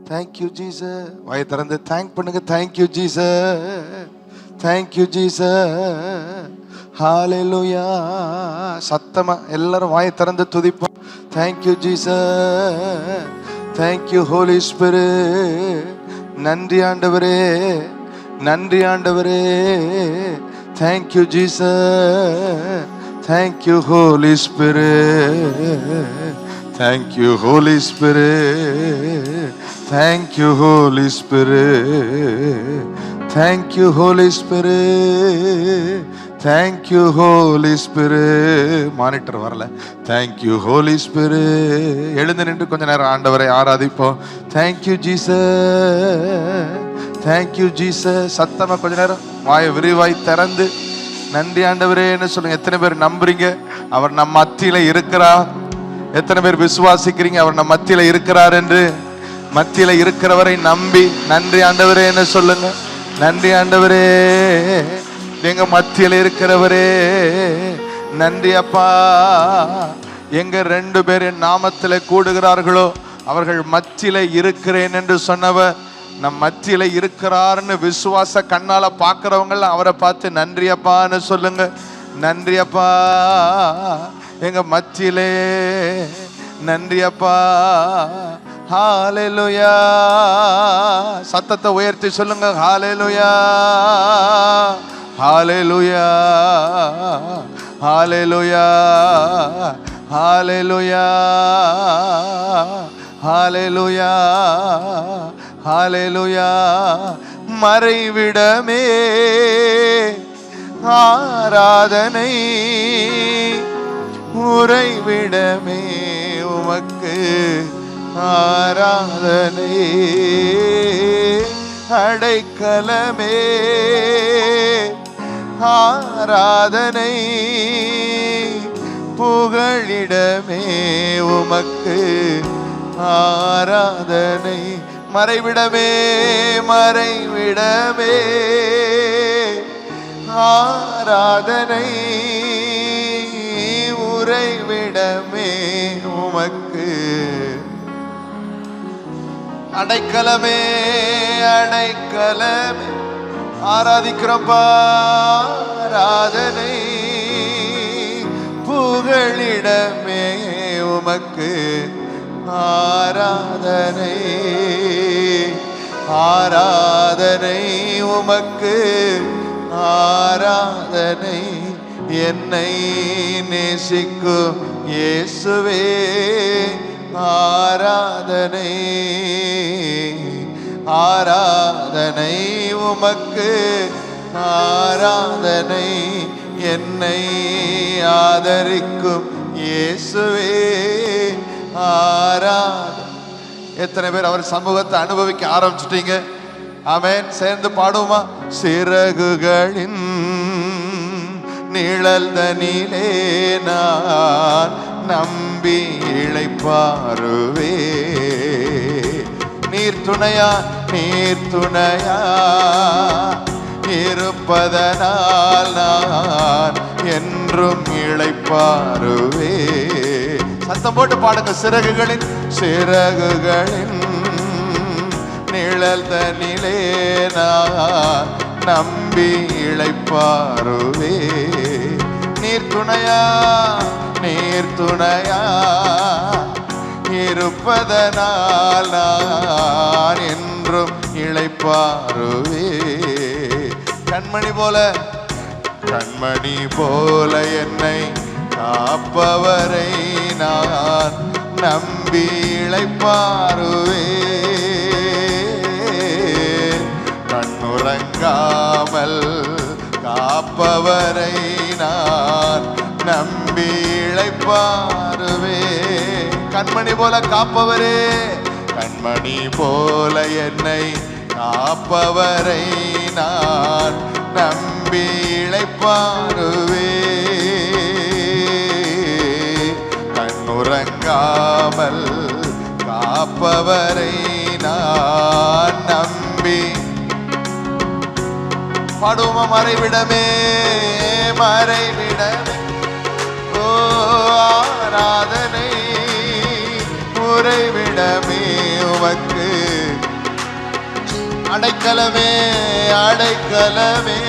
Thank you Jesus. வாயை திறந்து thank பண்ணுங்க. Thank you Jesus, thank you Jesus. ஹalleluya. சத்தமா எல்லாரும் வாயை திறந்து துதிப்போம். Thank you Jesus, thank you holy spirit. நன்றி ஆண்டவரே, நன்றி ஆண்டவரே. Thank you Jesus, thank you holy spirit, thank you holy spirit, thank you holy spirit, thank you holy spirit, thank you holy spirit. Monitor வரல. Thank you holy spirit. எழுந்து நின்று கொஞ்ச நேரம் ஆண்டவரை ஆராதிப்போம். Thank you Jesus, thank you Jesus. சத்தமா கொஞ்ச நேரம் வாயை விரிவாய் திறந்து நன்றி ஆண்டவரேன்னு சொல்லுங்க. எத்தனை பேர் நம்புறீங்க அவர் நம் மத்தியில இருக்கிறார்? எத்தனை பேர் விசுவாசிக்கிறீங்க அவர் நம் மத்தியில இருக்கிறார் என்று? மத்தியில இருக்கிறவரை நம்பி நன்றி ஆண்டவரேன்னு சொல்லுங்க. நன்றி ஆண்டவரே, எங்க மத்தியில இருக்கிறவரே நன்றி அப்பா. எங்க 2 பேர் என் நாமத்தில கூடுகிறார்களோ அவர்கள் மத்தியில இருக்கிறேன் என்று சொன்னவர் நம் மத்தியில இருக்கிறார்னு விசுவாச கண்ணால பார்க்கிறவங்க அவரை பார்த்து நன்றி அப்பான்னு சொல்லுங்க. நன்றி அப்பா, எங்க மத்தியிலே நன்றி அப்பா. ஹalleluya. சத்தத்தை உயர்த்தி சொல்லுங்க. ஹalleluya, ஹalleluya, ஹalleluya, ஹalleluya, ஹalleluya, ஹalleluya. மறைவிடமே ஆராதனை, உறைவிடமே உமக்கு ஆராதனை. அடைக்கலமே ஆராதனை, புகழிடமே உமக்கு ஆராதனை. மறைவிடமே, மறைவிடமே ஆராதனை, உறைவிடமே உமக்கு அடைக்கலமே, அடைக்கலமே. ஆராதிக்கிறோம்பா. ஆராதனை, புகழிடமே உமக்கு ஆராதனை, ஆராதனை உமக்கு ஆராதனை. என்னை நேசிக்கும் இயேசுவே ஆராதனை, ஆராதனை உமக்கு ஆராதனை. என்னை ஆதரிக்கும் இயேசுவே ஆராதனை. எத்தனை பேர் அவர் சமூகத்தை அனுபவிக்க ஆரம்பிச்சிட்டீங்க? ஆமென். சேர்ந்து பாடுவோமா? சிறகுகளின் நிழல் தனிலே நான் நம்பி இளைப்பாறுவே. நீர் துணையா, நீர் துணையா இருப்பதனால் நான் என்றும் இளைப்பாறுவே. சத்தம் போட்டு பாடுங்க. சிறகுகளின், சிறகுகளின் நிழல் தனிலே நான் நம்பி இளைப்பாறுவே. நீர் துணையா, நீர் துணையா இருப்பதனால் நான் என்றும் இளைப்பாறுவே. கண்மணி போல, கண்மணி போல என்னை காப்பவரை நான் நம்பி இளைப்பாறுவே. கண்ணுறங்காமல் காப்பவரை நான் நம்பி இளைப்பாறுவே. கண்மணி போல காப்பவரே, கண்மணி போல என்னை காப்பவரை நான் நம்பி இளைப்பாறுவே. கண்ணுறங்காமல் காப்பவரை நான் நம்பி. பாடுவோமா? மறைவிடமே, மறைவிடமே ஓ ஆராதனை, உறைவிடமே உமக்கு அடைக்கலமே அடைக்கலமே.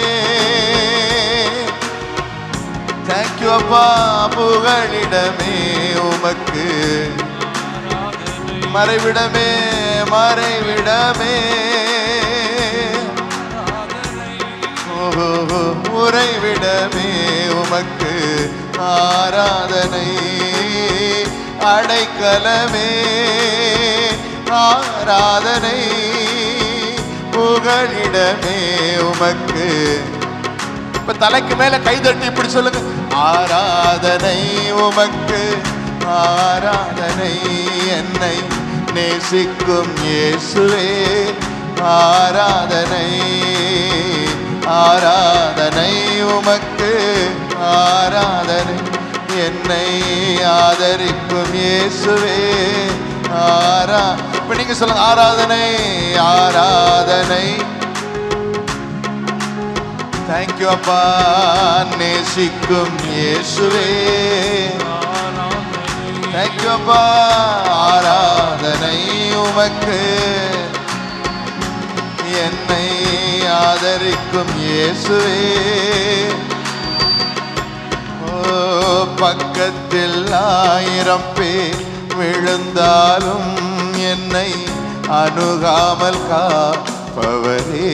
தேங்க்யூ அப்பா. புகழிடமே உமக்கு மறைவிடமே மறைவிடமே. உறைவிடமே உமக்கு ஆராதனை. அடைக்கலமே ஆராதனை. புகழிடமே உமக்கு. இப்ப தலைக்கு மேல கைதட்டி இப்படி சொல்லுங்க. ஆராதனை உமக்கு ஆராதனை. என்னை நேசிக்கும் இயேசுவே ஆராதனை. ஆராதனை உமக்கு ஆராதனை. என்னை ஆதரிக்கும் இயேசுவே இப்ப நீங்க சொல்லுங்க. ஆராதனை ஆராதனை. தேங்க்யூ அப்பா. நேசிக்கும் இயேசுவே தேங்க்யூ அப்பா. ஆராதனை உமக்கு. என்னை ஆதரிக்கும் இயேசுவே. பக்கத்தில் 1000 பேர் விழுந்தாலும் என்னை அணுகாமல் காப்பவரே.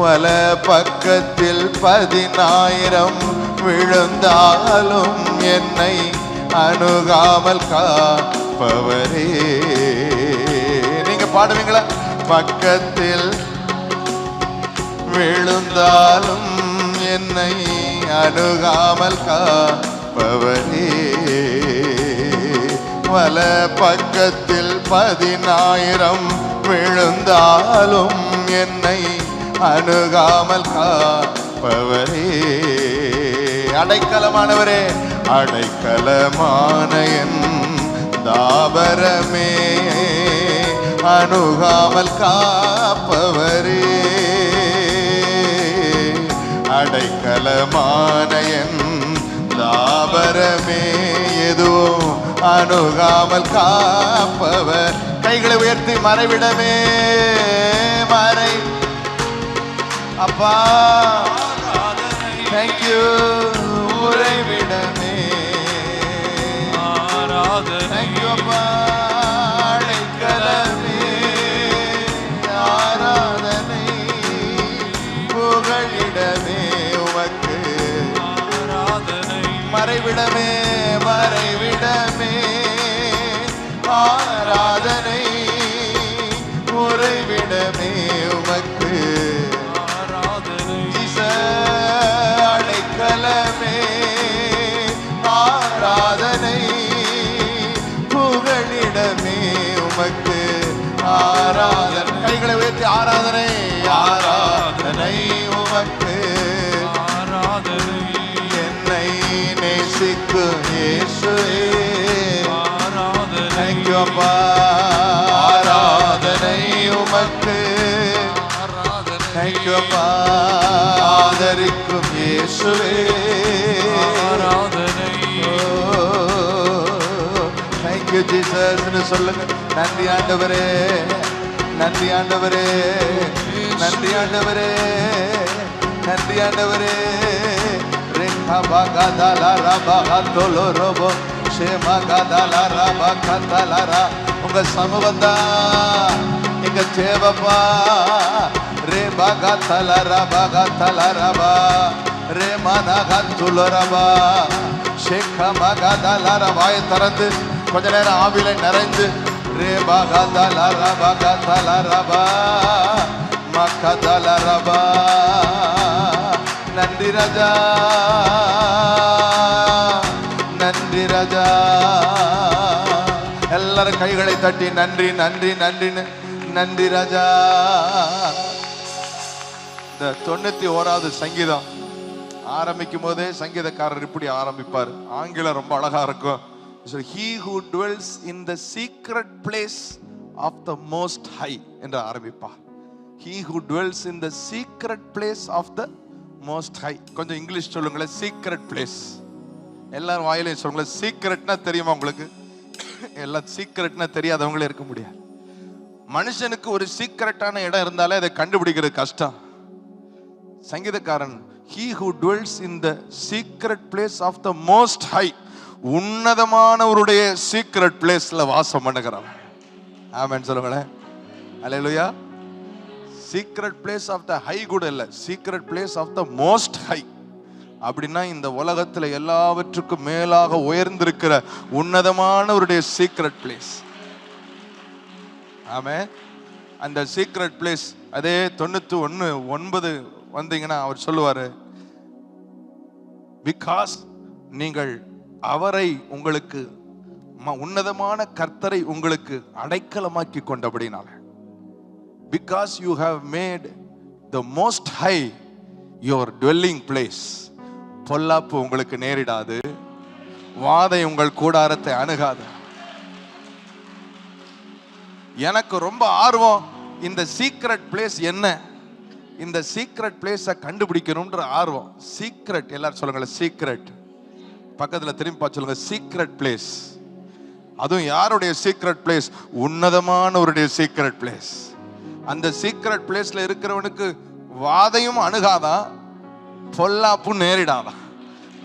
வல பக்கத்தில் 10,000 விழுந்தாலும் என்னை அணுகாமல் காப்பவரே. நீங்க பாடுவீங்களா? பக்கத்தில் விழுந்தாலும் என்னை அணுகாமல் காப்பவரே. வல பக்கத்தில் 10,000 விழுந்தாலும் என்னை அணுகாமல் காப்பவரே. அடைக்கலமானவரே அடைக்கலமான என் தாபரமே. அணுகாமல் காப்பவரே. அடைக்கலமான என் தாபரமே. எதுவும் அணுகாமல் காப்பவர். கைகளை உயர்த்தி மறைவிடமே மறை அப்பா. தேங்க்யூ. உறைவிடமே தேங்க்யூ அப்பா. அடைக்கலமே ஆராதனை. புகழிடமே உமக்கு மறைவிடமே மறைவிடமே. ஆராதனை. உறைவிடமே உமக்கு அடைக்கலமே. ஆராதனை. புகழிடமே உமக்கு ஆராதனை. கைகளை உயர்த்தி ஆராதனை ஆராதனை உமக்கு. என்னை நேசிக்கும் இயேசுவே தேங்க்யூ அப்பா. ஆராதனை உமக்கு. தேங்க்யூ அப்பா. ஆதரிக்கும் இயேசுவே தேங்க்யூ ஜீசஸ் சொல்லுங்க. நன்றி ஆண்டவரே நன்றி ஆண்டவரே நன்றி ஆண்டவரே நன்றி ஆண்டவரே. ரேகா பாகாதாலா ராபாகாதோலோ ரோபோ ஷேமா காதாலா ராபாகாதாலா. உங்க சமூகந்தா எங்க தேவப்பா. ரே பாகாதலரா பாகாதலரபா ரே மனகத்துலரபா ஷேகா மகதலர. வாயை திறந்து கொஞ்ச நேரம் ஆவில நிறைந்து ரே பாகாதலரா பாகாதலரபா மக்கதலரபா. நன்றி ராஜா நன்றி ராஜா. எல்லாரும் கைகளை தட்டி நன்றி நன்றி நன்றின்னு நன்றி ராஜா. இந்த 91வது சங்கீதம் ஆரம்பிக்கும் போதே சங்கீதக்காரர் இப்படி ஆரம்பிப்பார். ஆங்கிலம் ரொம்ப அழகா இருக்கும். He who dwells in the secret place of the most high என்று ஆரம்பிப்பார். He who dwells in the secret place of the most high. கொஞ்சம் இங்கிலீஷ் சொல்லுங்களேன். Secret place. எல்லாரும் வாயிலையும் சொல்லுங்களேன். சீக்ரெட்னா தெரியுமா உங்களுக்கு? எல்லாம் சீக்ரெட்னா தெரியாதவங்களே இருக்க முடியாது. மனுஷனுக்கு ஒரு சீக்ரெட்டான இடம் இருந்தாலே அதை கண்டுபிடிக்கிறது கஷ்டம். சங்கீதக்காரன், he who dwells in the secret place of the most high, உன்னதமானவருடைய சீக்ரெட் பிளேஸ்ல வாசம் பண்ணுகிறான். ஆமென் சொல்லுங்களேன். அல்லேலூயா. Secret place of the high கூட இல்ல, secret place of the most high. அப்படின்னா இந்த உலகத்துல எல்லாவற்றுக்கும் மேலாக உயர்ந்திருக்கிற உன்னதமானவருடைய சீக்ரெட் பிளேஸ். ஆமென். அந்த சீக்ரெட் பிளேஸ் அதே 91:9 வந்தீங்கன்னா அவர் சொல்லுவாரு, பிகாஸ் நீங்கள் அவரை உங்களுக்கு உன்னதமான கர்த்தரை உங்களுக்கு அடைக்கலமாக்கி கொண்டபடினால, because you have made the most high your dwelling place. பொல்லாப்பு உங்களுக்கு நேரிடாது, வாதை உங்கள் கூடாரத்தை அணுகாது. எனக்கு ரொம்ப ஆர்வம், இந்த சீக்ரெட் பிளேஸ் என்ன, இந்த சீக்ரெட் பிளேஸை கண்டுபிடிக்கணும்ன்ற ஆர்வம். சீக்ரெட், எல்லாரும் சொல்லுங்களேன் சீக்ரெட். பக்கத்துல திரும்பி சொல்லுங்க சீக்ரெட் பிளேஸ். அதுவும் யாருடைய சீக்ரெட் பிளேஸ்? உன்னதமானவருடைய சீக்ரெட் பிளேஸ். அந்த சீக்ரெட் பிளேஸ்ல இருக்கிறவனுக்கு வாதையும் அணுகாதான், பொல்லாப்பு நேரிடாதான்.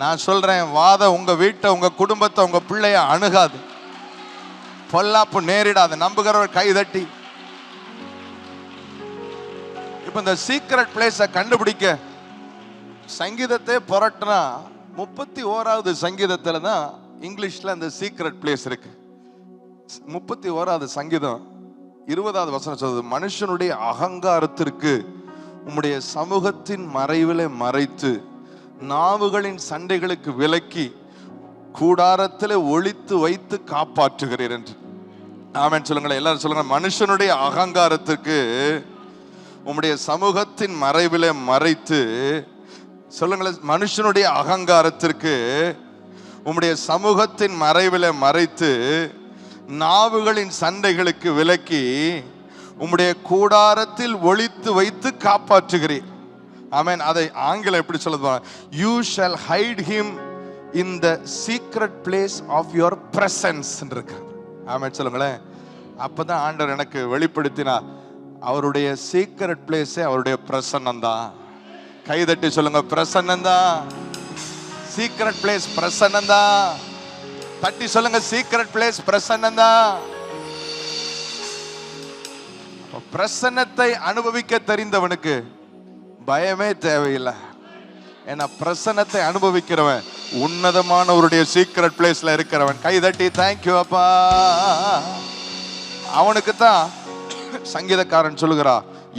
நான் சொல்றேன், வாதை உங்க வீட்டை, உங்க குடும்பத்தை, உங்க பிள்ளைய அணுகாது, பொல்லாப்பு நேரிடாது. நம்புகிறவர் கை தட்டி. இப்ப இந்த சீக்ரெட் பிளேஸை கண்டுபிடிக்க சங்கீதத்தை புரட்டினா 31வது சங்கீதத்துல தான் இங்கிலீஷ்ல அந்த சீக்ரெட் பிளேஸ் இருக்கு. 31வது சங்கீதம் 20வது வசனம் சொல்றது, மனுஷனுடைய அகங்காரத்திற்கு உம்முடைய சமூகத்தின் மறைவிலே மறைத்து நாவுகளின் சண்டைகளுக்கு விலக்கி கூடாரத்தில் ஒளித்து வைத்து காப்பாற்றுகிறீர் என்று. ஆமென் சொல்லுங்களேன். எல்லாரும் சொல்லுங்க, மனுஷனுடைய அகங்காரத்திற்கு உம்முடைய சமூகத்தின் மறைவிலே மறைத்து. சொல்லுங்களேன், மனுஷனுடைய அகங்காரத்திற்கு உம்முடைய சமூகத்தின் மறைவிலே மறைத்து நாவுகளின் சண்டைகளுக்கு விலக்கி உம்முடைய கூடாரத்தில் ஒளித்து வைத்து காப்பாற்றுகிறீர். ஆமென். அதை ஆங்கிலம் எப்படி சொல்லுது? You shall hide him in the secret place of your presence இருக்கு. ஆமென் சொல்லுங்களேன். அப்பதான் ஆண்டவர் எனக்கு வெளிப்படுத்தினா, அவருடைய சீக்ரெட் பிளேஸே அவருடைய பிரசன்னம் தான். கைதட்டி சொல்லுங்க, பிரசன்னம் தான். சீக்ரெட் பிளேஸ் பிரசன்னம் தான். தட்டி சொல்லுங்க, சீக்ரெட் பிளேஸ் பிரசன்னம் தான். பிரசன்னத்தை அனுபவிக்க தெரிந்தவனுக்கு பயமே தேவையில்லை. ஏன்னா பிரசன்னத்தை அனுபவிக்கிறவன் உன்னதமானவருடைய சீக்ரெட் பிளேஸ்ல இருக்கிறவன். கைதட்டி தேங்க்யூ அப்பா. அவனுக்கு தான் சங்கீதக்காரன் சொல்லுகிறா,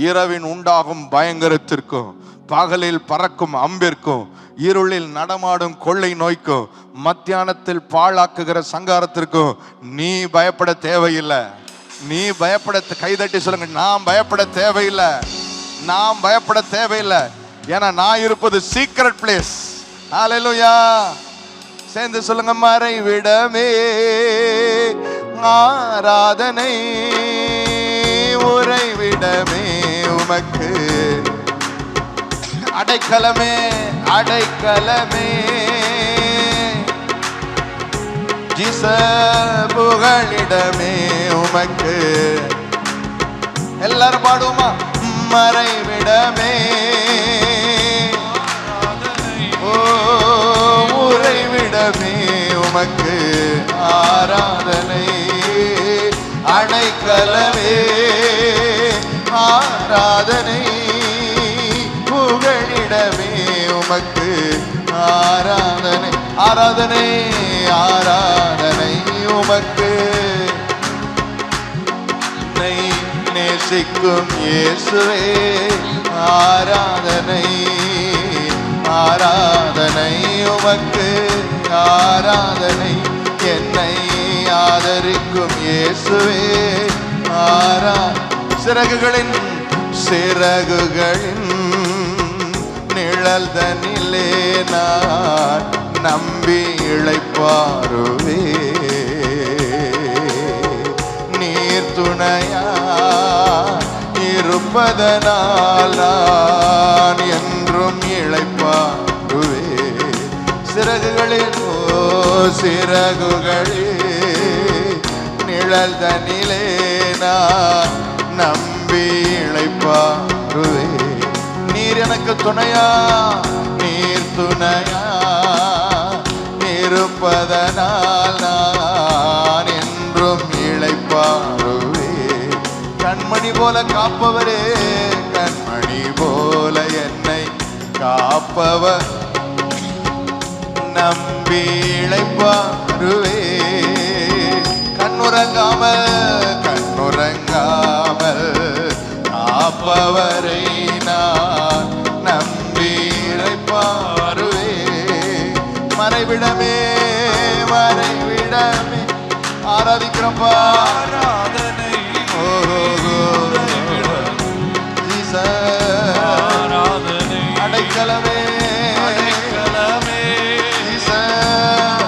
இரவின் உண்டாகும் பயங்கரத்திற்கும் பகலில் பறக்கும் அம்பிற்கும் இருளில் நடமாடும் கொள்ளை நோய்க்கும் மத்தியானத்தில் பாழாக்குகிற சங்காரத்திற்கும் நீ பயப்பட தேவையில்லை. நீ பயப்பட, கைதட்டி சொல்லுங்க, நான் பயப்பட தேவையில்லை. நான் பயப்பட தேவையில்லை. ஏன்னா நான் இருப்பது சீக்ரெட் பிளேஸ். ஹல்லேலூயா. சேர்ந்து சொல்லுங்க, மறைவிடமே ஆராதனை, உறைவிடமே உமக்கு, அடைக்கலமே அடைக்கலமே, புகழிடமே உமக்கு. எல்லாரும் பாடுவோமா? மறைவிடமே, ஓ உறைவிடமே உமக்கு ஆராதனை, அடைக்கலமே ஆராதனை, புகழிடமே உமக்கு ஆராதனை, ஆராதனை ஆராதனை உமக்கு. நேசிக்கும் இயேசுவே ஆராதனை, ஆராதனை உமக்கு ஆராதனை. என்னை ஆதரிக்கும் இயேசுவே சிறகுகளின் சிறகுகளின் நிழல் தனிலே நான் நம்பி இளைப்பாருவே. நீர் துணையா இருப்பதனால் நான் என்றும் இளைப்பாருவே. சிறகுகளின் சிறகுகளே நிழல் தனிலே நான் நம்பி இளைப்பாறுவே. நீர் எனக்கு துணையா, நீர் துணையா இருப்பதனால் நான் என்றும் இளைப்பாறுவே. கண்மணி போல காப்பவரே, கண்மணி போல என்னை காப்பவர், நம்பி இளைப்பாறுவே. கண்ணுறங்காமல் காப்பவரை நான் நம்பி இளைப்பாறுவே. மறைவிடமே மறைவிடமே ஆராதிக்கிறப்பா, ஆராதனை ஆராதனை அடைக்கலமே அடைக்கலமே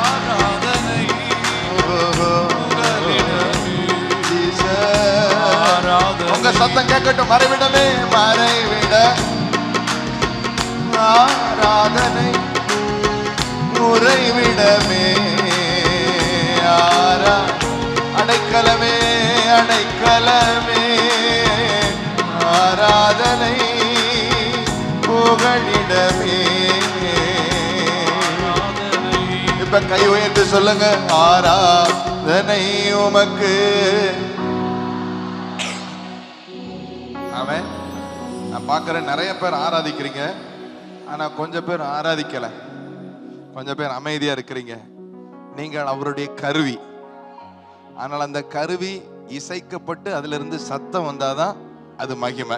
ஆராதனை உங்க சத்தம் கேட்கட்டும். மறைவிடமே மறைவிட ஆராதனை, உறைவிடமே அடைக்கலமே அடைக்கலமே ஆராதனை, புகழிடமே. இப்ப கை உயர்த்தி சொல்லுங்க, ஆராதனை உமக்கு. ஆமென். நான் பார்க்கிறேன் நிறைய பேர் ஆராதிக்கிறீங்க, ஆனா கொஞ்சம் பேர் ஆராதிக்கல, கொஞ்சம் பேர் அமைதியா இருக்கிறீங்க. நீங்கள் அவருடைய கருவி. ஆனால் அந்த கருவி இசைக்கப்பட்டு அதுல இருந்து சத்தம் வந்தாதான் அது மகிமை.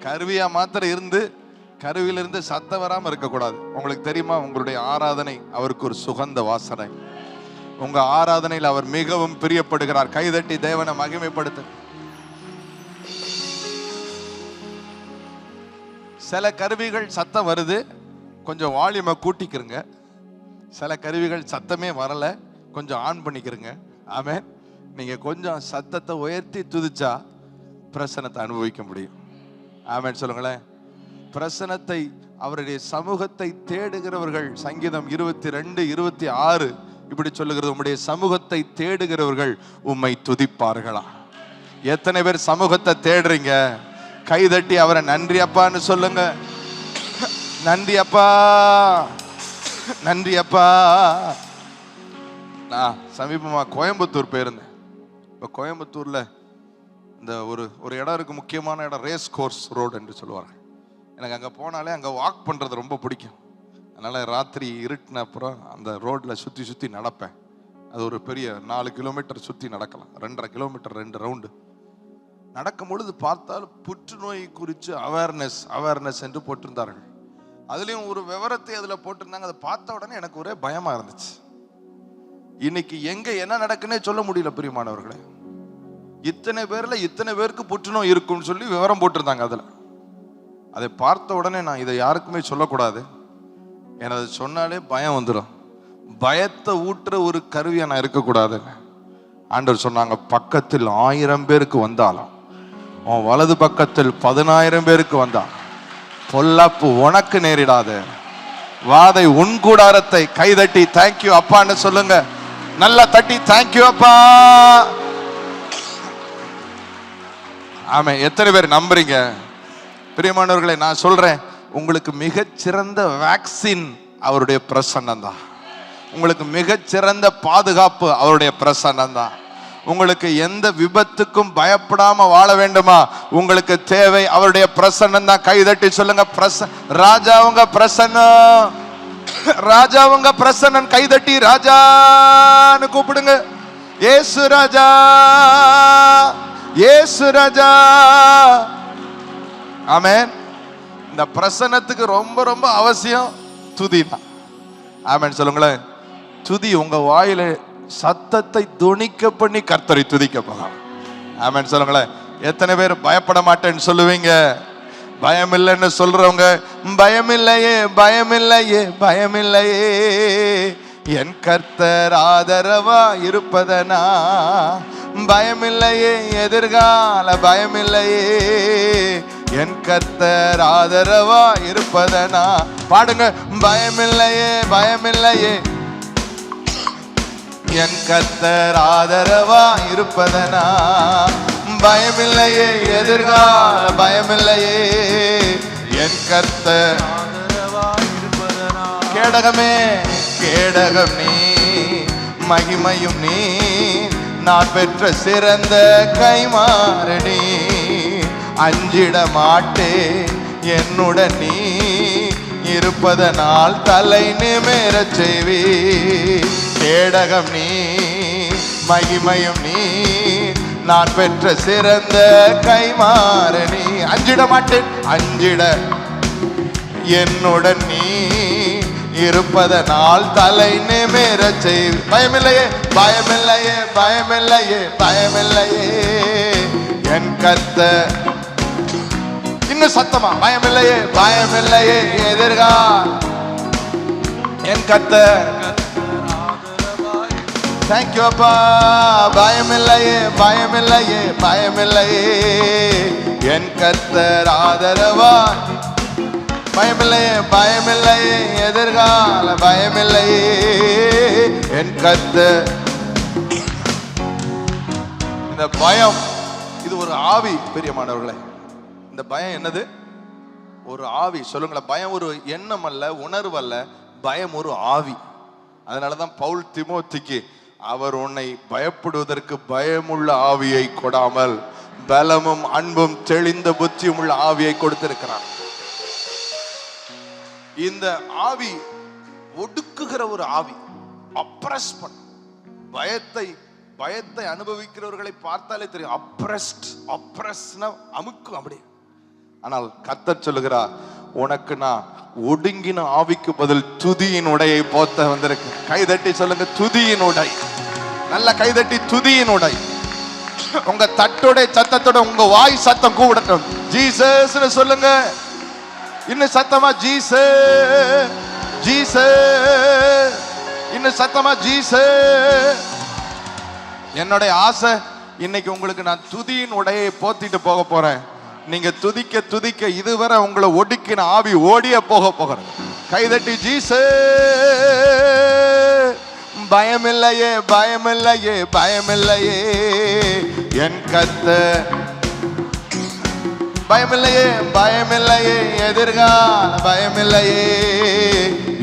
கருவியா மாத்திரம் இருந்து கருவியிலிருந்து சத்தம் வராம இருக்கக்கூடாது. உங்களுக்கு தெரியுமா, உங்களுடைய ஆராதனை அவருக்கு ஒரு சுகந்த வாசனை. உங்க ஆராதனையில் அவர் மிகவும் பிரியப்படுகிறார். கைதட்டி தேவனை மகிமைப்படுத்து. சில கருவிகள் சத்தம் வருது, கொஞ்சம் வால்யூமை கூட்டிக்கிறங்க. சில கருவிகள் சத்தமே வரல, கொஞ்சம் ஆன் பண்ணிக்கிறங்க. ஆமென். நீங்க கொஞ்சம் சத்தத்தை உயர்த்தி துதிச்சா பிரசன்னத்தை அனுபவிக்க முடியும். ஆமென் சொல்லுங்களேன். பிரசன்னத்தை, அவருடைய சமூகத்தை தேடுகிறவர்கள், சங்கீதம் 22:26 இப்படி சொல்லுகிறது, உம்முடைய சமூகத்தை தேடுகிறவர்கள் உம்மை துதிப்பார்களா. எத்தனை பேர் சமூகத்தை தேடுறீங்க? கைதட்டி அவரை நன்றி அப்பான்னு சொல்லுங்க. நன்றி அப்பா, நன்றி அப்பா. நான் சமீபமா கோயம்புத்தூர் போயிருந்தேன். இப்போ கோயம்புத்தூர்ல இந்த ஒரு இடம் இருக்கு, முக்கியமான இடம், ரேஸ் கோர்ஸ் ரோடு என்று சொல்லுவாங்க. எனக்கு அங்கே போனாலே அங்கே வாக் பண்ணுறது ரொம்ப பிடிக்கும். அதனால் ராத்திரி இருட்டின அப்புறம் அந்த ரோட்டில் சுற்றி சுற்றி நடப்பேன். அது ஒரு பெரிய 4 கிலோமீட்டர் சுற்றி நடக்கலாம், 2.5 கிலோமீட்டர் 2 ரவுண்டு. நடக்கும் பொழுது பார்த்தால் புற்றுநோய் குறித்து அவேர்னஸ் என்று போட்டிருந்தார்கள். அதுலேயும் ஒரு விவரத்தை அதில் போட்டிருந்தாங்க. அதை பார்த்த உடனே எனக்கு ஒரே பயமாக இருந்துச்சு. இன்னைக்கு எங்கே என்ன நடக்குன்னே சொல்ல முடியல பிரியமானவர்களே. இத்தனை பேரில் இத்தனை பேருக்கு புற்றுநோய் இருக்குன்னு சொல்லி விவரம் போட்டிருந்தாங்க அதில். அதை பார்த்த உடனே நான் இதை யாருக்குமே சொல்லக்கூடாது, ஏன்னா அதை சொன்னாலே பயம் வந்துடும். பயத்தை ஊட்டுற ஒரு கருவியை நான் இருக்கக்கூடாது. ஆண்டவர் சொன்னாங்க, பக்கத்தில் 1000 பேருக்கு வந்தாலும் உன் வலது பக்கத்தில் 10,000 பேருக்கு வந்தால் பொல்லாப்பு உனக்கு நேரிடாது. வாதை உன் கூடாரத்தை. கைதட்டி தேங்க்யூ அப்பான்னு சொல்லுங்க. நல்லா தட்டி தேங்க்யூ அப்பா. ஆமே. எத்தனை பேர் நம்புறீங்க? பிரியமானவர்களை, நான் சொல்றேன், உங்களுக்கு மிகச்சிறந்த வேக்சின் அவருடைய பிரசன்னம் தான். உங்களுக்கு மிகச்சிறந்த பாதுகாப்பு அவருடைய பிரசன்னம் தான். உங்களுக்கு எந்த விபத்துக்கும் பயப்படாம வாழ வேண்டுமா? உங்களுக்கு தேவை அவருடைய பிரசன்னம் தான். கைதட்டி சொல்லுங்க, ராஜாவுங்க பிரசன்னம், ராஜாவுங்க பிரசன்னன். கைதட்டி ராஜான்னு கூப்பிடுங்க. ஏசு ராஜா, ஏசு ராஜா. ஆமென். இந்த பிரசன்னத்துக்கு ரொம்ப ரொம்ப அவசியம் துதி தான். ஆமென் சொல்லுங்களேன். துதி உங்க வாயில சத்தத்தை துணிக்க பண்ணி கர்த்தரை துதிக்க போகலாம். ஆமென் சொல்லுங்களேன். எத்தனை பேர் பயப்பட மாட்டேன்னு சொல்லுவீங்க? பயம் இல்லைன்னு சொல்றவங்க, பயமில்லையே பயமில்லையே பயமில்லையே, என் கர்த்தர் ஆதரவா இருப்பதனா. பயமில்லையே எதிர்கால பயமில்லையே, என் கர்த்தர் ஆதரவா இருப்பதனா. பாடுங்க, பயமில்லையே பயமில்லையே, என் கர்த்தர் ஆதரவா இருப்பதனா. பயமில்லையே, எதிர்கால பயமில்லையே, என் கர்த்தர் கேடகமே, கேடகம் நீ, மகிமையும் நீ, நான் பெற்ற சிறந்த கைமாறனி, அஞ்சிட மாட்டே என்னுடன் நீ இருப்பதனால் தலை நிமிரச் செய்வி. கேடகம் நீ, மகிமையும் நீ, நான் பெற்ற சிறந்த கைமாறனி, அஞ்சிட மாட்டேன், அஞ்சிட என்னுடன் நீ இருப்பதனால் தலை நிமிரச் செய்வி. பயமில்லையே, பயமில்லையே, பயமில்லையே, பயமில்லையே, என் கர்த்தர். இன்னும் சத்தமா, பயமில்லையே, பயமில்லையே, எதிர்கால என் கர்த்தர். தேங்க்யூ அப்பா. பயமில்லையே, பயமில்லையே, பயமில்லையே, என் கர்த்தர் ஆதரவா. பயமில்லையே, பயமில்லையே, எதிர்கால பயமில்லையே, என் கர்த்தர். இந்த பயம் இது ஒரு ஆவி பிரியமானவர்களே. இந்த பயம் என்னது? ஒரு ஆவி. சொல்லுங்களேன், பயம் ஒரு எண்ணம் அல்ல, உணர்வு அல்ல, பயம் ஒரு ஆவி. அதனாலதான் பவுல் தீமோத்தேயுக்கு அவர் உன்னை பயப்படுவதற்கு பயமுள்ள ஆவியை கொடாமல் பலமும் அன்பும் தெளிந்த புத்தியும் உள்ள ஆவியை கொடுத்திருக்கிறார். இந்த ஆவி ஒடுக்குகிற ஒரு ஆவி, அப்ரஸ் பண்ண. பயத்தை அனுபவிக்கிறவர்களை பார்த்தாலே தெரியும், அப்ரஸ்னா அமுக்கும் அப்படியே. ஆனால் கர்த்தர் சொல்லுகிறார், உனக்கு நான் ஒடுங்கின ஆவிக்கு பதில் துதியின் உடையை போத்த வந்திருக்கு. கைதட்டி சொல்லுங்க, துதியின் உடை. நல்ல கைதட்டி, துதியின் உடை. உங்க தட்டோட சத்தத்தோட உங்க வாய் சத்தம் கூடட்டும். ஜீசஸ் சொல்லுங்க. இன்னும் சத்தமா, ஜீசஸ், ஜீசஸ். இன்னும் சத்தமா, ஜீசஸ். என்னுடைய ஆசை, இன்னைக்கு உங்களுக்கு நான் துதியின் உடையை போத்திட்டு போக போறேன். நீங்க துதிக்க துதிக்க இதுவரை உங்களை ஒடுக்கின ஆவி ஓடிய போக போகிறேன். கைதட்டி, ஜீசஸ். பயமில்லையே, பயமில்லையே, பயமில்லையே, என் கர்த்தர். பயமில்லையே, பயமில்லையே, எதிர்கால பயமில்லையே,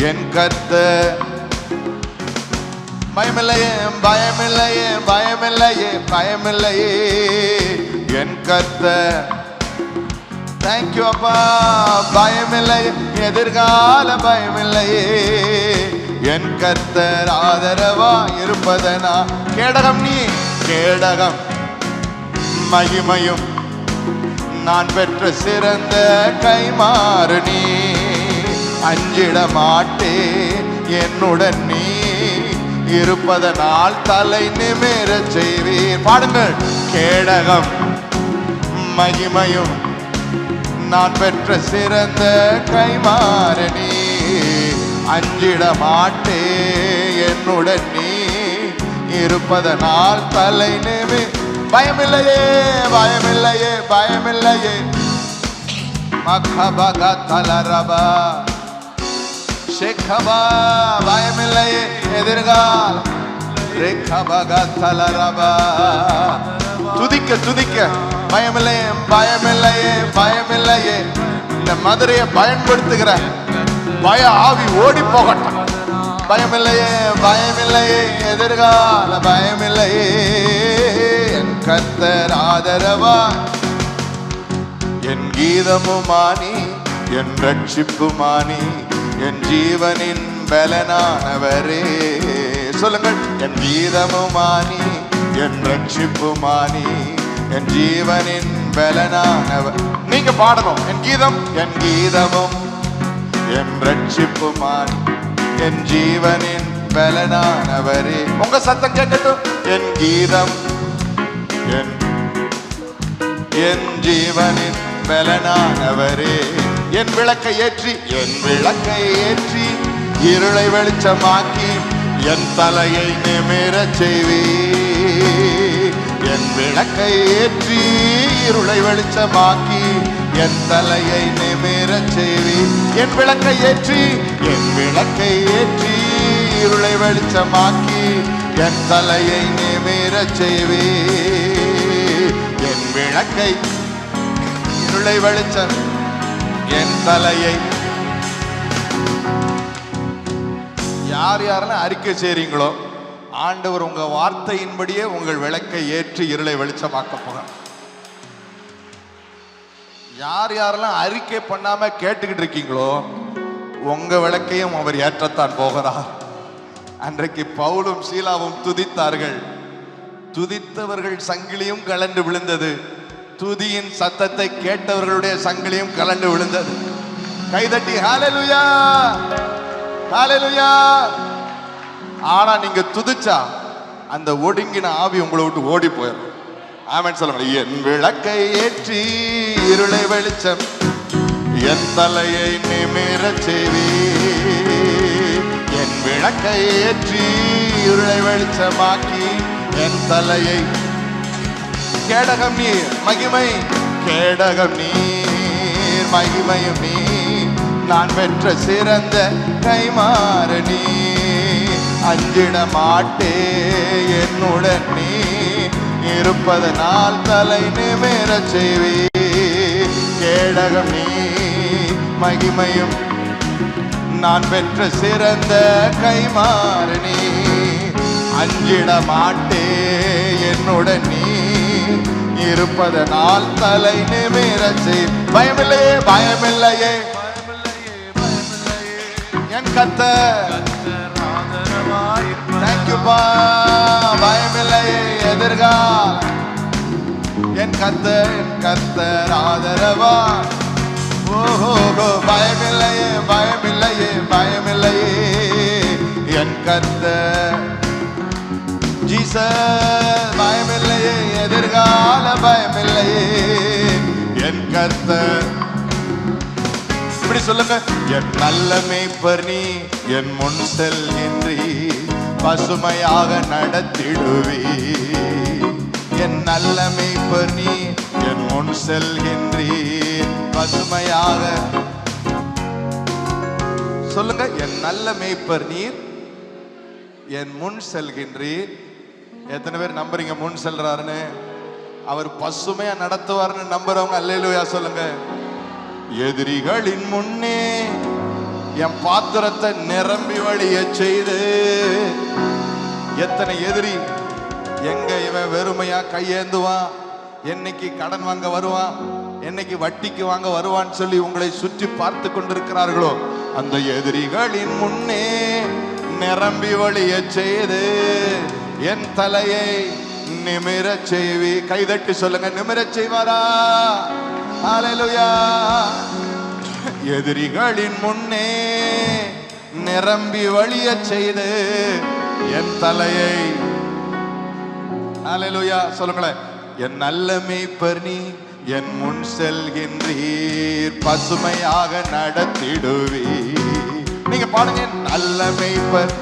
என் கர்த்தர். பயமில்லையே, பயமில்லையே, பயமில்லையே, பயமில்லையே, என் கர்த்தர். தேங்க்யூ அப்பா. பயமில்லையே, எதிர்கால பயமில்லையே, என் கர்த்தர் ஆதரவா இருப்பதனா. கேடகம் நீ, கேடகம், மகிமையும் நான் பெற்ற சிறந்த கைமாறு நீ, அஞ்சிட மாட்டே என்னுடன் நீ இருப்பதனால் தலை நிமிரச் செய்வீர். பாடுங்கள். கேடகம், மகிமையும் நான் பெற்ற சிறந்த கைமாறு நீ, அஞ்சிட மாட்டே என்னுடன் நீ இருப்பதனால் தலை நிமி. பயமில்லையே, பயமில்லையே, பயமில்லையே, மகபக தலரபா ஷேகபா. பயமில்லையே, எதிர்கால ரேகபக தலரபா. துதிக்க துதிக்க. பயமில்லையே, பயமில்லையே, பயமில்லையே. இந்த மதுரையை பயன்படுத்துகிற பய ஆவி ஓடி போகட்டும். பயமில்லையே, பயமில்லையே, எதிர்கால பயமில்லையே, என் கர்த்தர் ஆதரவா. என் கீதமுமானி, என் ரட்சிப்புமானி, என் ஜீவனின் பலனானவரே. சொல்லுங்கள். என் கீதமுமானி, என் ரட்சிப்புமானி, என் ஜீவனின் பலனானவர். நீங்க பாடணும். என் கீதம், என் கீதமும் என் ரட்சிப்புமானி, என் ஜீவனின் பலனானவரே. உங்க சத்தம் கேட்கட்டும். என் கீதம், என் ஜீவனின் பலனானவரே. என் விளக்கை ஏற்றி, என் விளக்கை ஏற்றி இருளை வெளிச்சமாக்கி என் தலையை நிமிரச் செய்வி. என் விளக்கை ஏற்றி இருளை வெளிச்சமாக்கி என் தலையை நிமிரச் செய்வி. என் விளக்கை ஏற்றி, என் விளக்கை ஏற்றி இருளை வெளிச்சமாக்கி என் தலையை நிமிரச் செய்வி. என் விளக்கை இருளை வெளிச்சம் என் தலையை. யார் யாரெல்லாம் அறிக்கை செய்றீங்களோ ஆண்டவர் உங்க வார்த்தையின்படியே உங்கள் விளக்கை ஏற்றி இருளை வெளிச்சமாக்க போகிறார். யார் யாரெல்லாம் அறிக்கை பண்ணாம கேட்டுக்கிட்டு இருக்கீங்களோ உங்க விளக்கையும் அவர் ஏற்றத்தான் போகிறார். அன்றைக்கு பவுலும் சீலாவும் துதித்தார்கள். துதித்தவர்கள் சங்கிலியும் கலண்டு விழுந்தது. துதியின் சத்தத்தை கேட்டவர்களுடைய சங்கிலியும் கலண்டு விழுந்தது. கைதட்டி ஹalleluya ஹalleluya. ஆனா நீங்க துதிச்சா அந்த ஒடுங்கின ஆவி உங்களை விட்டு ஓடி போயிடும். ஆமென் சொல்லுங்க. என் விளக்கை ஏற்றி இருளை வெளிச்சம் என் தலையை நிமிரச் செய்வி. என் விளக்கை ஏற்றி இருளை வெளிச்சமாக்கி என் தலையை. கேடகம் நீர் மகிமை, கேடகம் நீர் மகிமையும் நீ, நான் பெற்ற சிறந்த கைமாறு நீ. அஞ்சிட மாட்டே என்னுடன் நீ இருப்பதனால் தலை நிமிரச் செய்வி. கேடகம் நீ மகிமையும் நான் பெற்ற சிறந்த கைமாறு நீ. அஞ்சிட மாட்டே என்னுடன் நீ இருப்பதனால் தலை நிமிரச் செய். பயமில்லையே பயமில்லையே என் கர்த்தர் தேங்க்யூப்பா. பயமில்லையே எதிர்கால என் கர்த்தர் ஆதரவா. ஓஹோ பயமில்லையே பயமில்லையே பயமில்லையே என் கர்த்தர் ஜீசஸ். பயமில்லையே எதிர்கால பயமில்லையே என் கர்த்தர். இப்படி சொல்லுங்க. என் நல்ல மேய்ப்பர் நீ, என் முன் செல்கின்றீ, பசுமையாக நடத்திடுவி. என் நல்ல மேய்ப்பர் நீ, என் முன் செல்கின்றீ, பசுமையாக. சொல்லுங்க. என் நல்ல மேய்ப்பர் நீர், என் முன் செல்கின்றீர். எத்தனை பேர் நம்புறீங்க முன் செல்றாருன்னு? அவர் பசுமையா நடத்துவார்னு நம்புறவங்க அல்லேலூயா சொல்லுங்க. எதிரிகளின் முன்னே என் பாத்திரத்தை நிரம்பி வழிய செய்து. எத்தனை எதிரி எங்க இவன் வெறுமையா கையேந்துவான், என்னைக்கு கடன் வாங்க வருவான், என்னைக்கு வட்டிக்கு வாங்க வருவான்னு சொல்லி உங்களை சுற்றி பார்த்து கொண்டிருக்கிறார்களோ அந்த எதிரிகளின் முன்னே நிரம்பி வழிய செய்து என் தலையை நிமிரச் செய்வி. கைதட்டி சொல்லுங்க. நிமிரச் செய்வாரா? ஹalleluya. எதிரிகளின் முன்னே நிரம்பி வழிய செய்து என் தலையை. ஹalleluya சொல்லுங்களேன். என் நல்ல மேய்ப்பர் நீ, என் முன் செல்கின்றீர், பசுமையாக நடத்திடுவீர். நீங்க பாடுங்க. நல்ல மேய்ப்பர்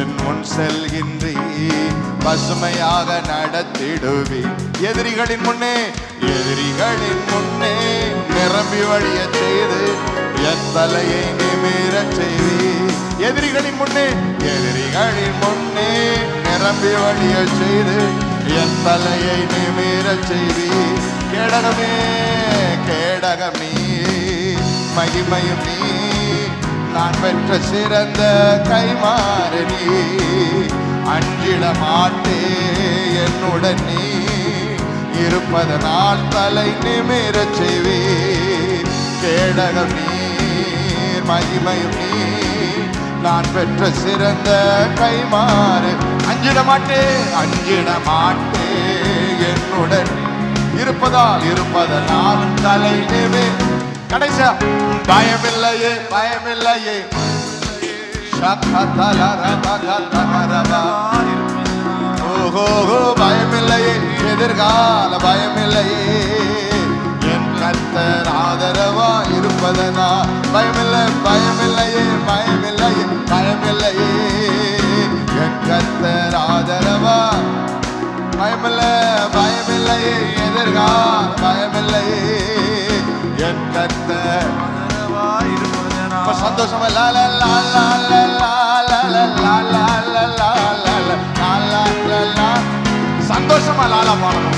என் முன் செல்கின்றீர், பசுமையாக நடத்திடுவி. எதிரிகளின் முன்னே நிரம்பி வழிய செய்து என் தலையை நிமிரச் செய்வி. எதிரிகளின் முன்னே நிரம்பி வழிய செய்து என் தலையை நிமிரச் செய்வி. கேடகமே கேடகம் நீ, மகிமையும் நீ, நான் பெற்ற சிறந்த கைமாறு நீ. அஞ்சிட மாட்டே என்னுடன் நீ இருப்பதனால் தலை நிமிரச் செய்வி. கேடகம் நீர் மகிமையும் நீ, நான் பெற்ற சிறந்த கைமாறு. அஞ்சிட மாட்டே என்னுடன் இருப்பதனால் தலை நிமிர. கடைசியா பயமில்லையே பயமில்லையே ஓஹோ பயமில்லையே எதிர்கால பயமில்லையே என் கர்த்தர் ஆதரவா இருப்பதனா. பயமில்லை பயமில்லையே பயமில்லையே பயமில்லையே என் கர்த்தர் ஆதரவா. பயமில்லை பயமில்லையே எதிர்கால பயமில்லையே என் கர்த்தர் சந்தோஷமா. சந்தோஷமா லாலா பாடணும்.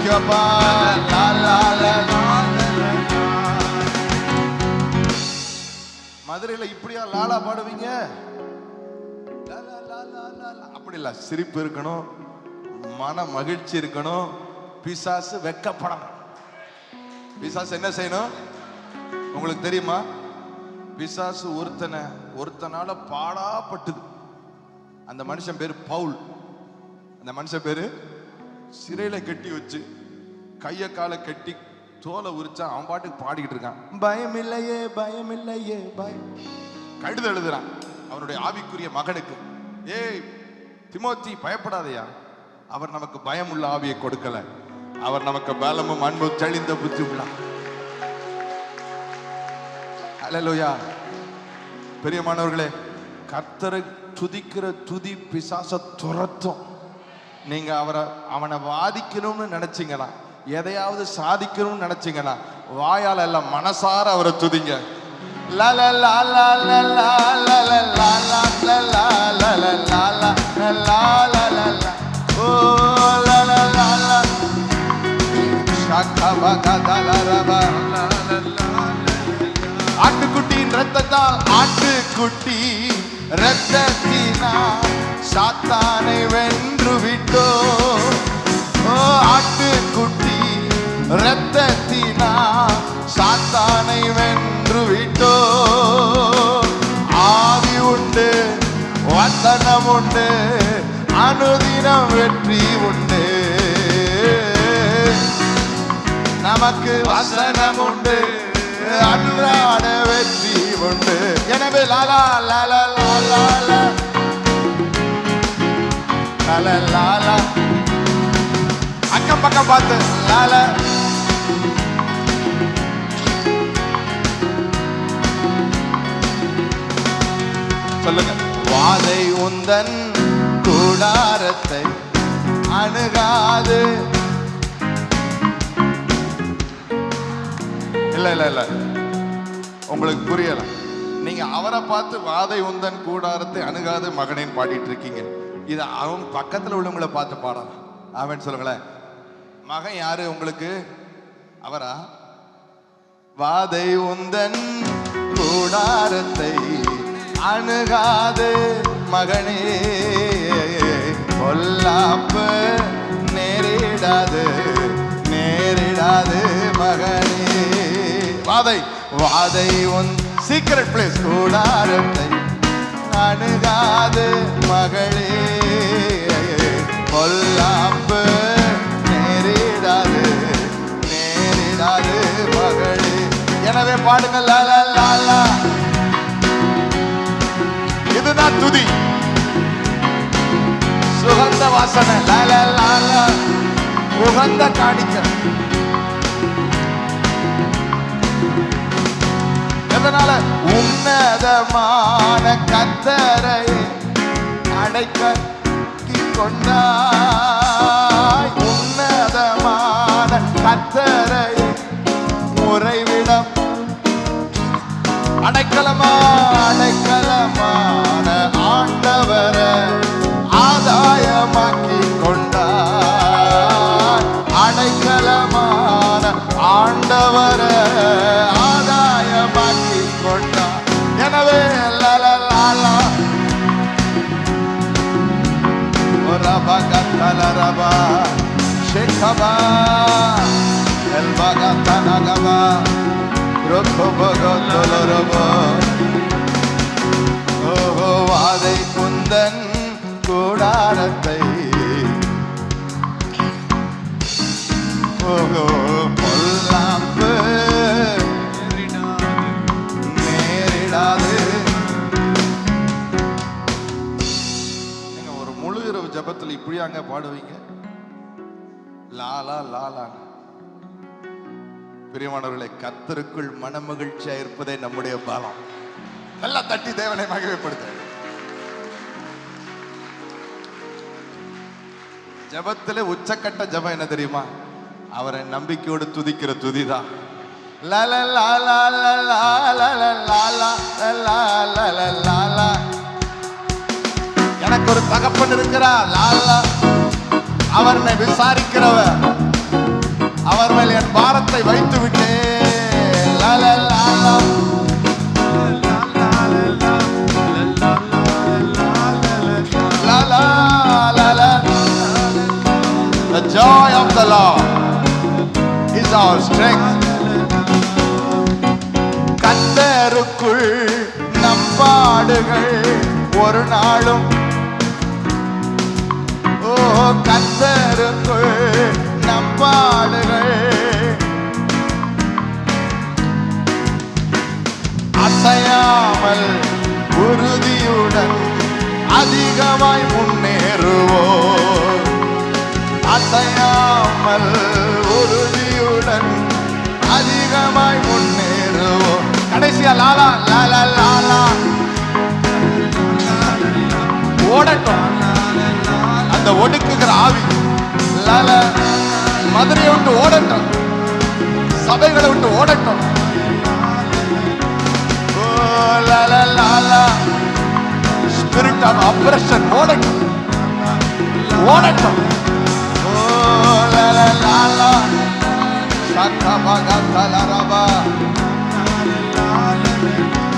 you அப்பா. லா லா லா லா. மதுரையில இப்படியா லாலா பாடுவீங்க? லா லா லா லா லா லா. அப்படி இல்ல, சிரிப்பு இருக்கணும், மன மகிழ்ச்சி இருக்கணும். பிசாசு வெட்கப்படணும். பிசாசு என்ன செய்யணும் உங்களுக்கு தெரியுமா? பிசாசு ஒருத்தனால பாடாப்பட்டது. அந்த மனுஷன் பேரு பவுல். அந்த மனுஷன் பேரு சிறையில கட்டி வச்சு கைய காலை கட்டி தோலை உரிச்சா அவன் பாட்டுக்கு பாடிக்கிட்டு இருக்கான். பயம் இல்லையே பயம் இல்லையே பயம். கடிதம் எழுதுறான் அவனுடைய ஆவிக்குரிய மகனுக்கு. ஏய் திமோத்தி, பயப்படாதையா, அவர் நமக்கு பயம் உள்ள ஆவியை கொடுக்கல, அவர் நமக்கு பலமும் அன்பும் தெளிந்த புத்தி உள்ள. அல்லேலூயா. பெரியமானவர்களே, கர்த்தரை துதிக்கிற துதி பிசாச துரத்தும். நீங்க அவனை வாதிக்கணும்னு நினைச்சீங்கன்னா, எதையாவது சாதிக்கணும்னு நினைச்சீங்கன்னா, வாயால எல்லாம் மனசார அவரை துதிங்க. லா லா லா லா லா லா லா லா லா லா லா லா லா லா லா லா லா. ஓ லா லா லா லா. ஆட்டுக்குட்டியின் ரத்தத்தால், ஆட்டுக்குட்டி ரத்தத்தினால் சாத்தானை வென்று விட்டோ. ஓ ஆட்டுக்குட்டி ரத்தத்தினால் சாத்தானை வென்று விட்டோ. ஆவி உண்டு, வசனம் உண்டு, அனுதினம் வெற்றி உண்டு. நமக்கு வசனம் உண்டு, அன்றாட வெற்றி உண்டு. எனவே லாலா லாலா லாலா லாலா லாலா. அக்கம் பக்கம் பார்த்து லாலா. சொல்லுங்க. வாதை உந்தன் கூடாரத்தை அணுகாது. இல்ல இல்ல இல்ல, உங்களுக்கு புரியல. நீங்க அவரை பார்த்து வாதை உந்தன் கூடாரத்தை அணுகாது மகனேன்னு பாடிட்டு இருக்கீங்க. இது அவன் பக்கத்துல உள்ளவங்களை பார்த்து பாடலாம். அவன் சொல்லுங்களேன், மகன் யாரு உங்களுக்கு? அவரா? வாதை உந்தன் கூடாரத்தை அணுகாது மகனே, பொல்லாப்பு நேரிடாது நேரிடாது மகனே. வாதை உன் சீக்ரெட் பிளேஸ் கூடாரத்தை அணுகாது மகளே, பொல்லாப்பு நேரிடாது நேரிடாது மகளே. எனவே பாடுங்க லாலா லாலா. இதுதான் துதி, சுகந்த வாசனை. லாலா லாலா, உகந்த காணிக்க. எதனால? உன்னதமான கர்த்தரை அடைக்கி கொண்டாய். உன்னதமான கர்த்தரை உறைவிடம் அடைக்கலமான ஆண்டவரை ஆதாயமாக்கி கொண்டாய். அடைக்கலமான ஆண்டவரை ஆதாயமாக்கி கொண்டாய். எனவே லலலாலா ரபகத்தலரபா ஷேகபா எல்பகத்தனகபா ரோகபகத்தலரபா. ஓஹோ வாதை குந்தன் கூடாரத்தை, ஓஹோ பொல்லாப்பு நேரிடாது. நீங்க ஒரு முழு இரவு ஜபத்தில் இப்படியாங்க பாடுவீங்க? லாலா லாலா. பிரியமானவர்களே, கர்த்தருக்குள் மனமகிழ்ச்சியா இருப்பதே நம்முடைய பலம். நல்லா தட்டி தேவனை மகிமைப்படுத்த. ஜபத்திலே உச்சக்கட்ட ஜபம் என்ன தெரியுமா? அவரை நம்பிக்கையோடு துதிக்கிற துதிதான். எனக்கு ஒரு தகப்பன் இருக்கிறார் லாலா, அவர் விசாரிக்கிறவர். அவர் மேல் என் பாரத்தை வைத்து விட்டேன். லா, லா, லா, லா. லா, லா, லா, லா. The joy of the Lord is our strength. கர்த்தருக்குள் நம் பாடுகள் ஒரு நாளும், ஓ கர்த்தருக்குள் நம் பாடுகள் அசையாமல் உறுதியுடன் அதிகமாய் முன்னேறுவோம். அசையாமல் உறுதியுடன் அதிகமாய் முன்னேறுவோம். கடைசியா லாலா லாலா லாலா ஓடட்டும் அந்த ஒடுக்குகிற ஆவி. லாலா மதுரையை விட்டு ஓடட்டும், சபைகளை விட்டு ஓடட்டும். ஓ லாலா லாலா ஸ்பிரிட் ஆஃப் ஆபரேஷன் ஓடட்டும், ஓடட்டும். ஓ லாலா லாலா சக்கபக தலரபா.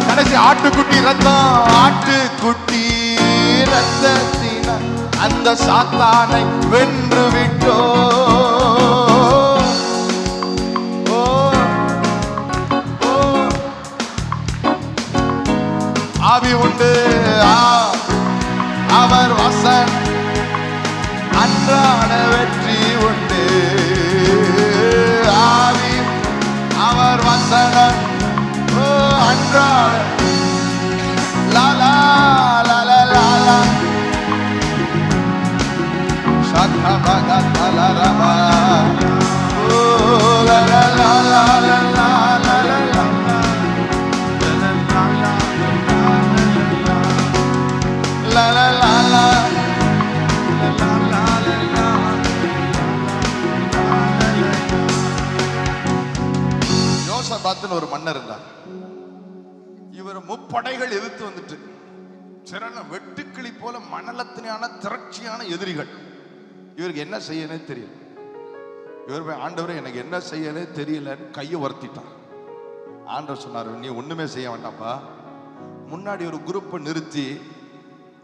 கடைசி ஆட்டுக்குட்டி ரத்தம், ஆட்டுக்குட்டி ரத்தத்தின அந்த சாத்தானை வென்று விட்டோ. ஓ, ஓ. ஆவி உண்டு அவர் வசன் அன்றாட வெற்றி உண்டு. ஆவி அவர் வசனம் அன்றாட லாலா லாலா லாலா சக்கபக தலரபா. ஓ லாலா லாலா லாலா லாலா லாலா லாலா. யோசபாத்துன்னு ஒரு மன்னர் இருந்தார். இவர் முப்படைகள் எதிர்த்து வந்துட்டு சிறன வெட்டுக்கிளி போல மணலத்தினான திரட்சியான எதிரிகள். இவருக்கு என்ன செய்யனே தெரியல. இவர் ஆண்டவரே எனக்கு என்ன செய்யனே தெரியலன்னு கையை வருத்திட்டான். ஆண்டவர் சொன்னார், நீ ஒண்ணுமே செய்ய வேண்டாம்ப்பா. முன்னாடி ஒரு குரூப்பை நிறுத்தி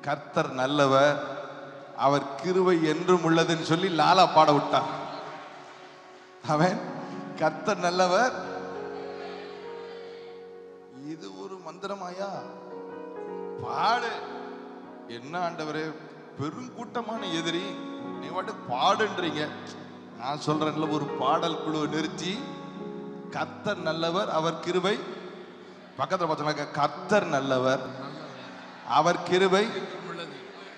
கர்த்தர் நல்லவர் அவர் கிருபை என்றும் உள்ளதுன்னு சொல்லி லாலா பாட விட்டான். அவன் கர்த்தர் நல்லவர். இது ஒரு மந்திரமாயா? பாடு. என்ன ஆண்டவரே, பெருங்கூட்டமான எதிரி, நீ வாட்டு பாடுன்றீங்க. நான் சொல்றேன்ல, ஒரு பாடல் குழுவை நிறுத்தி கர்த்தர் நல்லவர் அவர் கிருபை, பக்கத்துல பார்த்தோம்னா கர்த்தர் நல்லவர் அவர் கிருபை,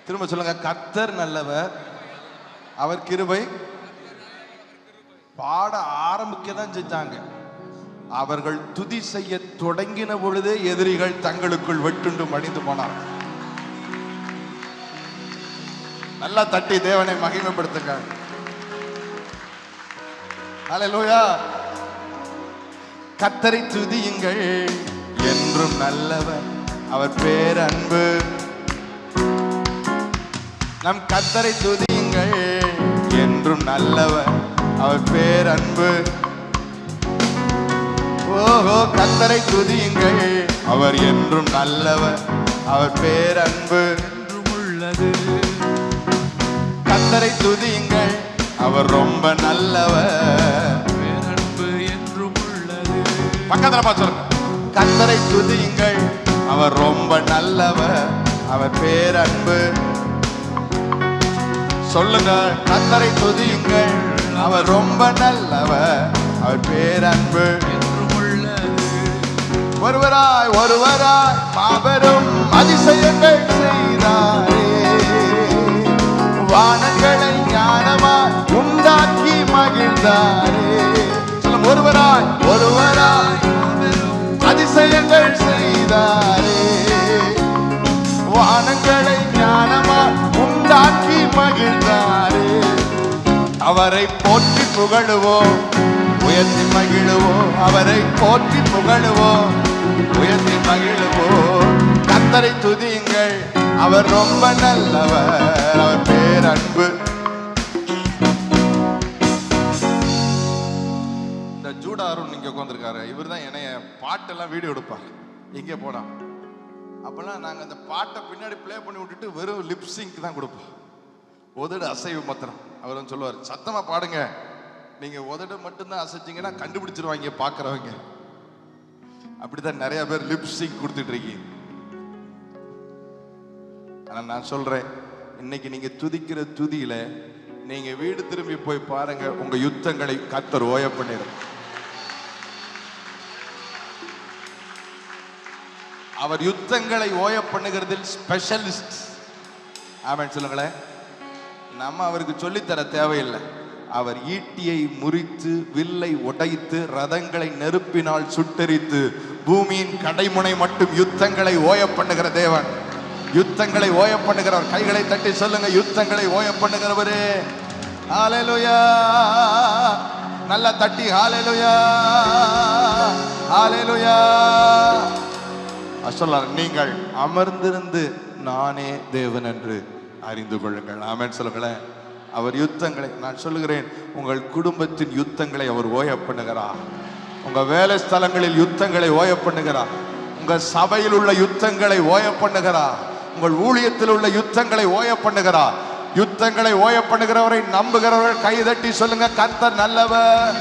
திரும்ப சொல்லுங்க கர்த்தர் நல்லவர் அவர் கிருபை. பாட ஆரம்பிக்க தான் செஞ்சாங்க. அவர்கள் துதி செய்ய தொடங்கின பொழுதே எதிரிகள் தங்களுக்குள் வெட்டுண்டு மடிந்து போனார். நல்லா தட்டி தேவனை மகிமைப்படுத்துங்க. ஹல்லேலூயா. கர்த்தரை துதியுங்கள் என்றும் நல்லவர் அவர் பேரன்பு. நம் கர்த்தரை துதியுங்கள் என்றும் நல்லவர் அவர் பேரன்பு. ஓஹோ கர்த்தரை துதியுங்கள் அவர் என்றும் நல்லவர் அவர் பேரன்பு என்றும் உள்ளது. கர்த்தரை துதியுங்கள் அவர் ரொம்ப நல்லவர் பேரன்பு என்றும் உள்ளது. பக்கத்துல பார்த்து சொல்லுங்க, கர்த்தரை துதியுங்கள் அவர் ரொம்ப நல்லவர் அவர் பேரன்பு. சொல்லுங்க, கர்த்தரை துதியுங்கள் அவர் ரொம்ப நல்லவர் அவர் பேரன்பு. ஒருவராய் ஒருவராய் மாபெரும் அதிசயங்கள் செய்தாரே, வானங்களை ஞானமாய் உண்டாக்கி மகிழ்ந்தாரே. சொல்லும், ஒருவராய் ஒருவராய் அதிசயங்கள் செய்தாரே, வானங்களை ஞானமாய் உண்டாக்கி மகிழ்ந்தாரே. அவரை போற்றி புகழுவோம் உயர்த்தி மகிழுவோம், அவரை போற்றி புகழுவோம் உயர்த்தி மகிழுவோம். கர்த்தரை துதியுங்கள் அவர் ரொம்ப நல்லவர் அவர் பேரன்பு. கூடாரம் இங்க உட்காந்துருக்காரு. இவர் தான் என்னைய பாட்டெல்லாம் வீடியோ எடுப்பார் எங்கே போனா. அப்பெல்லாம் நாங்கள் அந்த பாட்டை பின்னாடி ப்ளே பண்ணி விட்டுட்டு வெறும் லிப்ஸிங்க் தான் கொடுப்போம், உதடு அசைவு மாத்திரம். அவர் வந்து சொல்லுவார், சத்தமா பாடுங்க, நீங்க உதடு மட்டும்தான் அசைச்சிங்கன்னா கண்டுபிடிச்சிருவாங்க பாக்குறவங்க. அப்படித்தான் நிறைய பேர் லிப்ஸிங்க் கொடுத்துட்டு இருக்கீங்க. ஆனா நான் சொல்றேன், இன்னைக்கு நீங்க துதிக்கிற துதியில நீங்க வீடு திரும்பி போய் பாருங்க, உங்க யுத்தங்களை கர்த்தர் ஓய பண்ணிடும். அவர் யுத்தங்களை ஓய பண்ணுகிறதில் ஸ்பெஷலிஸ்ட். ஆமென் சொல்லுங்களேன். நம்ம அவருக்கு சொல்லித்தர தேவையில்லை. அவர் ஈட்டியை முறித்து, வில்லை உடைத்து, ரதங்களை நெருப்பினால் சுட்டெரித்து, பூமியின் கடைமுனை மட்டும் யுத்தங்களை ஓய பண்ணுகிற தேவன். யுத்தங்களை ஓய பண்ணுகிறவர். கைகளை தட்டி சொல்லுங்க, யுத்தங்களை ஓய பண்ணுகிறவரே. ஹalleluya. நல்லா தட்டி ஹalleluya, ஹalleluya. சொல்றார், நீங்கள் அமர்ந்திருந்து நானே தேவன் என்று அறிந்து கொள்ளுங்கள். ஆமென் சொல்லுங்களேன். அவர் யுத்தங்களை, நான் சொல்லுகிறேன், உங்கள் குடும்பத்தின் யுத்தங்களை அவர் ஓய பண்ணுகிறார். உங்க வேலை ஸ்தலங்களில் யுத்தங்களை ஓய பண்ணுகிறார். உங்க சபையில் உள்ள யுத்தங்களை ஓய பண்ணுகிறார். உங்கள் ஊழியத்தில் உள்ள யுத்தங்களை ஓய பண்ணுகிறார். யுத்தங்களை ஓய பண்ணுகிறவரை நம்புகிறவர்கள் கைதட்டி சொல்லுங்க, கர்த்தர் நல்லவர்,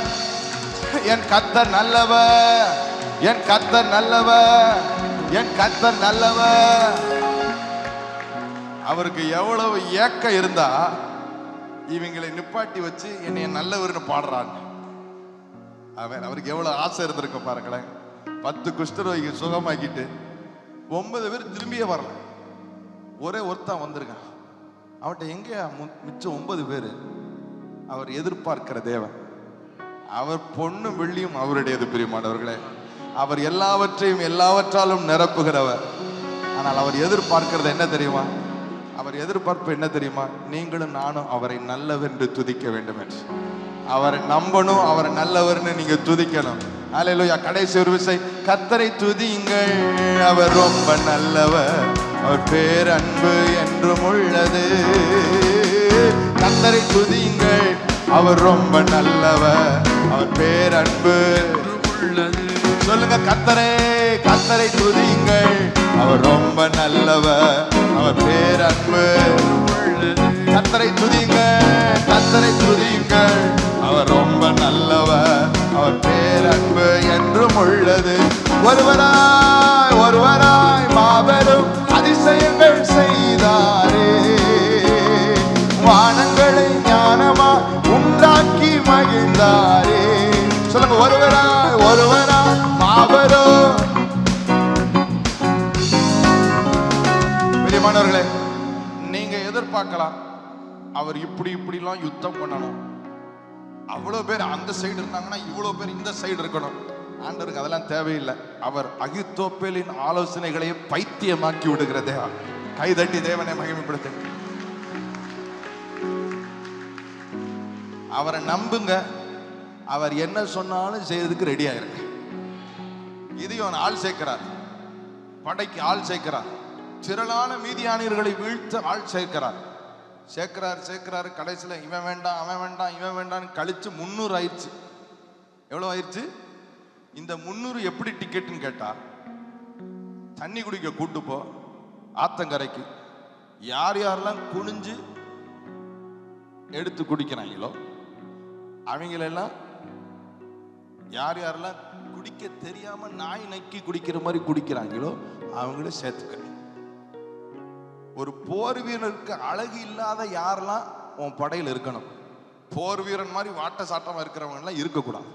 என் கர்த்தர் நல்லவர், என் கர்த்தர் நல்லவர், என் கர்த்தர் நல்லவர். அவருக்கு எவ்வளவு ஏக்கம் இருந்தா இவங்களை நிப்பாட்டி வச்சு என்னைய நல்லவர்னு பாடுறாங்க. அவருக்கு எவ்வளவு ஆசை இருந்திருக்கும் பாருங்களேன். 10 குஷ்டரோகி சுகமாக்கிட்டு 9 பேர் திரும்பியே வரல, ஒரே ஒருத்தன் வந்திருக்கான். அவன்கிட்ட எங்க மிச்சம் 9 பேர்? அவர் எதிர்பார்க்கிற தேவன். அவர் பொண்ணும் வெள்ளியும் அவருடையது பிரியமானவர்களே. அவர் எல்லாவற்றையும் எல்லாவற்றாலும் நிரப்புகிறவர். ஆனால் அவர் எதிர்பார்க்கிறது என்ன தெரியுமா? அவர் எதிர்பார்ப்பு என்ன தெரியுமா? நீங்களும் நானும் அவரை நல்லவென்று துதிக்க வேண்டும் என்று. அவரை நம்பணும், அவரை நல்லவர்னு நீங்க துதிக்கணும். ஹல்லேலூயா. கடைசி ஒரு விசை, கர்த்தரை துதியுங்கள், அவர் ரொம்ப நல்லவர், அவர் பேரன்பு என்றும் உள்ளது. கர்த்தரை துதியுங்கள், அவர் ரொம்ப நல்லவர், அவர் பேரன்பு உள்ளது. சொல்லுங்க, கர்த்தரை கர்த்தரை துதியுங்கள், அவர் ரொம்ப நல்லவர், அவர் பேரன்பு உள்ளது. கர்த்தரை துதியுங்கள், கர்த்தரை துதியுங்கள், அவர் ரொம்ப நல்லவர், அவர் பேரன்பு என்றும் உள்ளது. ஒருவராய் ஒருவராய் மாபெரும் அதிசயங்கள் செய்தாரே, வானங்களை ஞானமா உண்டாக்கி மகிழ்ந்தாரே. சொல்லுங்க, ஒருவராய் ஒருவராய் மாபெரும். பிரியமானவர்களே, நீங்க எதிர்பார்க்கலாம் அவர் இப்படி இப்படிலாம் யுத்தம் பண்ணணும், அவ்வளவு பேர் அந்த சைடு இருந்தாங்கன்னா இவ்வளவு பேர் இந்த சைடு இருக்கணும். ஆண்டவருக்கு அதெல்லாம் தேவையில்லை. அவர் அகித்தோப்பேலின் ஆலோசனைகளை பைத்தியமாக்கி விடுகிற தேவன். கைதட்டி தேவனை மகிமைப்படுத்து. அவரை நம்புங்க, அவர் என்ன சொன்னாலும் செய்யறதுக்கு ரெடி ஆயிருங்க. இதையும் ஆள் சேர்க்கிறார், படைக்கு ஆள் சேர்க்கிறார், திரளான மீதியானியர்களை வீழ்த்த ஆள் சேர்க்கிறார். சேர்க்கிறாரு. கடைசியில் இவன் வேண்டாம் அவன் வேண்டாம் இவன் வேண்டான்னு கழிச்சு 300 ஆயிடுச்சு. எவ்வளவு ஆயிடுச்சு? இந்த 300 எப்படி டிக்கெட்டுன்னு கேட்டா, தண்ணி குடிக்க கூட்டு போ ஆத்தங்கரைக்கு, யார் யாரெல்லாம் குனிஞ்சு எடுத்து குடிக்கிறாங்களோ அவங்களெல்லாம், யார் யாரெல்லாம் குடிக்க தெரியாம நாய் நக்கி குடிக்கிற மாதிரி குடிக்கிறாங்களோ அவங்கள சேர்த்துக்க. ஒரு போர் வீரனுக்கு அழகு இல்லாத யாரெல்லாம் உன் படையில் இருக்கணும், போர் வீரன் மாதிரி வாட்ட சாட்டமா இருக்கிறவங்க எல்லாம் இருக்கக்கூடாது.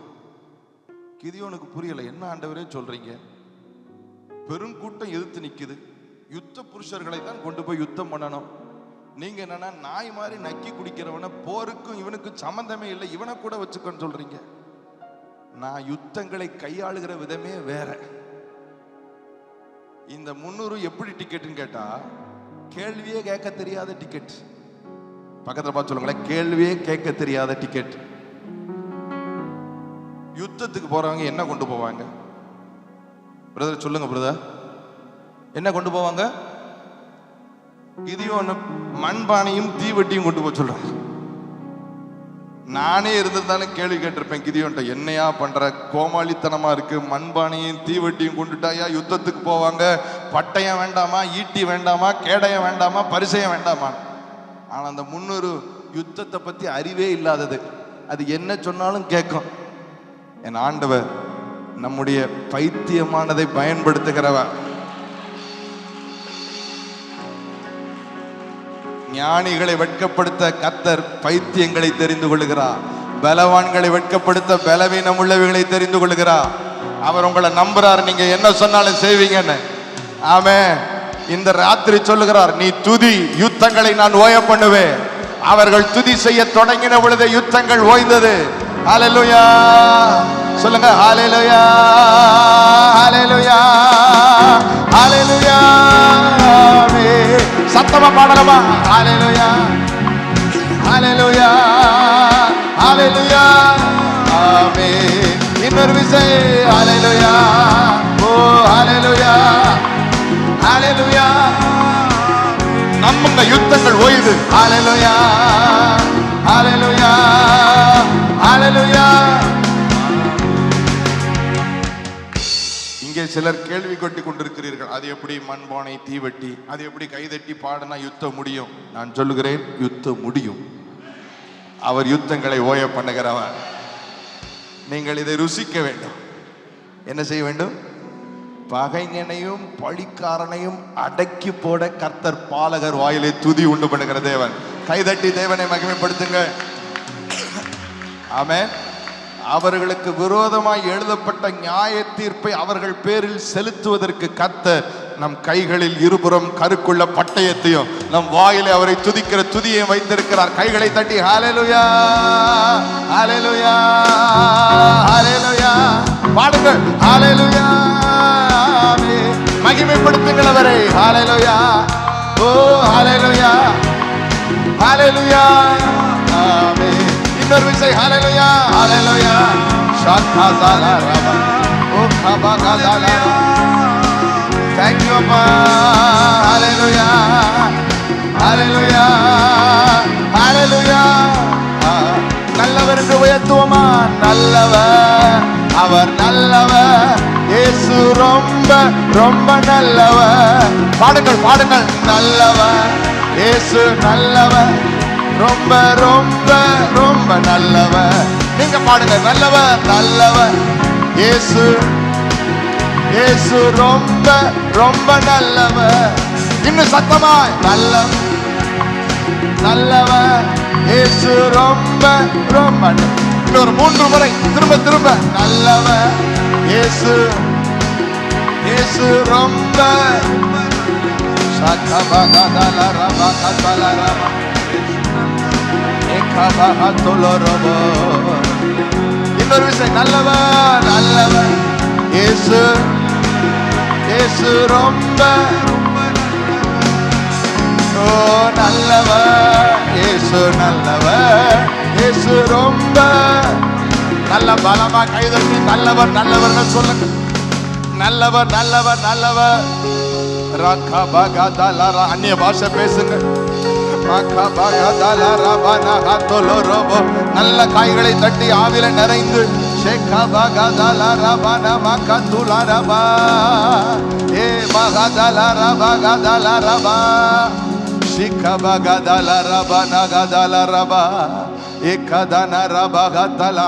கிதியோனுக்கு புரியல, என்ன ஆண்டவரே சொல்றீங்க? பெருங்கூட்டம் எதிர்த்து நிக்குது, யுத்த புருஷர்களை தான் கொண்டு போய் யுத்தம் பண்ணணும். நீங்க என்னன்னா நாய் மாதிரி நக்கி குடிக்கிறவன, போருக்கும் இவனுக்கும் சம்பந்தமே இல்லை, இவனை கூட வச்சுக்கன்னு சொல்றீங்க. நான் யுத்தங்களை கையாளுகிற விதமே வேற. இந்த 300 எப்படி டிக்கெட்னு கேட்டா, கேள்வியே கேட்க தெரியாத டிக்கெட். பக்கத்துல பார்த்து சொல்லுங்களேன், கேள்வியே கேட்க தெரியாத டிக்கெட். யுத்தத்துக்கு போறவங்க என்ன கொண்டு போவாங்க பிரதர்? சொல்லுங்க பிரதர், என்ன கொண்டு போவாங்க? கிதியோன் மண்பானையும் தீவெட்டியும் கொண்டு போக சொல்றாங்க. நானே இருந்திருந்தாலும் கேள்வி கேட்டிருப்பேன் கிதியோன்ட்ட, என்னையா பண்ற, கோமாளித்தனமா இருக்கு, மண்பானையும் தீவட்டியும் கொண்டுட்டாயா, யுத்தத்துக்கு போவாங்க, பட்டயம் வேண்டாமா, ஈட்டி வேண்டாமா, கேடயம் வேண்டாமா, பரிசயம் வேண்டாமா. ஆனா அந்த 300 யுத்தத்தை பத்தி அறிவே இல்லாதது, அது என்ன சொன்னாலும் கேட்கும். என் ஆண்டவர் நம்முடைய பைத்தியமானதை பயன்படுத்துகிறவர். ஞானிகளை வெட்கப்படுத்த கர்த்தர் பைத்தியங்களை தெரிந்து கொள்கிறார். பலவான்களை வெட்கப்படுத்த பலவீனம் உள்ளவைகளை தெரிந்து கொள்கிறார். அவர் உங்களை நம்புறார், நீங்க என்ன சொன்னாலும் செய்வீங்கன்னு. ஆமென். இந்த ராத்திரி சொல்லுகிறார், நீ துதி, யுத்தங்களை நான் ஓய பண்ணுவேன். அவர்கள் துதி செய்ய தொடங்கின பொழுது யுத்தங்கள் ஓய்ந்தது. ஹல்லேலூயா சொல்லுங்க. ஹல்லேலூயா ஹல்லேலூயா ஹல்லேலூயா. சத்தமா பாடலாமா? ஹல்லேலூயா ஹல்லேலூயா ஹல்லேலூயா. ஆமென். இன்னொரு விசை ஹல்லேலூயா. ஓ ஹல்லேலூயா ஹல்லேலூயா. நம்முங்க யுத்தங்கள் ஓய்து. ஹல்லேலூயா ஹல்லேலூயா ஹல்லேலூயா. இங்கே சிலர் கேள்வி கொட்டி கொண்டிருக்கிறீர்கள், அது எப்படி மண்பானை தீவட்டி, அது எப்படி கைதட்டி பாடினா யுத்தம் முடியும்? நான் சொல்லுகிறேன், யுத்தம் முடியும். அவர் யுத்தங்களை ஓய பண்ணுகிறவர். நீங்கள் இதை ருசிக்க வேண்டும். என்ன செய்ய வேண்டும்? பகைஞனையும் பழிக்காரனையும் அடக்கி போட கர்த்தர் பாலகர் வாயிலை துதி உண்டு பண்ணுகிற தேவன். கைதட்டி தேவனை மகிமைப்படுத்துங்க. ஆமென். அவர்களுக்கு விரோதமாய் எழுதப்பட்ட நியாய தீர்ப்பை அவர்கள் பேரில் செலுத்துவதற்கு கர்த்தர் நம் கைகளில் இருபுறம் கருக்குள்ள பட்டயத்தையும் நம் வாயிலே அவரை துதிக்கிற துதியை வைத்திருக்கிறார். கைகளை தட்டி ஹல்லேலூயா ஹல்லேலூயா ஹல்லேலூயா பாடுங்கள். ஹல்லேலூயா மகிமைப்படுத்துங்கள் அவரை. ஹல்லேலூயா ஓ ஹல்லேலூயா ஹல்லேலூயா. ஆமென். இன்னொரு விசை ஹல்லேலூயா ஹல்லேலூயா. ஷாகாதாலா ரபா ஓ கபாகாதாலா. Thank you அப்பா. ஹல்லேலூயா ஹல்லேலூயா ஹல்லேலூயா. நல்லவர் என்று உயர்த்துவோமா? நல்லவர், அவர் நல்லவர். இயேசு ரொம்ப ரொம்ப நல்லவர். பாடுங்கள் பாடுங்கள். நல்லவர் இயேசு நல்லவர், ரொம்ப ரொம்ப ரொம்ப நல்லவர். நீங்க பாடுங்க. நல்லவர் நல்லவர் இயேசு, இயேசு ரொம்ப ரொம்ப நல்லவர். இன்னும் சத்தமாய் நல்லவர் நல்லவர் இயேசு ரொம்ப ரொம்ப. இன்னொரு 3 முறை திரும்ப திரும்ப. நல்லவர் இயேசு, இயேசு ரொம்ப. ஷகபகதல ரபகதல ரப ஏகபகதுலரபோ. இன்னொரு விஷயம். நல்லவர் நல்லவர் இயேசு, இயேசு ரொம்ப. ஓ நல்லவர் இயேசு நல்லவர், இயேசு ரொம்ப நல்ல. பலமா கைதட்டி நல்லவர் நல்லவர்னு சொல்லுங்க. நல்லவர் நல்லவர் நல்லவர். ரகபகதல அந்நிய பாஷை பேசுங்க. நல்ல காய்களை தட்டி ஆவில நிறைந்து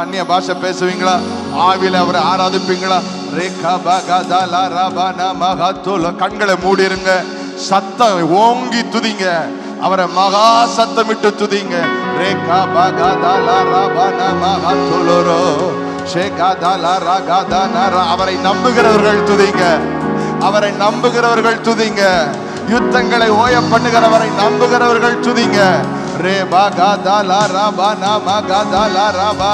அந்நிய பாஷை பேசுவீங்களா? ஆவில அவரை ஆராதிப்பீங்களா? கண்களை மூடிருங்க. சத்தம் ஓங்கி துதிங்க. அவரை மகா சத்தமிட்டு துதிங்க. ரேகா பகதல ரபன மகதுலரோ ஷேகதல ரகதனர. அவரை நம்புகிறவர்கள் துதிங்க. அவரை நம்புகிறவர்கள் துதிங்க. யுத்தங்களை ஓய பண்ணுகிறவரை நம்புகிறவர்கள் துதிங்க. ரே பகதல ரபன மகதல ரபா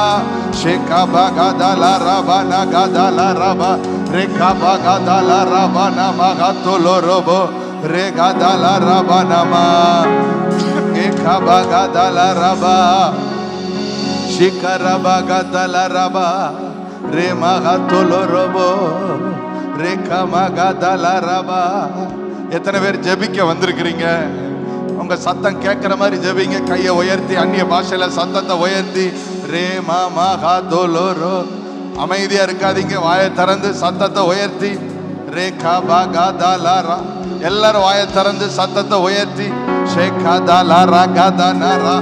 ஷேகா பகதல ரபன கதல ரபா ரேகா பகதல ரபன மகதுலரோ ரே கதல ரபனமா ஏகா பகதல ரபா ஷிகர பகதல ரபா ரே மகதுலரோ ரேகா மகதல ரபா. எத்தனை பேர் ஜெபிக்க வந்திருக்கிறீங்க? உங்க சத்தம் கேட்கிற மாதிரி ஜெபிங்க. கையை உயர்த்தி அந்நிய பாஷையில சத்தத்தை உயர்த்தி ரே மாமா ஹா தோலோரோ. அமைதியா இருக்காதீங்க, வாயை திறந்து சத்தத்தை உயர்த்தி ரே கா பா கா தா லா ரா. எல்லாரும் வாயை திறந்து சத்தத்தை உயர்த்தி ஷே கா தா லா ரா கா தா நா ரா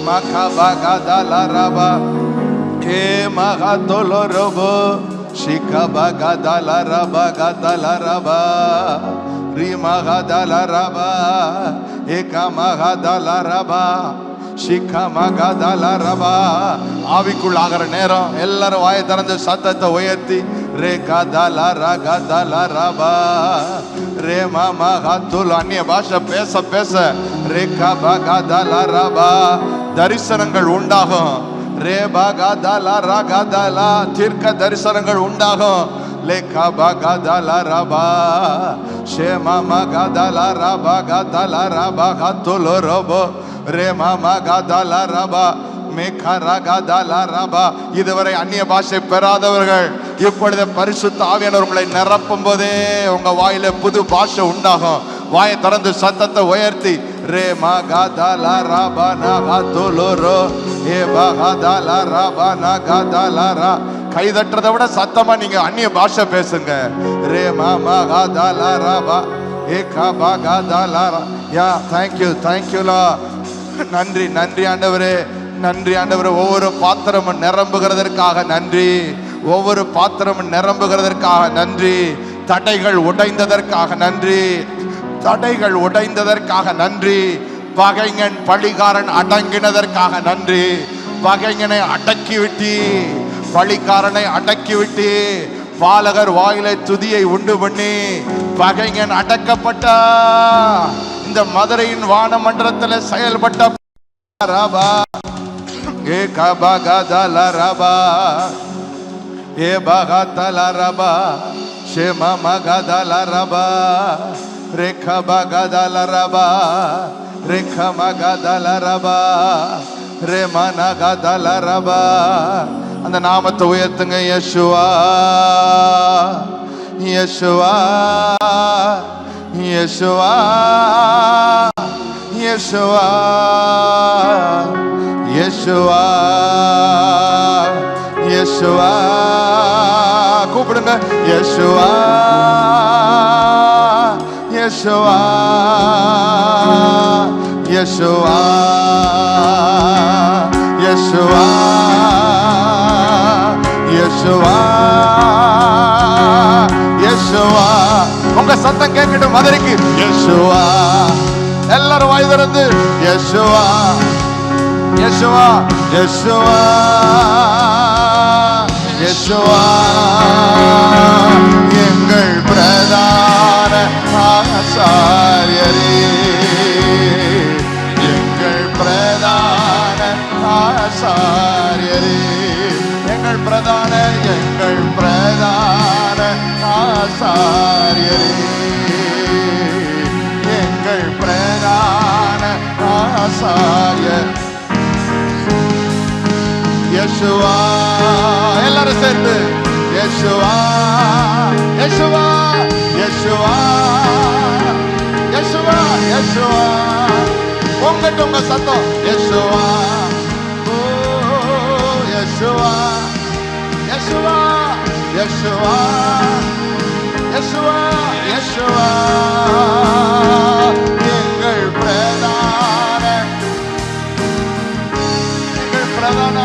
மா கா பா கா தா லா ரா பா ஏ மா ஹா தோலோரோ போ ஷிகா பா கா தா லா ரா பா கா தா லா ரா பா ரி மா கா தா லா ரா பா ஏ கா மா கா தா லா ரா பா ஷிகா மா கா தா லா ரா பா. ஆவிக்குள் ஆகிற நேரம் எல்லாரும் வாயை திறந்து சத்தத்தை உயர்த்தி ரே கா தா லா ரா கா தா லா ரா பா ரே மா மா கா துல். அந்நிய பாஷை பேச பேச ரே கா பா கா தா லா ரா பா. தரிசனங்கள் உண்டாகும். ரே பா கா தா லா ரா கா தா லா. தீர்க்க தரிசனங்கள் உண்டாகும். லே கா பா கா தா லா ரா பா ஷே மா மா கா தா லா ரா பா கா தா லா ரா பா கா துல் ரோபோ ரே மா மா கா தா லா ரா பா மேகா ரா கா தா லா ரா பா. இதுவரை அந்நிய பாஷை பெறாதவர்கள் இப்பொழுது பரிசுத்த ஆவியானவர் உங்களை நிரப்பும் போதே உங்க வாயில புது பாஷை உண்டாகும். வாயை திறந்து சத்தத்தை உயர்த்தி ரே மா கா தா லா ரா பா நா கா தோலோரோ ஏ பா கா தா லா ரா பா நா கா தா லா ரா. கை தட்டுறதை விட சத்தமா நீங்க அந்நிய பாஷை பேசுங்க. ரே மா மா கா தா லா ரா பா ஏ கா பா கா தா லா ரா. Yeah thank you தேங்க்யூலா. நன்றி நன்றி ஆண்டவரே, நன்றி ஆண்டவரே. ஒவ்வொரு பாத்திரமும் நிரம்புகிறதற்காக நன்றி. ஒவ்வொரு பாத்திரமும் நிரம்புகிறதற்காக நன்றி. தடைகள் உடைந்ததற்காக நன்றி. தடைகள் உடைந்ததற்காக நன்றி. பகைஞன் பழிகாரன் அடங்கினதற்காக நன்றி. பகைஞனை அடக்கிவிட்டி, பழிக்காரனை அடக்கிவிட்டி, பாலகர் வாயிலை துதியை உண்டு பண்ணி பகைஞன் அடக்கப்பட்டா. இந்த மதுரையின் வானமண்டலத்தில் செயல்பட்ட ரபா ஏ கபா கதா லா ரபா ஏ பகா தலா ரபா ஷே மமா கதா லா ரபா ரே கபா கதா லா ரபா ரே கமா கதா லா ரபா ரே மனா கதா லா ரபா. அந்த நாமத்தை உயர்த்துங்க. யேசுவா யேசுவா யேசுவா யேசுவா யேசுவா யேசுவா. கூப்பிடுங்க. யேசுவா யேசுவா யேசுவா யேசுவா யேசுவா யேசுவா. உங்க சத்தம் கேட்கட்டும் மதுரைக்கு. யேசுவா. எல்லாரும் வாய் திறந்து யேசுவா யேசுவா யேசுவா யேசுவா. எங்கள் பிரதான ஆசாரியரே, எங்கள் பிரதான ஆசாரியரே, எங்கள் பிரதான ஆசாரியரே, எங்கள் பிரதான ஆசாரியர் யேசுவா. எல்லாரும் சேர்ந்து யேசுவா யேசுவா யேசுவா யேசுவா யேசுவா. உங்கட்ட உங்க சத்தம் யேசுவா யேசுவா யேசுவா யேசுவா யேசுவா யேசுவா. எங்கள் பிரதான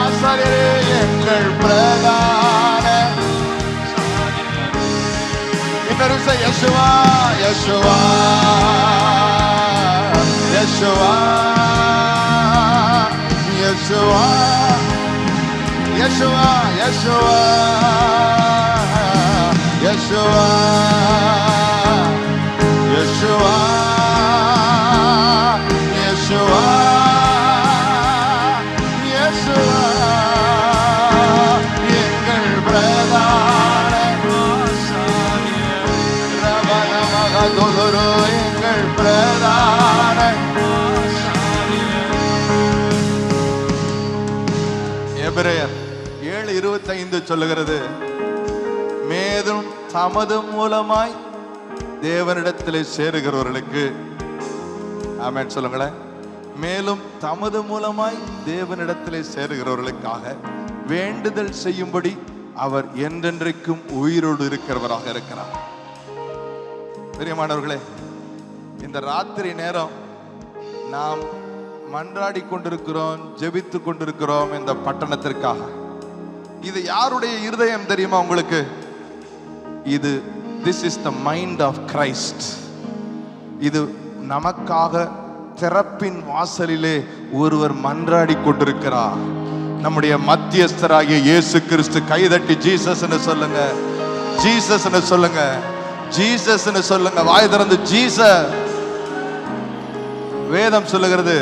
ஆசாரியரே, எங்கள் பிரதான இன்னொரு யேசுவா யேசுவா யேசுவா யேசுவா யேசுவா யேசுவா யேசுவா யேசுவா யேசுவா யேசுவா. எங்கள் பிரதான ரவணமகதுரு, எங்கள் பிரதான எபிரேயர் 7:25 சொல்லுகிறது, மேலும் தமது மூலமாய் தேவனிடத்திலே சேருகிறவர்களுக்கு ஆமென் சொல்லுங்களேன். மேலும் தமது மூலமாய் தேவனிடத்திலே சேருகிறவர்களுக்காக வேண்டுதல் செய்யும்படி அவர் என்றென்றைக்கும் உயிரோடு இருக்கிறவராக இருக்கிறார். பிரியமானவர்களே, இந்த ராத்திரி நேரம் நாம் மன்றாடி கொண்டிருக்கிறோம், ஜெபித்து கொண்டிருக்கிறோம் இந்த பட்டணத்திற்காக. இது யாருடைய இருதயம் தெரியுமா உங்களுக்கு? இது this is the mind of Christ. இது நமக்காக திறப்பின் வாசலிலே ஒருவர் மன்றாடி கொண்டிருக்கிறார். நம்முடைய மத்தியஸ்தராகிய இயேசு கிறிஸ்து. கைதட்டி ஜீசஸ்னு சொல்லுங்க, ஜீசஸ்னு சொல்லுங்க, ஜீசஸ்னு சொல்லுங்க. வாய் திறந்து ஜீசஸ். வேதம் சொல்லுகிறது,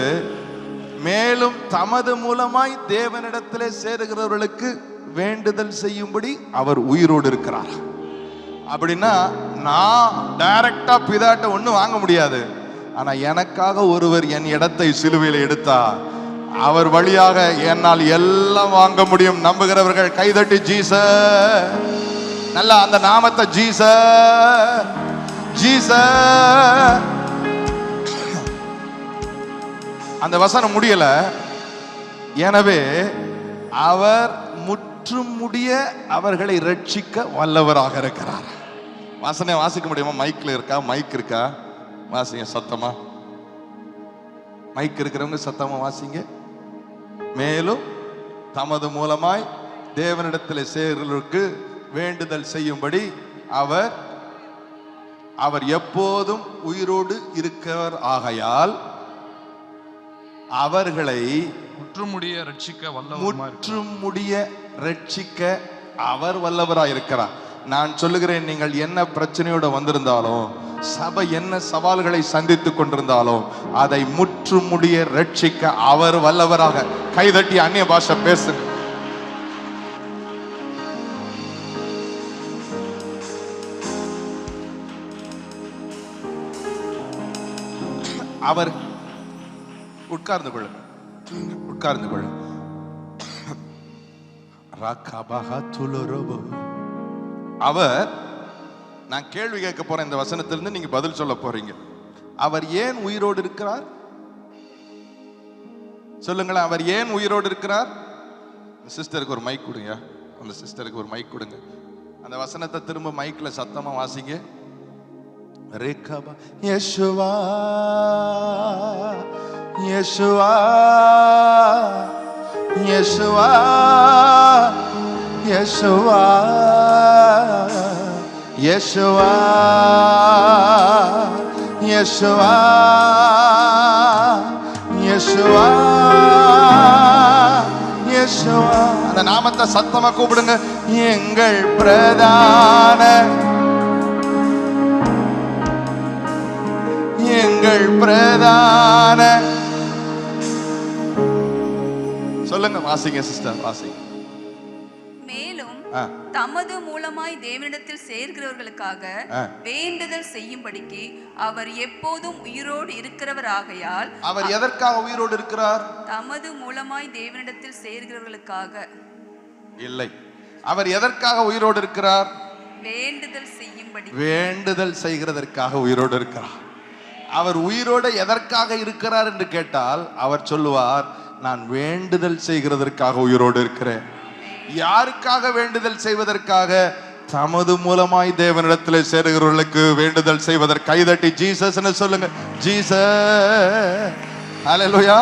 மேலும் தமது மூலமாய் தேவனிடத்திலே சேருகிறவர்களுக்கு வேண்டுதல் செய்யும்படி அவர் உயிரோடு இருக்கிறார். அப்படின்னா நான் டைரக்டா பிதாட்ட ஒண்ணும் வாங்க முடியாது. ஆனா எனக்காக ஒருவர் என் இடத்தை சிலுவையில் எடுத்தார். அவர் வழியாக என்னால் எல்லாம் வாங்க முடியும். நம்புகிறவர்கள் கைதட்டி ஜீசஸ். நல்லா அந்த நாமத்தை ஜீசஸ், ஜீசஸ். அந்த வசனம் முடியல. எனவே அவர் முற்றும் முடிய அவர்களை ரட்சிக்க வல்லவராக இருக்கிறார். வாசனை வாசிக்க முடியுமா? மைக்ல இருக்கா? மைக் இருக்கா? வாசிங்க சத்தமா. மைக் இருக்கிறவங்க சத்தமா வாசிங்க. மேலும் தமது மூலமாய் தேவனிடத்தில் சேர்வதற்கு வேண்டுதல் செய்யும்படி அவர் எப்போதும் உயிரோடு இருக்கிறவர் ஆகையால் அவர்களை முற்றுமுடிய ரட்சிக்க அவர் வல்லவராய் இருக்கிறார். நான் சொல்லுகிறேன், நீங்கள் என்ன பிரச்சனையோட வந்திருந்தாலும், சபை என்ன சவால்களை சந்தித்துக் கொண்டிருந்தாலும், அதை முற்றுமுடிய ரட்சிக்க அவர் வல்லவராக. கைதட்டி அந்நிய பாஷை பேசுங்க. அவர் உட்கார்ந்து கொள்ளுங்க, உட்கார்ந்து கொள்ளுங்க. அவர், நான் கேள்வி கேட்க போறேன் இந்த வசனத்திலிருந்து, நீங்க பதில் சொல்ல போறீங்க. அவர் ஏன் உயிரோடு இருக்கிறார்? சொல்லுங்களேன். அவர் ஏன் உயிரோடு இருக்கிறார்? சிஸ்டருக்கு ஒரு மைக் கொடுங்க. அந்த சிஸ்டருக்கு ஒரு மைக் கொடுங்க. அந்த வசனத்தை திரும்ப மைக்ல சத்தமா வாசிங்க. ரேகாபா யேசுவா யேசுவா யேசுவா யேசுவா யேசுவா யேசுவா யேசுவா யேசுவா. அந்த நாமத்தை சத்தமா கூப்பிடுங்க. எங்கள் பிரதான, எங்கள் பிரதான. சொல்லுங்க, வாசிங்க சிஸ்டர், வாசிங்க. மேலும் தமது மூலமாய் தேவனிடத்தில் சேர்கிறவர்களுக்காக வேண்டுதல் செய்யும்படிக்கு அவர் எப்போதும் உயிரோடு இருக்கிறவர் ஆகையால். அவர் எதற்காக உயிரோடு இருக்கிறார்? தமது மூலமாய் தேவனிடத்தில் சேர்கிறவர்களுக்காக இல்லை. அவர் எதற்காக உயிரோடு இருக்கிறார்? வேண்டுதல் செய்யும்படி, வேண்டுதல் செய்கிறதற்காக உயிரோடு இருக்கிறார். அவர் உயிரோடு எதற்காக இருக்கிறார் என்று கேட்டால் அவர் சொல்லுவார், நான் வேண்டுதல் செய்கிறதற்காக உயிரோடு இருக்கிறேன். யாருக்காக வேண்டுதல் செய்வதற்காக? தமது மூலமாய் தேவனிடத்தில் சேருகிறவர்களுக்கு வேண்டுதல் செய்வதற்கு. கைதட்டி ஜீசஸ்னு சொல்லுங்க, ஜீசஸ். ஹல்லேலூயா.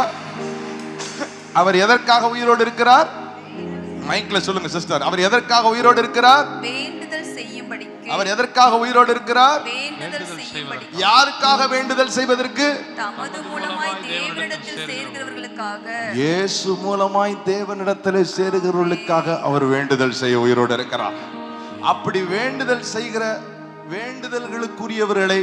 அவர் எதற்காக உயிரோடு இருக்கிறார்? மைக்ல சொல்லுங்க சிஸ்டர். அவர் எதற்காக உயிரோடு இருக்கிறார்? வேண்டுதல் செய்யும்படிக்கு. அவர் எதற்காக உயிரோடு இருக்கிறார்? வேண்டுதல் செய்யும்படிக்கு. யாருக்காக வேண்டுதல் செய்வதற்கு? தமது மூலமாய் தேவனிடத்தில் சேர்கிறவர்களுக்காக. இயேசு மூலமாய் தேவனிடத்தில் சேருகிறவர்களுக்காக அவர் வேண்டுதல் செய்ய உயிரோடு இருக்கிறார். அப்படி வேண்டுதல் செய்கிற வேண்டுதல்களுக்குரியவர்களை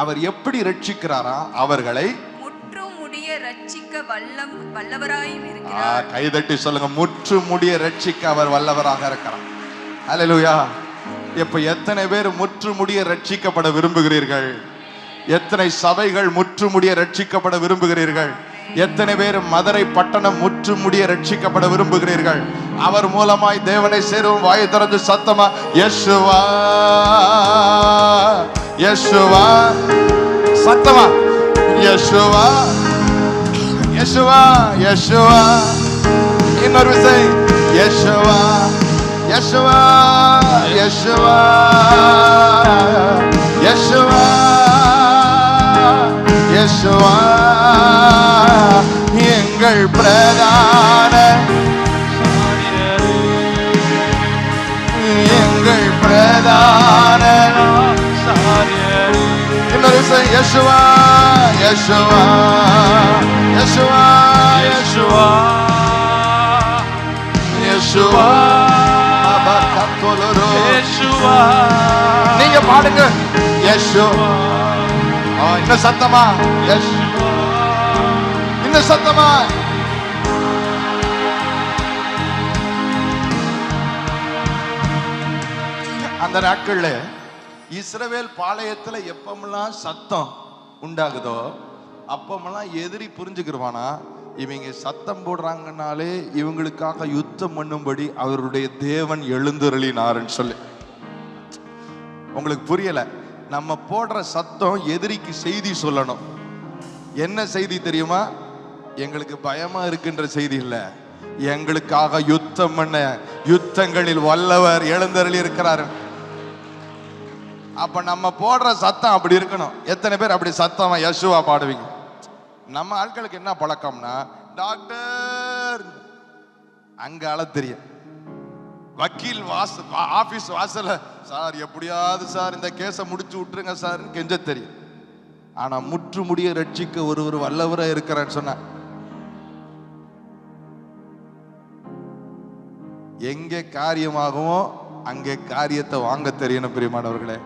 அவர் எப்படி ரட்சிக்கிறாரா? அவர்களை முற்றுமுடிய ரட்சிக்க வல்லவராய் இருக்கிறார். கைதட்டி சொல்லுங்க, முற்றுமுடிய ரட்சிக்க அவர் வல்லவராக இருக்கிறார். ஹல்லேலூயா. இப்ப எத்தனை பேர் முற்றுமுடிய ரட்சிக்கப்பட விரும்புகிறீர்கள்? எத்தனை சபைகள் முற்றுமுடிய ரட்சிக்கப்பட விரும்புகிறீர்கள்? எத்தனை பேர் மதுரை பட்டணம் முற்றுமுடிய ரட்சிக்கப்பட விரும்புகிறீர்கள்? அவர் மூலமாய் தேவனை சேரும். வாயை திறந்து சத்தமா யேசுவா யேசுவா, சத்தமா யெஷுவா யெஷுவா யெஷுவா. இன்னொரு விசை Yeshua Yeshua Yeshua Yeshua Yeshua. எங்கள் பிரதான எங்கள் பிரதான. இன்னொரு விசை Yeshua Yeshua Yeshua Yeshua Yeshua. நீங்க பாடுங்க யெஷுவா. இன்னும் சத்தமா யெஷுவா, இன்னும் சத்தமா. அந்த நாட்கள்ல இஸ்ரவேல் பாளையத்துல எப்பமெல்லாம் சத்தம் உண்டாகுதோ அப்பமெல்லாம் எதிரி புரிஞ்சுக்கிருவானா, இவங்க சத்தம் போடுறாங்கனாலே இவங்களுக்காக யுத்தம் பண்ணும்படி அவருடைய தேவன் எழுந்தருளினாருன்னு சொல்லி. உங்களுக்கு புரியல? நம்ம போடுற சத்தம் எதிரிக்கு செய்தி சொல்லணும். என்ன செய்தி தெரியுமா? எங்களுக்கு பயமா இருக்குன்ற செய்தி இல்ல, எங்களுக்காக யுத்தம் பண்ண யுத்தங்களில் வல்லவர் எழுந்தருளி இருக்கிறாரு. அப்ப நம்ம போடுற சத்தம் அப்படி இருக்கணும். எத்தனை பேர் அப்படி சத்தமா யெஷுவா பாடுவீங்க? நம்ம ஆட்களுக்கு என்ன பழக்கம்னா, டாக்டர் அங்க அழ தெரியும், வக்கீல் ஆபீஸ் வாசல சார் எப்படியாவது சார் இந்த கேஸை முடிச்சு விட்டுருங்க சார் கெஞ்ச தெரியும். ஆனா முற்று முடிய ரட்சிக்க ஒரு வல்லவரா இருக்கிறான்னு சொன்ன எங்கே காரியமாகவோ அங்கே காரியத்தை வாங்க தெரியணும். பிரியமானவர்களே,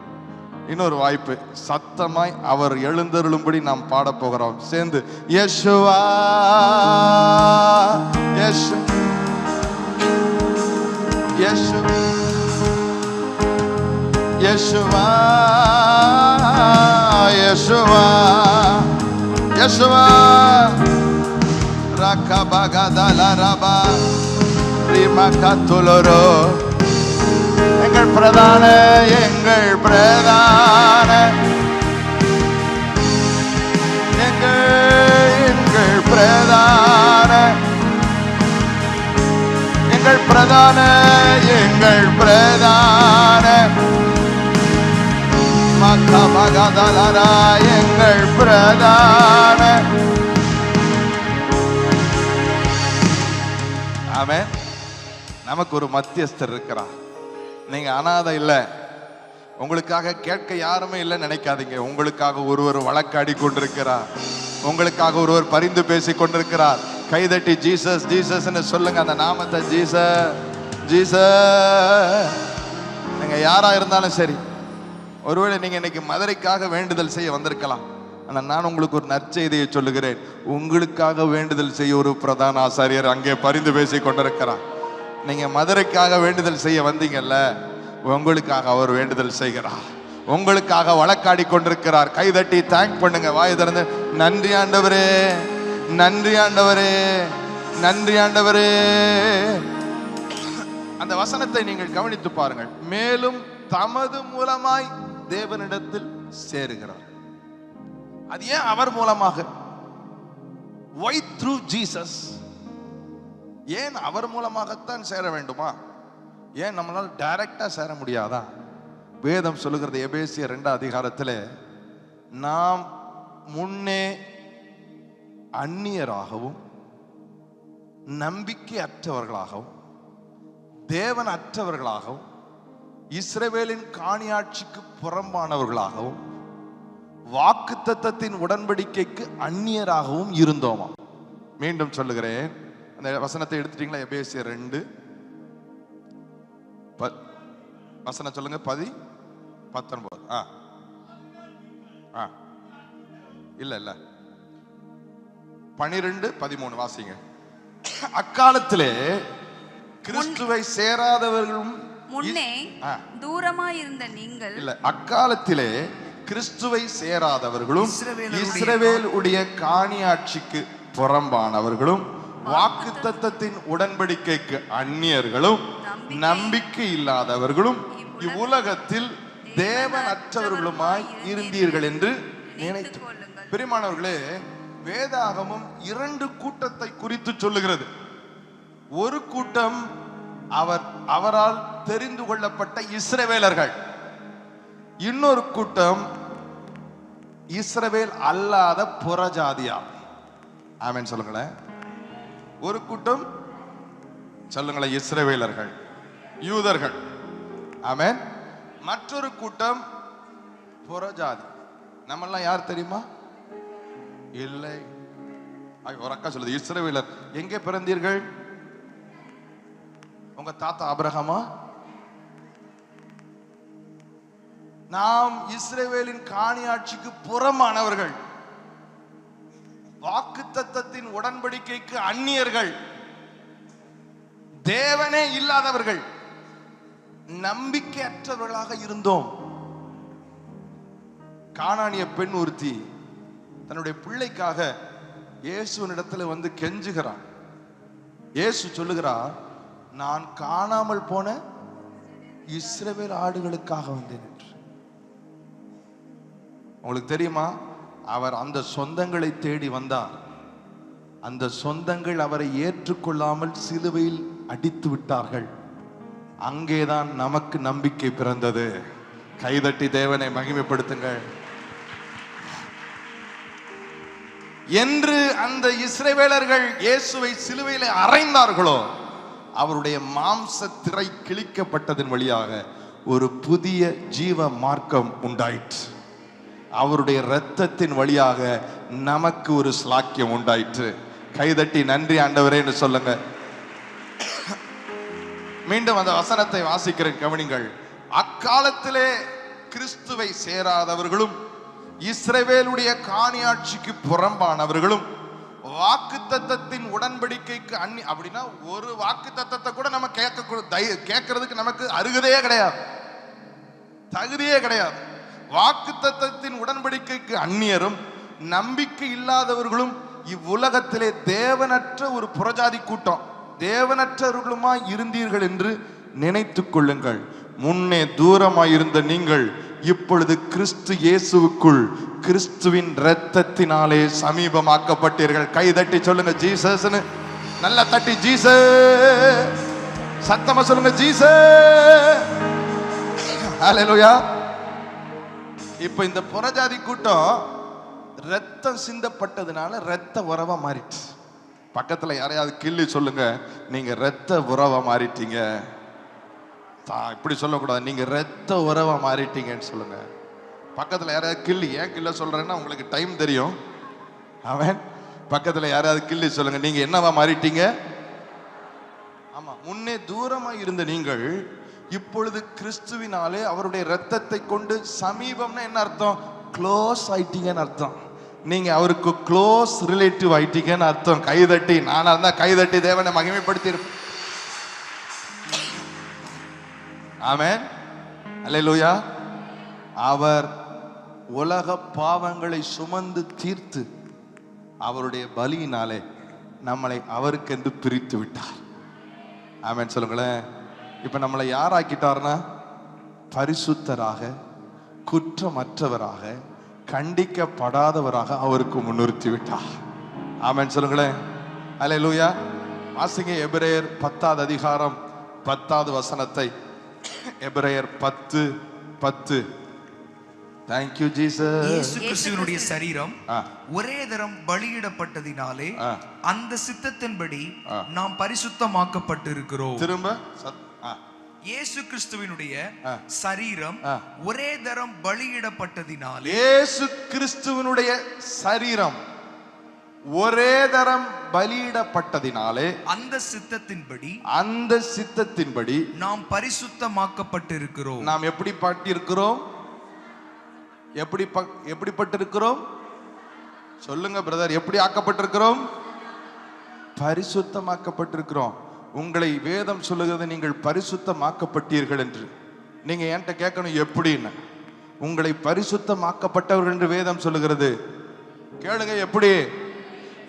இன்னொரு வாய்ப்பு, சத்தமாய் அவர் எழுந்தருளும்படி நாம் பாட போகிறோம் சேர்ந்து. Yeshua Yeshu Yeshu Yeshua Yeshua Yeshua. ரகபகதலரபா ரிமகதுலரோ. எங்கள் பிரதான எங்கள் பிரதான எங்கள் பிரதான எங்கள் பிரதான எங்கள் பிரதான மகபகதலரா எங்கள் பிரதான. ஆமென். நமக்கு ஒரு மத்தியஸ்தர் இருக்கிறார். நீங்க அனாதை இல்ல, உங்களுக்காக கேட்க யாருமே இல்லை நினைக்காதீங்க. உங்களுக்காக ஒருவர் வழக்காடி கொண்டிருக்கிறார், உங்களுக்காக ஒருவர் பரிந்து பேசி கொண்டிருக்கிறார். கைதட்டி ஜீசஸ் ஜீசஸ்ன்னு சொல்லுங்க அந்த நாமத்தை. Jesus Jesus. நீங்க யாரா இருந்தாலும் சரி, ஒருவேளை நீங்க இன்னைக்கு மதுரைக்காக வேண்டுதல் செய்ய வந்திருக்கலாம். ஆனா நான் உங்களுக்கு ஒரு நற்செய்தியை சொல்லுகிறேன். உங்களுக்காக வேண்டுதல் செய்ய ஒரு பிரதான ஆசாரியர் அங்கே பரிந்து பேசி கொண்டிருக்கிறார். நீங்க மதுரைக்காக வேண்டுதல் செய்ய வந்தீங்கல்ல, உங்களுக்காக அவர் வேண்டுதல் செய்கிறார், உங்களுக்காக வழக்காடி கொண்டிருக்கிறார். கைதட்டி தேங்க் பண்ணுங்க, வாய் திறந்து நன்றி ஆண்டவரே, நன்றி ஆண்டவரே, நன்றி ஆண்டவரே. அந்த வசனத்தை நீங்கள் கவனித்து பாருங்கள். மேலும் தமது மூலமாய் தேவனிடத்தில் சேருகிறார். அது ஏன் அவர் மூலமாக? why through Jesus? ஏன் அவர் மூலமாகத்தான் சேர வேண்டுமா? ஏன் நம்மளால் டைரக்டா சேர முடியாதா? வேதம் சொல்லுகிறது எபேசியர் 2 அதிகாரத்தில், நாம் முன்னே அந்நியராகவும் நம்பிக்கை அற்றவர்களாகவும் தேவன் அற்றவர்களாகவும் இஸ்ரவேலின் காணியாட்சிக்கு புறம்பானவர்களாகவும் வாக்குத்தத்தத்தின் உடன்படிக்கைக்கு அந்நியராகவும் இருந்தோமா. மீண்டும் சொல்லுகிறேன், அந்த வசனத்தை எடுத்துட்டீங்களா? எபேசியர் 2 வசனம் சொல்லுங்க. 19 இல்ல 12-13 வாசிங்க. அக்காலத்திலே கிறிஸ்துவை சேராதவர்களும் முன்னே தூரமாயிருந்த நீங்கள் இல்ல, அக்காலத்திலே கிறிஸ்துவை சேராதவர்களும் இஸ்ரவேலுடைய காணியாட்சிக்கு புறம்பானவர்களும் வாக்குத்தத்தத்தின் உடன்படிக்கைக்கு அந்நியர்களும் நம்பிக்கை இல்லாதவர்களும் இவ்வுலகத்தில் தேவனற்றவர்களுமாய் இருந்தீர்கள் என்று நினைத்து கொள்ளுங்கள். பிரியமானவர்களே, வேதாகமம் 2 கூட்டத்தை குறித்து சொல்லுகிறது. ஒரு கூட்டம் அவரால் தெரிந்து கொள்ளப்பட்ட இஸ்ரவேலர்கள், இன்னொரு கூட்டம் இஸ்ரவேல் அல்லாத புறஜாதியார். ஆமென் சொல்லுங்களேன். ஒரு கூட்டம் சொல்லுங்களேன் இஸ்ரவேலர்கள், யூதர்கள். ஆமென். மற்றொரு கூட்டம் புறஜாதி. நம்மெல்லாம் யார் தெரியுமா? இல்லை. ஒரு அக்கா சொல்லுது, இஸ்ரவேலர். எங்கே பிறந்தீர்கள்? உங்க தாத்தா ஆபிரகாமா? நாம் இஸ்ரவேலின் காணியாட்சிக்கு புறமானவர்கள், வாக்குத்தத்தத்தின் உடன்படிக்கைக்கு அந்நியர்கள், தேவனே இல்லாதவர்கள், நம்பிக்கையற்றவர்களாக இருந்தோம். கானானிய பெண் ஒருத்தி தன்னுடைய பிள்ளைக்காக இயேசுவினிடத்துல வந்து கெஞ்சுகிறான். இயேசு சொல்லுகிறார், நான் காணாமல் போன இஸ்ரவேல் ஆடுகளுக்காக வந்தேன் என்று. உங்களுக்கு தெரியுமா, அவர் அந்த சொந்தங்களை தேடி வந்தார். அந்த சொந்தங்கள் அவரை ஏற்றுக்கொள்ளாமல் சிலுவையில் அடித்து விட்டார்கள். அங்கேதான் நமக்கு நம்பிக்கை பிறந்தது. கைதட்டி தேவனை மகிமைப்படுத்துங்கள். என்று அந்த இஸ்ரவேலர்கள் இயேசுவை சிலுவையிலே அறைந்தார்களோ, அவருடைய மாம்ச திரை கிழிக்கப்பட்டதன் வழியாக ஒரு புதிய ஜீவ மார்க்கம் உண்டாயிற்று. அவருடைய இரத்தத்தின் வழியாக நமக்கு ஒரு ஸ்லாக்கியம் உண்டாயிற்று. கைதட்டி நன்றி ஆண்டவரே என்று சொல்லுங்க. மீண்டும் அந்த வசனத்தை வாசிக்கிறேன், கவனிங்கள். அக்காலத்திலே கிறிஸ்துவை சேராதவர்களும் இஸ்ரவேலுடைய காணியாட்சிக்கு புறம்பானவர்களும் வாக்குத்தத்தத்தின் உடன்படிக்கைக்கு அப்படின்னா ஒரு வாக்குத்தத்தத்தை கூட நம்ம கேட்கறதுக்கு நமக்கு அருகதையே கிடையாது, தகுதியே கிடையாது. வாக்குத்தத்தத்தின் உடன்படிக்கைக்கு அந்நியரும் நம்பிக்கை இல்லாதவர்களும் இவ்வுலகத்திலே தேவனற்ற ஒரு புறஜாதி கூட்டம், தேவனற்றவர்களுமாய் இருந்தீர்கள் என்று நினைத்துக் கொள்ளுங்கள். முன்னே தூரமாயிருந்த நீங்கள் இப்பொழுது கிறிஸ்து இயேசுவுக்குள் கிறிஸ்துவின் இரத்தத்தினாலே சமீபமாக்கப்பட்டீர்கள். கை தட்டி சொல்லுங்க ஜீசஸ்னு. நல்லா தட்டி ஜீசஸ், சத்தமா சொல்லுங்க ஜீசஸ். ஹல்லேலூயா. இப்ப இந்த புறஜாதி கூட்டம் ரத்தம் சிந்தப்பட்டதுனால ரத்த உறவா மாறிடுச்சு. பக்கத்துல யாரையாவது கிள்ளி சொல்லுங்க, நீங்க ரத்த உறவா மாறிட்டீங்க. இப்படி சொல்லக்கூடாது, நீங்க ரத்த உறவா மாறிட்டீங்கன்னு சொல்லுங்க. பக்கத்துல யாராவது கிள்ளி, ஏன் கிள்ள சொல்றேன்னா உங்களுக்கு டைம் தெரியும். அவன் பக்கத்துல யாராவது கிள்ளி சொல்லுங்க, நீங்க என்னவா மாறிட்டீங்க? ஆமா, முன்னே தூரமா இருந்த நீங்கள் இப்பொழுது கிறிஸ்துவினாலே அவருடைய இரத்தத்தை கொண்டு சமீபம்னா என்ன அர்த்தம்? க்ளோஸ் ஆயிட்டீங்கன்னு அர்த்தம். நீங்க அவருக்கு க்ளோஸ் ரிலேட்டிவ் ஆயிட்டீங்கன்னு அர்த்தம். கைதட்டி, நானா இருந்தா கைதட்டி தேவனை மகிமைப்படுத்தி இருப்பேன். ஆமென், அல்லேலூயா. அவர் உலக பாவங்களை சுமந்து தீர்த்து அவருடைய பலியினாலே நம்மளை அவருக்கென்று பிரித்து விட்டார். ஆமென் சொல்லுங்களேன். இப்ப நம்மளை யாராக்கிட்டார்னா பரிசுத்தராக, குற்றமற்றவராக, கண்டிக்கப்படாதவராக அவருக்கு முன்னிறுத்தி விட்டார். ஆமென் சொல்லுங்களேன். அல்லேலூயா. வாசிங்க எபிரேயர் 10வது அதிகாரம் 10வது வசனத்தை. எபிரேயர் 10:10. Thank you Jesus. இயேசு கிறிஸ்துவினுடைய சரீரம் ஒரே தரம் பலியிடப்பட்டதினாலே அந்த சித்தத்தின்படி நாம் பரிசுத்தமாக்கப்பட்டிருக்கிறோம். திரும்ப இயேசு கிறிஸ்துவினுடைய சரீரம் ஒரே தரம் பலியிடப்பட்டதினாலே, இயேசு கிறிஸ்துவினுடைய சரீரம் ஒரே தரம் பலியிடப்பட்டதினாலே அந்த சித்தத்தின்படி நாம் பரிசுத்தமாக்கப்பட்டிருக்கிறோம். நாம் எப்படி பட்டிருக்கிறோம்? எப்படிப்பட்டிருக்கிறோம்? சொல்லுங்க பிரதர், எப்படி ஆக்கப்பட்டிருக்கிறோம்? பரிசுத்தமாக்கப்பட்டிருக்கிறோம். உங்களை வேதம் சொல்லுகிறது நீங்கள் பரிசுத்தமாக்கப்பட்டீர்கள் என்று. நீங்க என்கிட்ட கேட்கணும் எப்படின்னு. உங்களை பரிசுத்தமாக்கப்பட்டவர்கள் என்று வேதம் சொல்லுகிறது. கேளுங்க எப்படி?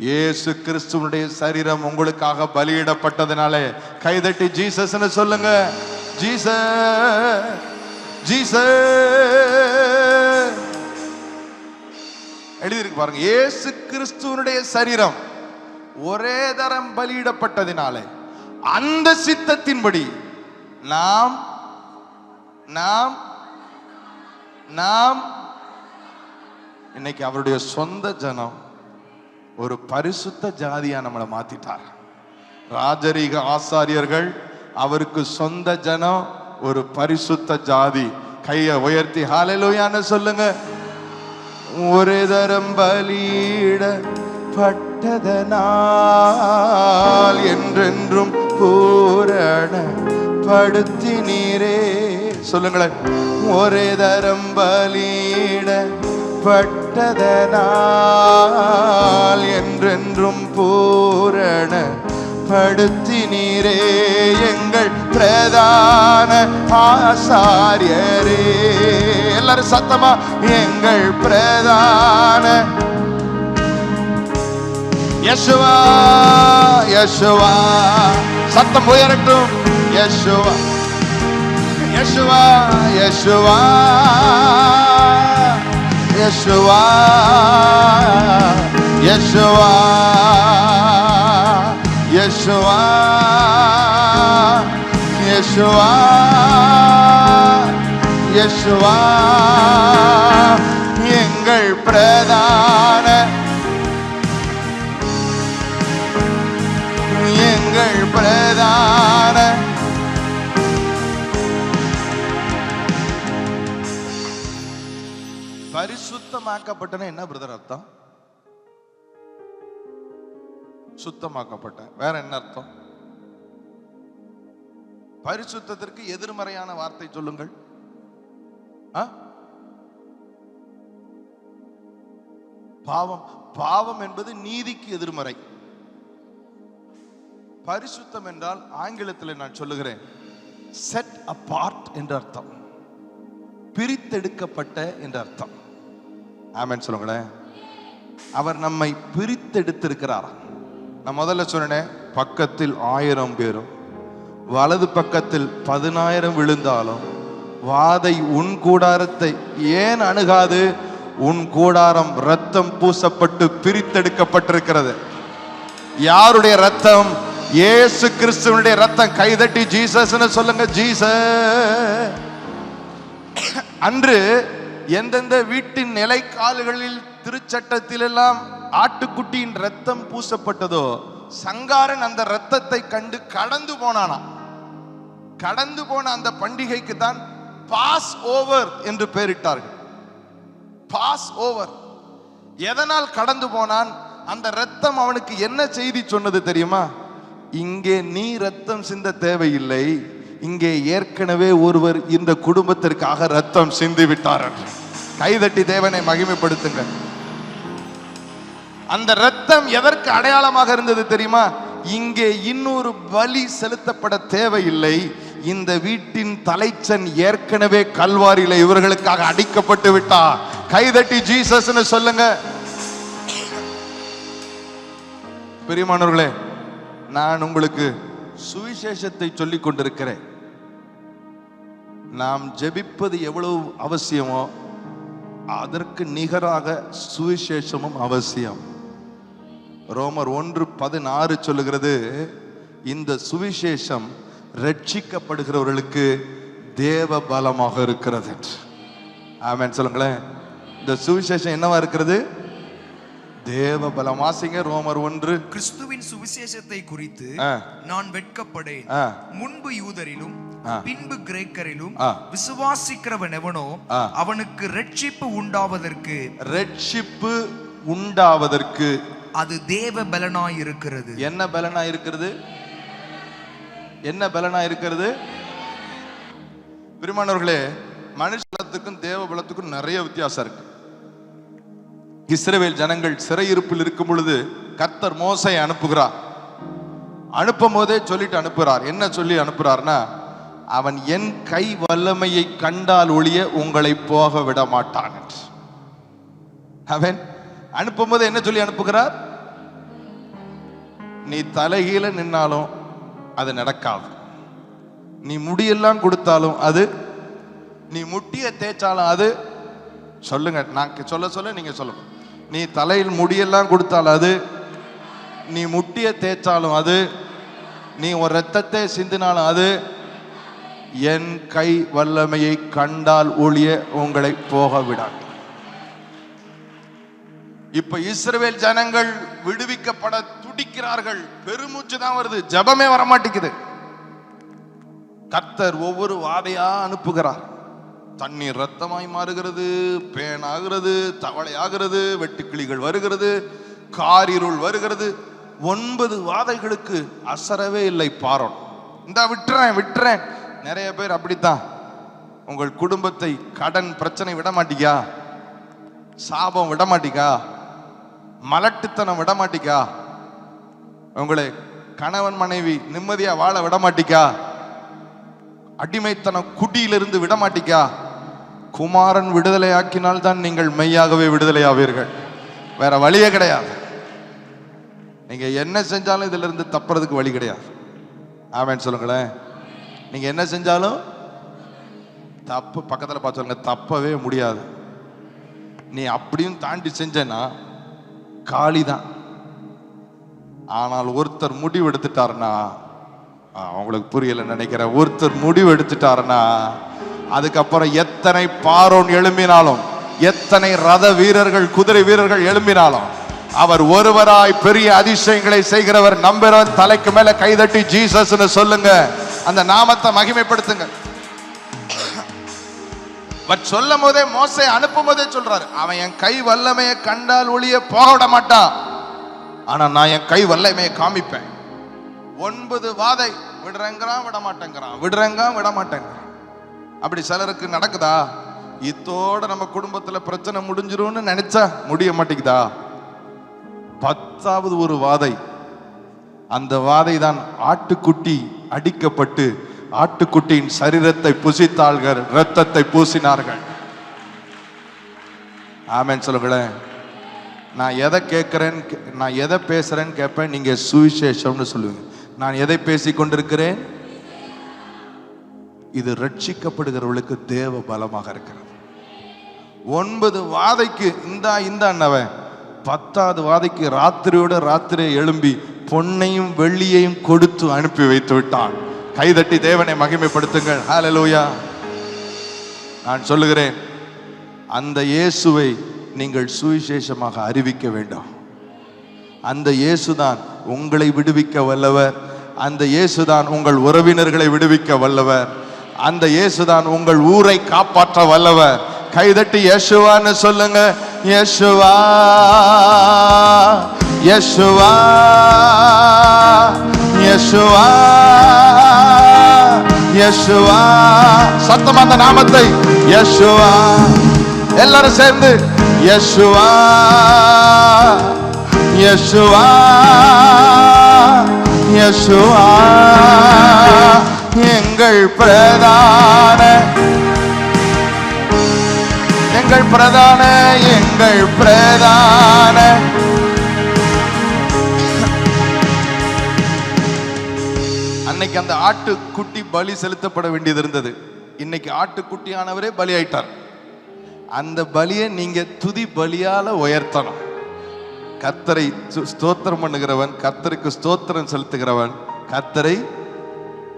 இயேசு கிறிஸ்துவினுடைய சரீரம் உங்களுக்காக பலியிடப்பட்டதனாலே. கைதட்டி ஜீசஸ்னு சொல்லுங்க. Jesus, Jesus. எழுதியிருக்கு பாருங்க. இயேசு கிறிஸ்துவனுடைய சரீரம் ஒரே தரம் பலியிடப்பட்டதினாலே அந்த சித்தத்தின்படி நாம் நாம் நாம் இன்னைக்கு அவருடைய சொந்த ஜனம் ஒரு பரிசுத்த ஜாதியா நம்மளை மாத்திட்டார். ராஜரீக ஆசாரியர்கள் அவருக்கு சொந்த ஜனம், ஒரு பரிசுத்த ஜாதி. கையை உயர்த்தி ஹல்லேலூயான்னு சொல்லுங்க. ஒரு தரம் பலியிடப்பட்டதனால் என்றென்றும் பூரணப்படுத்தினீரே. சொல்லுங்களேன். ஒரே தரம் பலியிடப்பட்டதனால் என்றென்றும் பூரணப்படுத்தினீரே. எங்கள் பிரதான ஆசாரியரே. எல்லாரும் சத்தமா எங்கள் பிரதான யெஷுவா யெஷுவா. சத்தம் உயரட்டும். Yeshua Yeshua Yeshua Yeshua Yeshua Yeshua Yeshua Yeshua. எங்கள் பிரதான எங்கள் பிரதான பரிசுத்தமாக்கப்பட்டன. என்ன பிரதர் அர்த்தம்? சுத்தமாக்கப்பட்ட. வேற என்ன அர்த்தம்? பரிசுத்தத்திற்கு எதிர்மறையான வார்த்தை சொல்லுங்கள். பாவம். பாவம் என்பது நீதிக்கு எதிர்மறை. பரிசுத்தம் என்றால் ஆங்கிலத்தில் நான் சொல்லுகிறேன் செட் அபார்ட் என்ற அர்த்தம், பிரித்தெடுக்கப்பட்ட என்ற அர்த்தம். ஆமென் சொல்லுங்களேன். அவர் நம்மை பிரித்தெடுத்திருக்கிறார். நான் முதல்ல சொன்னேன், பக்கத்தில் 1000 பேரும் வலது பக்கத்தில் 10,000 விழுந்தாலும் வாதை உன் கூடாரத்தை ஏன் அணுகாது? உன் கூடாரம் ரத்தம் பூசப்பட்டு பிரித்தெடுக்கப்பட்டிருக்கிறது. யாருடைய ரத்தம்? இயேசு கிறிஸ்துவனுடைய ரத்தம். கைதட்டி ஜீசஸ்னு சொல்லுங்க. ஜீசஸ். அன்று எந்தெந்த வீட்டின் நிலைக்கால்களில் திருச்சட்டத்தில் எல்லாம் ஆட்டுக்குட்டியின் ரத்தம் பூசப்பட்டதோ, சங்காரன் அந்த ரத்தத்தை கண்டு கடந்து போனானா. கடந்து போன அந்த பண்டிகைக்கு தான் பாஸ் ஓவர் என்று பெயரிட்டார்கள். Pass over. எதனால் கடந்து போனான்? அந்த ரத்தம் அவனுக்கு என்ன செய்தி சொன்னது தெரியுமா? இங்கே நீ ரத்தம் சிந்த தேவையில்லை, இங்கே ஏற்கனவே ஒருவர் இந்த குடும்பத்திற்காக ரத்தம் சிந்தி விட்டார்கள். கைதட்டி தேவனை மகிமைப்படுத்துங்க. அந்த ரத்தம் எதற்கு அடையாளமாக இருந்தது தெரியுமா? இங்கே இன்னொரு பலி செலுத்தப்பட தேவையில்லை, இந்த வீட்டின் தலைச்சன் ஏற்கனவே கல்வாரியில இவர்களுக்காக அடிக்கப்பட்டு விட்டார். கைதட்டி ஜீசஸ்னு சொல்லுங்க. பிரியமானவர்களே, நான் உங்களுக்கு சுவிசேஷத்தை சொல்லிக் கொண்டிருக்கிறேன். நாம் ஜெபிப்பது எவ்வளவு அவசியமோ அதற்கு நிகராக சுவிசேஷமும் அவசியம். ரோமர் 1:16 சொல்லுகிறது, இந்த சுவிசேஷம் ரட்சிக்கப்படுகிறவர்களுக்கு தேவ பலமாக இருக்கிறது. ஆமென் சொல்லுங்களேன். இந்த சுவிசேஷம் என்னவா இருக்கிறது? தேவ பலம். வாசிங்க ரோமர் 1. கிறிஸ்துவின் சுவிசேஷத்தை குறித்து நான் வெட்கப்படேன். முன்பு யூதரிலும் பின்பு கிரேக்கரிலும் விசுவாசிக்கிறவன் எவனோ அவனுக்கு ரட்சிப்பு உண்டாவதற்கு அது தேவ பலனாய் இருக்கிறது. என்ன பலனாய் இருக்கிறது? என்ன பலனாய் இருக்கிறது? பிரியமானவர்களே, மனுஷ பலத்துக்கும் தேவ பலத்துக்கும் நிறைய வித்தியாசம் இருக்கு. இஸ்ரவேல் ஜனங்கள் சிறையிருப்பில் இருக்கும் பொழுது கர்த்தர் மோசையை அனுப்புகிறார். அனுப்பும் போதே சொல்லிட்டு அனுப்புகிறார். என்ன சொல்லி அனுப்புறார்னா, அவன் என் கை வல்லமையை கண்டால் ஒழிய உங்களை போக விட மாட்டான். அவன் அனுப்பும் போது என்ன சொல்லி அனுப்புகிறார்? நீ தலைகீழ நின்னாலும் அது நடக்காது, நீ முடியெல்லாம் கொடுத்தாலும் அது, நீ முட்டிய தேய்ச்சாலும் அது. சொல்லுங்க, நான் சொல்ல சொல்ல நீங்க சொல்லுங்க. நீ தலையில் முடியெல்லாம் கொடுத்தாலும் அது, நீ முட்டிய தேய்ச்சாலும் அது, நீ ஒரு ரத்தத்தை சிந்தினாலும் அது, என் கை வல்லமையை கண்டால் ஒழிய உங்களை போக விடாது. இப்ப இஸ்ரவேல் ஜனங்கள் விடுவிக்கப்பட துடிக்கிறார்கள். பெருமூச்சு தான் வருது, ஜெபமே வரமாட்டேங்குது. கர்த்தர் ஒவ்வொரு வாதையா அனுப்புகிறார். தண்ணீர் ரத்தமாய் மாறுகிறது, பேனாகிறது, தவளை ஆகிறது, வெட்டுக்கிளிகள் வருகிறது, காரிருள் வருகிறது. 9 வாதைகளுக்கு அசரவே இல்லை பார்வோன். இந்த விட்டுறேன். நிறைய பேர் அப்படித்தான். உங்கள் குடும்பத்தை கடன் பிரச்சனை விட மாட்டீங்க, சாபம் விட மாட்டீங்க, மலட்டுத்தனம் விட மாட்டீங்க, உங்களை கணவன் மனைவி நிம்மதியா வாழ விட மாட்டீங்க, அடிமைத்தனம் குடியிலிருந்து விட மாட்டீங்க. குமாரன் விடுதலை ஆக்கினால் தான் நீங்கள் மெய்யாகவே விடுதலை ஆவீர்கள். வேற வழியே கிடையாது. நீங்க என்ன செஞ்சாலும் இதுல இருந்து தப்புறதுக்கு வழி கிடையாது. ஆமென் சொல்லுங்களேன். நீங்க என்ன செஞ்சாலும் தப்பு, பக்கத்துல பார்த்து சொல்லுங்க, தப்பவே முடியாது. நீ அப்படியும் தாண்டி செஞ்சேன்னா காலிதான். ஆனால் ஒருத்தர் முடிவு எடுத்துட்டாருன்னா, அவங்களுக்கு புரியல நினைக்கிறேன், ஒருத்தர் முடிவு எடுத்துட்டாருன்னா அதுக்கப்புறம் எத்தனை பார்வோன் எழும்பினாலும், எத்தனை ரத வீரர்கள் குதிரை வீரர்கள் எழும்பினாலும், அவர் ஒருவராய் பெரிய அதிசயங்களை செய்கிறவர். நம்புறவன் தலைக்கு மேல கைதட்டி ஜீசஸ்னு சொல்லுங்க, அந்த நாமத்தை மகிமைப்படுத்துங்க. சொல்லும் போதே, மோசே அனுப்பும் போதே சொல்றாரு, அவன் என் கை வல்லமையை கண்டால் ஒளிய போக விட மாட்டான், ஆனா நான் என் கை வல்லமையை காமிப்பேன். 9 வாதை விடுறேங்கிறான், விட மாட்டேங்கிறான், விட மாட்டேங்கிறான். அப்படி சிலருக்கு நடக்குதா? இத்தோட நம்ம குடும்பத்துல பிரச்சனை முடிஞ்சிரும்னு நினைச்சா முடிய மாட்டேங்குதா? 10வது ஒரு வாதை. அந்த வாதை தான் ஆட்டுக்குட்டி அடிக்கப்பட்டு ஆட்டுக்குட்டியின் சரீரத்தை புசித்தார்கள், இரத்தத்தை பூசினார்கள். ஆமென் சொல்லுங்களேன். நான் எதை கேட்கிறேன், நான் எதை பேசுறேன்னு கேட்பேன், நீங்க சுவிசேஷம்னு சொல்லுவீங்க. நான் எதை பேசிக் கொண்டிருக்கிறேன்? இது ரட்சிக்கப்படுகிறவர்களுக்கு தேவ பலமாக இருக்கிறது. 9 வாதைக்கு இந்த அண்ணவன் 10வது வாதைக்கு ராத்திரியோட ராத்திரியை எழும்பி பொன்னையும் வெள்ளியையும் கொடுத்து அனுப்பி வைத்து விட்டான். கைதட்டி தேவனை மகிமைப்படுத்துங்கள். ஹல்லேலூயா. நான் சொல்லுகிறேன், அந்த இயேசுவை நீங்கள் சுவிசேஷமாக அறிவிக்க வேண்டும். அந்த இயேசுதான் உங்களை விடுவிக்க வல்லவர். அந்த இயேசுதான் உங்கள் உறவினர்களை விடுவிக்க வல்லவர். அந்த இயேசுதான் உங்கள் ஊரை காப்பாற்ற வல்லவர். கைதட்டி இயேசுவான்னு சொல்லுங்க. இயேசுவா, இயேசுவா, இயேசுவா, இயேசுவா. சத்தமா அந்த நாமத்தை, இயேசுவா. எல்லாரும் சேர்ந்து இயேசுவா, இயேசுவா, இயேசுவா. எங்கள் பிரதான, எங்கள் பிரதான, எங்கள் பிரதான. அன்னைக்கு அந்த ஆட்டுக்குட்டி பலி செலுத்தப்பட வேண்டியது இருந்தது. இன்னைக்கு ஆட்டுக்குட்டியானவரே பலி ஆயிட்டார். அந்த பலியை நீங்க துதி பலியால உயர்த்தணும். கர்த்தரை ஸ்தோத்திரம் பண்ணுகிறவன், கர்த்தருக்கு ஸ்தோத்திரம் செலுத்துகிறவன் கர்த்தரை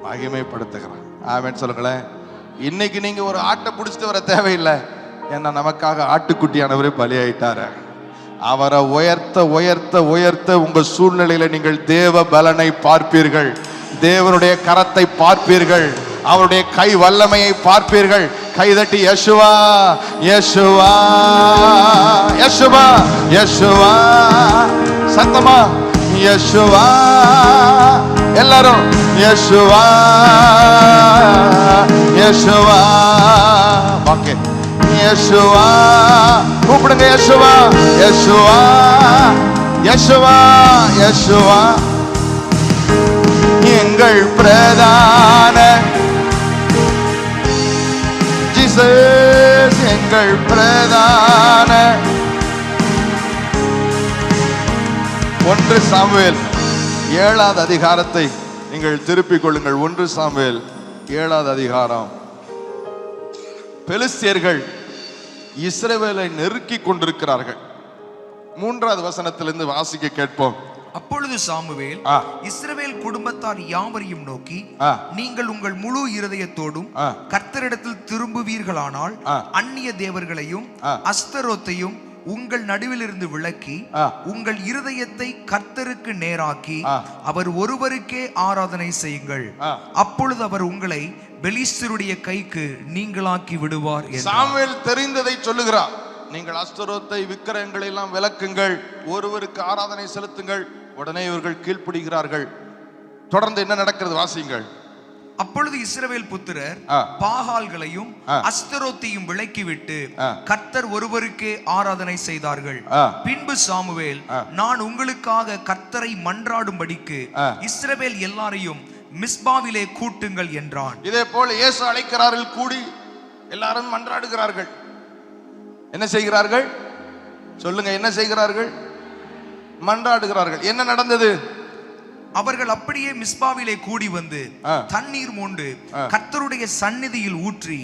மகிமைப்படுத்துகிறான். ஆமென் சொல்லுங்களேன். இன்னைக்கு நீங்க ஒரு ஆட்டை பிடிச்சிட்டு வர தேவையில்லை. ஏன்னா நமக்காக ஆட்டுக்குட்டியானவரே பலியாயிட்டாரு. அவரை உயர்த்த உயர்த்த உயர்த்த உங்க சூழ்நிலையில நீங்கள் தேவ பலனை பார்ப்பீர்கள், தேவனுடைய கரத்தை பார்ப்பீர்கள், அவருடைய கை வல்லமையை பார்ப்பீர்கள். கைதட்டி யேசுவா, யேசுவா, யேசுவா, யேசுவா. சத்தமா யேசுவா. எல்லாரும் யேசுவா, யேசுவா. வாங்க யேசுவா. கூப்பிடுங்க யேசுவா, யேசுவா, யேசுவா, யேசுவா. எங்கள் பிரதான ஜீசஸ், எங்கள் பிரதான. 1 சாமுவேல் 7வது அதிகாரத்தை நீங்கள் திருப்பிக் கொள்ளுங்கள். 1 சாமுவேல் 7வது அதிகாரம். பெலிஸ்தியர்கள் இஸ்ரவேலை நெருக்கி கொண்டிருக்கிறார்கள். 3வது வசனத்திலிருந்து வாசிக்க கேட்போம். அப்பொழுது சாமுவேல் இஸ்ரவேல் குடும்பத்தார் யாவரையும் நோக்கி, நீங்கள் உங்கள் முழு இருதயத்தோடும் கர்த்தரிடத்தில் திரும்புவீர்களானால் அந்நிய தேவர்களையும் அஸ்தரோத்தையும் உங்கள் நடுவிலிருந்து விலக்கி உங்கள் இருதயத்தை கர்த்தருக்கு நேராக்கி அவர் ஒருவருக்கே ஆராதனை செய்யுங்கள். அப்பொழுது அவர் உங்களை பெலிஸ்தருடைய கைக்கு நீங்களாக்கி விடுவார். சாமுவேல் தெரிந்ததை சொல்லுகிறார். நீங்கள் அஸ்தரோத்தை விக்கிரகங்களை எல்லாம் விலக்குங்கள், ஒருவருக்கு ஆராதனை செலுத்துங்கள். உடனே இவர்கள் கீழ்ப்படுகிறார்கள். தொடர்ந்து என்ன நடக்கிறது வாசியுங்கள். அப்பொழுது இஸ்ரவேல் புத்திரர் பாகால்களையும் அஸ்தரோத்தையும் விலக்கிவிட்டு கர்த்தர் ஒருவருக்கே ஆராதனை செய்தார்கள். பின்பு சாமுவேல், நான் உங்களுக்காக கர்த்தரை மன்றாடும்படிக்கு இஸ்ரவேல் எல்லாரையும் மிஸ்பாவிலே கூட்டுங்கள் என்றான். இதே போல இயேசு அழைக்கிறார்கள், கூடி எல்லாரும் மன்றாடுகிறார்கள். என்ன செய்கிறார்கள் சொல்லுங்க, என்ன செய்கிறார்கள்? மன்றாடுகிறார்கள். என்ன நடந்தது? அவர்கள் அப்படியே மிஸ்பாவிலே கூடி வந்து தண்ணீர் மோண்டு கர்த்தருடைய சந்நிதியில் ஊற்றி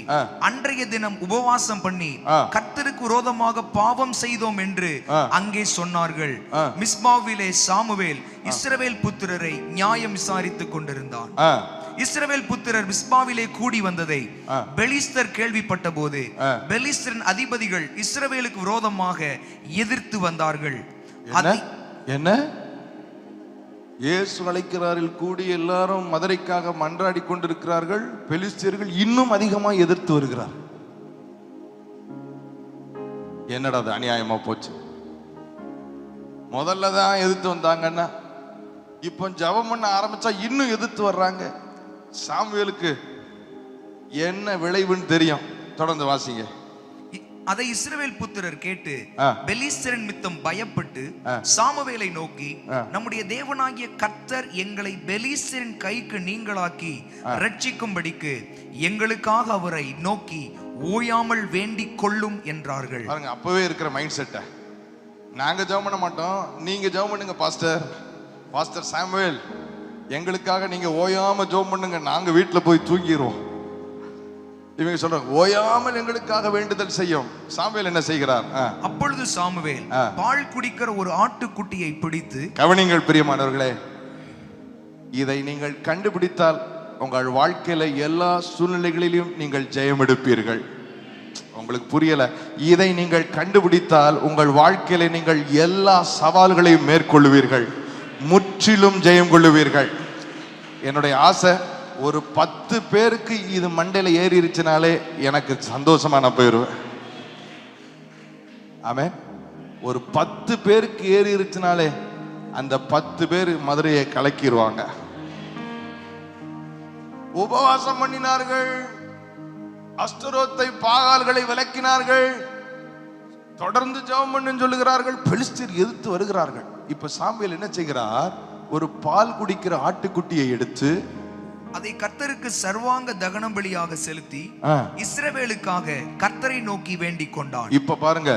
அன்றைய தினம் உபவாசம் பண்ணி கர்த்தருக்கு விரோதமாக பாவம் செய்தோம் என்று அங்கே சொன்னார்கள். மிஸ்பாவிலே சாமுவேல் இஸ்ரவேல் புத்திரரை நியாயம் விசாரித்துக் கொண்டிருந்தான். இஸ்ரவேல் புத்திரர் மிஸ்பாவிலே கூடி வந்ததை பெலிஸ்தர் கேள்விப்பட்ட போது பெலிஸ்தரின் அதிபதிகள் இஸ்ரவேலுக்கு விரோதமாக எதிர்த்து வந்தார்கள். என்ன? இயேசு அழைக்கிறார்கள், கூடி எல்லாரும் மதுரைக்காக மன்றாடி கொண்டிருக்கிறார்கள். பெலிஸ்தியர்கள் இன்னும் அதிகமாக எதிர்த்து வருகிறார். என்னடா அது அநியாயமா போச்சு. முதல்ல தான் எதிர்த்து வந்தாங்கன்னா இப்போ ஜெபம் பண்ண ஆரம்பிச்சா இன்னும் எதிர்த்து வர்றாங்க. சாமுவேலுக்கு என்ன விளைவுன்னு தெரியும். தொடர்ந்து வாசிங்க. அதை இஸ்ரவேல் புத்திரர் கேட்டு பெலிஸ்தரின் மித்தம் பயப்பட்டு சாமுவேலை நோக்கி, நம்முடைய தேவனாகிய கர்த்தர் எங்களை பெலிஸ்தரின் கைக்கு நீங்களாக்கி ரட்சிக்கும்படிக்கு எங்களுக்காக அவரை நோக்கி ஓயாமல் வேண்டிக் கொள்ளும் என்றார்கள். பாருங்க, அப்பவே இருக்கிற மைண்ட் செட்டை. நாங்க ஜெபம் பண்ண மாட்டோம், நீங்க ஜெபம் பண்ணுங்க பாஸ்டர் சாமுவேல், எங்களுக்காக நீங்க ஓயாம ஜெபம் பண்ணுங்க, நாங்க வீட்டுல போய் தூங்கிடுவோம். இவங்க சொல்றாங்க ஓயாமல் எங்களுக்காக வேண்டுதல் செய்யும். சாமுவேல் என்ன செய்கிறார்? அப்பொழுது சாமுவேல் பால் குடிக்கிற ஒரு ஆட்டுக்குட்டியை பிடித்து, கவனிங்கள் பிரியமானவர்களே, இதை நீங்கள் கண்டுபிடித்தால் உங்கள் வாழ்க்கையில எல்லா சூழ்நிலைகளிலும் நீங்கள் ஜெயம் எடுப்பீர்கள். உங்களுக்கு புரியல? இதை நீங்கள் கண்டுபிடித்தால் உங்கள் வாழ்க்கையில நீங்கள் எல்லா சவால்களையும் மேற்கொள்ளுவீர்கள், முற்றிலும் ஜெயம் கொள்ளுவீர்கள். என்னுடைய ஆசை, ஒரு 10 பேருக்கு இது மண்டையில ஏறிடுச்சுனாலே எனக்கு சந்தோஷமா நான் போயிடுவேன். ஆமென். ஒரு 10 பேருக்கு ஏறிடுச்சுனாலே அந்த 10 பேர் மதுரையை கலக்கிடுவாங்க. உபவாசம் பண்ணினார்கள், அஸ்தரோத்தை பாகால்களை விலக்கினார்கள், தொடர்ந்து ஜெபம் பண்ணு சொல்லுகிறார்கள். பெலிஸ்தர் எதிர்த்து வருகிறார்கள். இப்ப சாமுவேல் என்ன செய்கிறார்? ஒரு பால் குடிக்கிற ஆட்டுக்குட்டியை எடுத்து அதை கர்த்தருக்கு சர்வாங்க தகன பலியாக செலுத்தி இஸ்ரவேலுக்காக கர்த்தரை நோக்கி வேண்டிக் கொண்டான். இப்ப பாருங்க,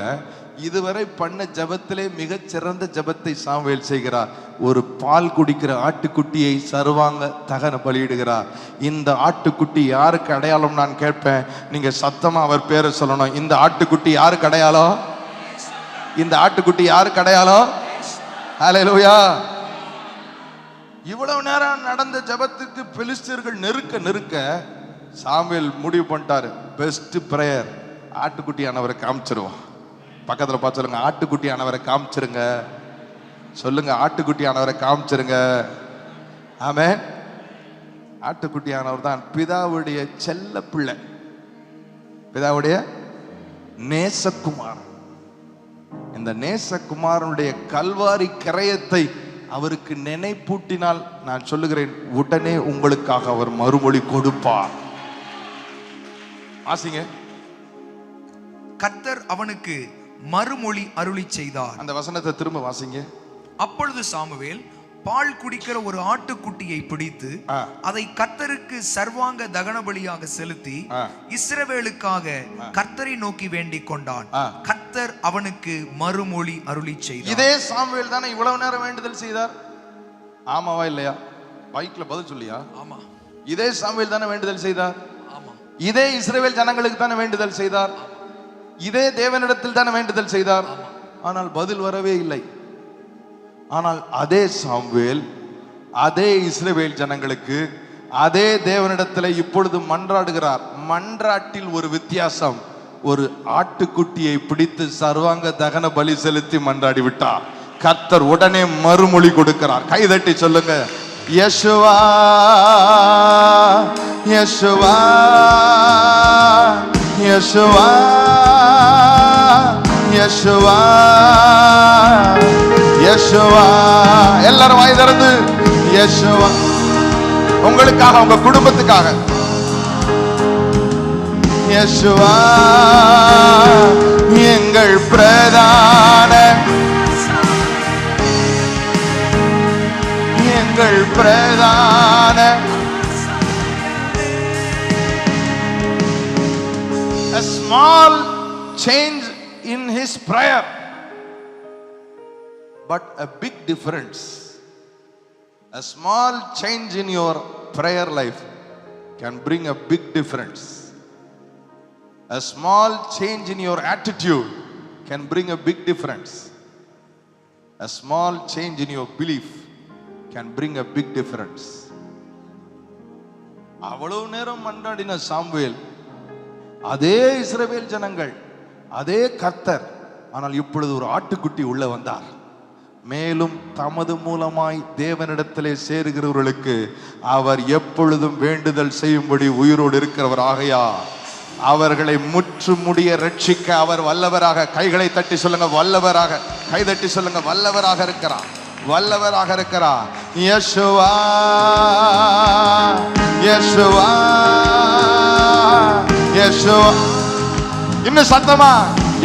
இதுவரை பண்ண ஜபத்திலே மிகச் சிறந்த ஜபத்தை சாமுவேல் செய்கிறார். ஒரு பால் குடிக்கிற ஆட்டுக்குட்டியை சர்வாங்க தகன பலியிடுகிறார். இந்த ஆட்டுக்குட்டி யாருக்கு அடையாளம் நான் கேட்பேன், நீங்க சத்தமா அவர் பேரை சொல்லணும். இந்த ஆட்டுக்குட்டி யாருக்கு அடையாளம்? இந்த ஆட்டுக்குட்டி யாருக்கு அடையாளம்? ஹல்லேலூயா. இவ்வளவு நேரம் நடந்த ஜபத்துக்கு பெலிஸ்தர்கள் நெருக்க சாமுவேல் முடிவு பண்ணிட்டாரு, பெஸ்ட் பிரேயர், ஆட்டுக்குட்டியானவரை காமிச்சிருவோம். பக்கத்துல பார்த்து சொல்லுங்க, ஆட்டுக்குட்டியானவரை காமிச்சிருங்க. சொல்லுங்க, ஆட்டுக்குட்டியானவரை காமிச்சிருங்க. ஆமென். ஆட்டுக்குட்டியானவர் தான் பிதாவுடைய செல்ல பிள்ளை, பிதாவுடைய நேசகுமார். இந்த நேசகுமாரனுடைய கல்வாரி கரையத்தை அவருக்கு நினைப்பூட்டினால் நான் சொல்லுகிறேன், உடனே உங்களுக்காக அவர் மறுமொழி கொடுப்பார். வாசிங்க. கர்த்தர் அவனுக்கு மறுமொழி அருளி செய்தார். அந்த வசனத்தை திரும்ப வாசிங்க. அப்பொழுது சாமுவேல் பால் குடிக்கிற ஒரு ஆட்டுக்குட்டியை பிடித்து அதை கர்த்தருக்கு சர்வாங்க தகன பலியாக செலுத்தி இஸ்ரவேலுக்காக கர்த்தரை நோக்கி வேண்டிக் கொண்டான். கர்த்தர் அவனுக்கு மறுமொழி அருளி செய்தார். இதே சாமுவேல் தானே இவ்வளவு நேரம் வேண்டுதல் செய்தார்? ஆமாவா இல்லையா? பைக்ல பதில் சொல்லியா? ஆமா. இதே சாமுவேல் தானே வேண்டுதல் செய்தார்? ஆமா. இதே இஸ்ரவேல் ஜனங்களுக்கு தானே வேண்டுதல் செய்தார்? இதே தேவனிடத்தில் தானே வேண்டுதல் செய்தார்? ஆனால் பதில் வரவே இல்லை. ஆனால் அதே சாமுவேல் அதே இஸ்ரவேல் ஜனங்களுக்கு அதே தேவனிடத்தில் இப்பொழுது மன்றாடுகிறார். மன்றாட்டில் ஒரு வித்தியாசம். ஒரு ஆட்டுக்குட்டியை பிடித்து சர்வாங்க தகன பலி செலுத்தி மன்றாடி விட்டார். கர்த்தர் உடனே மறுமொழி கொடுக்கிறார். கைதட்டி சொல்லுங்க, Yeshua Yeshua Yeshua Yeshua Yeshua. எல்லாரும் வாய் திறந்து யெஷுவா. உங்களுக்காக, உங்க குடும்பத்துக்காக. யெஷுவா எங்கள் பிரதான, எங்கள் பிரதான. A small change in his prayer, but a big difference. A small change in your prayer life can bring a big difference. A small change in your attitude can bring a big difference. A small change in your belief can bring a big difference. அவ்வளவு நேரம் மன்றாடின Samuel, அதே இஸ்ரவேல் ஜனங்கள், அதே கர்த்தர். ஆனால் இப்பொழுது ஒரு ஆட்டுக்குட்டி உள்ள வந்தார். மேலும் தமது மூலமாய் தேவனிடத்திலே சேருகிறவர்களுக்கு அவர் எப்பொழுதும் வேண்டுதல் செய்யும்படி உயிரோடு இருக்கிறவர் ஆகையா அவர்களை முற்று முடிய ரட்சிக்க அவர் வல்லவராக. கைகளை தட்டி சொல்லுங்க, வல்லவராக. கை தட்டி சொல்லுங்க, வல்லவராக இருக்கிறார், வல்லவராக இருக்கிறார். Yeshua Yeshua Yeshua. இன்னும் சத்தமா,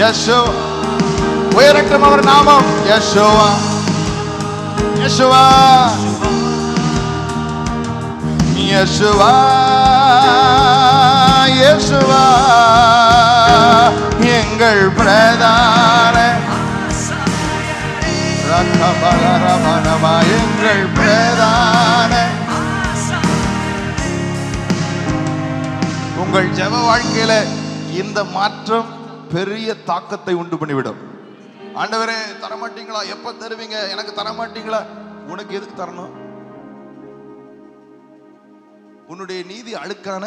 யெஷுவா. உயரட்டும் அவர் நாமம். யெஷுவா யெஷுவா யெஷுவா யெஷுவா எங்கள் பிரதான, எங்கள் பிரதான. உங்கள் ஜெப வாழ்க்கையில இந்த மாற்றம் பெரிய தாக்கத்தை உண்டு பண்ணிவிடும். ஆண்டவரே தரமாட்டீங்களா? எப்ப தருவீங்க? எனக்கு தரமாட்டீங்களா? உனக்கு எதுக்கு தரணும்? உன்னுடைய நீதி அழுக்கான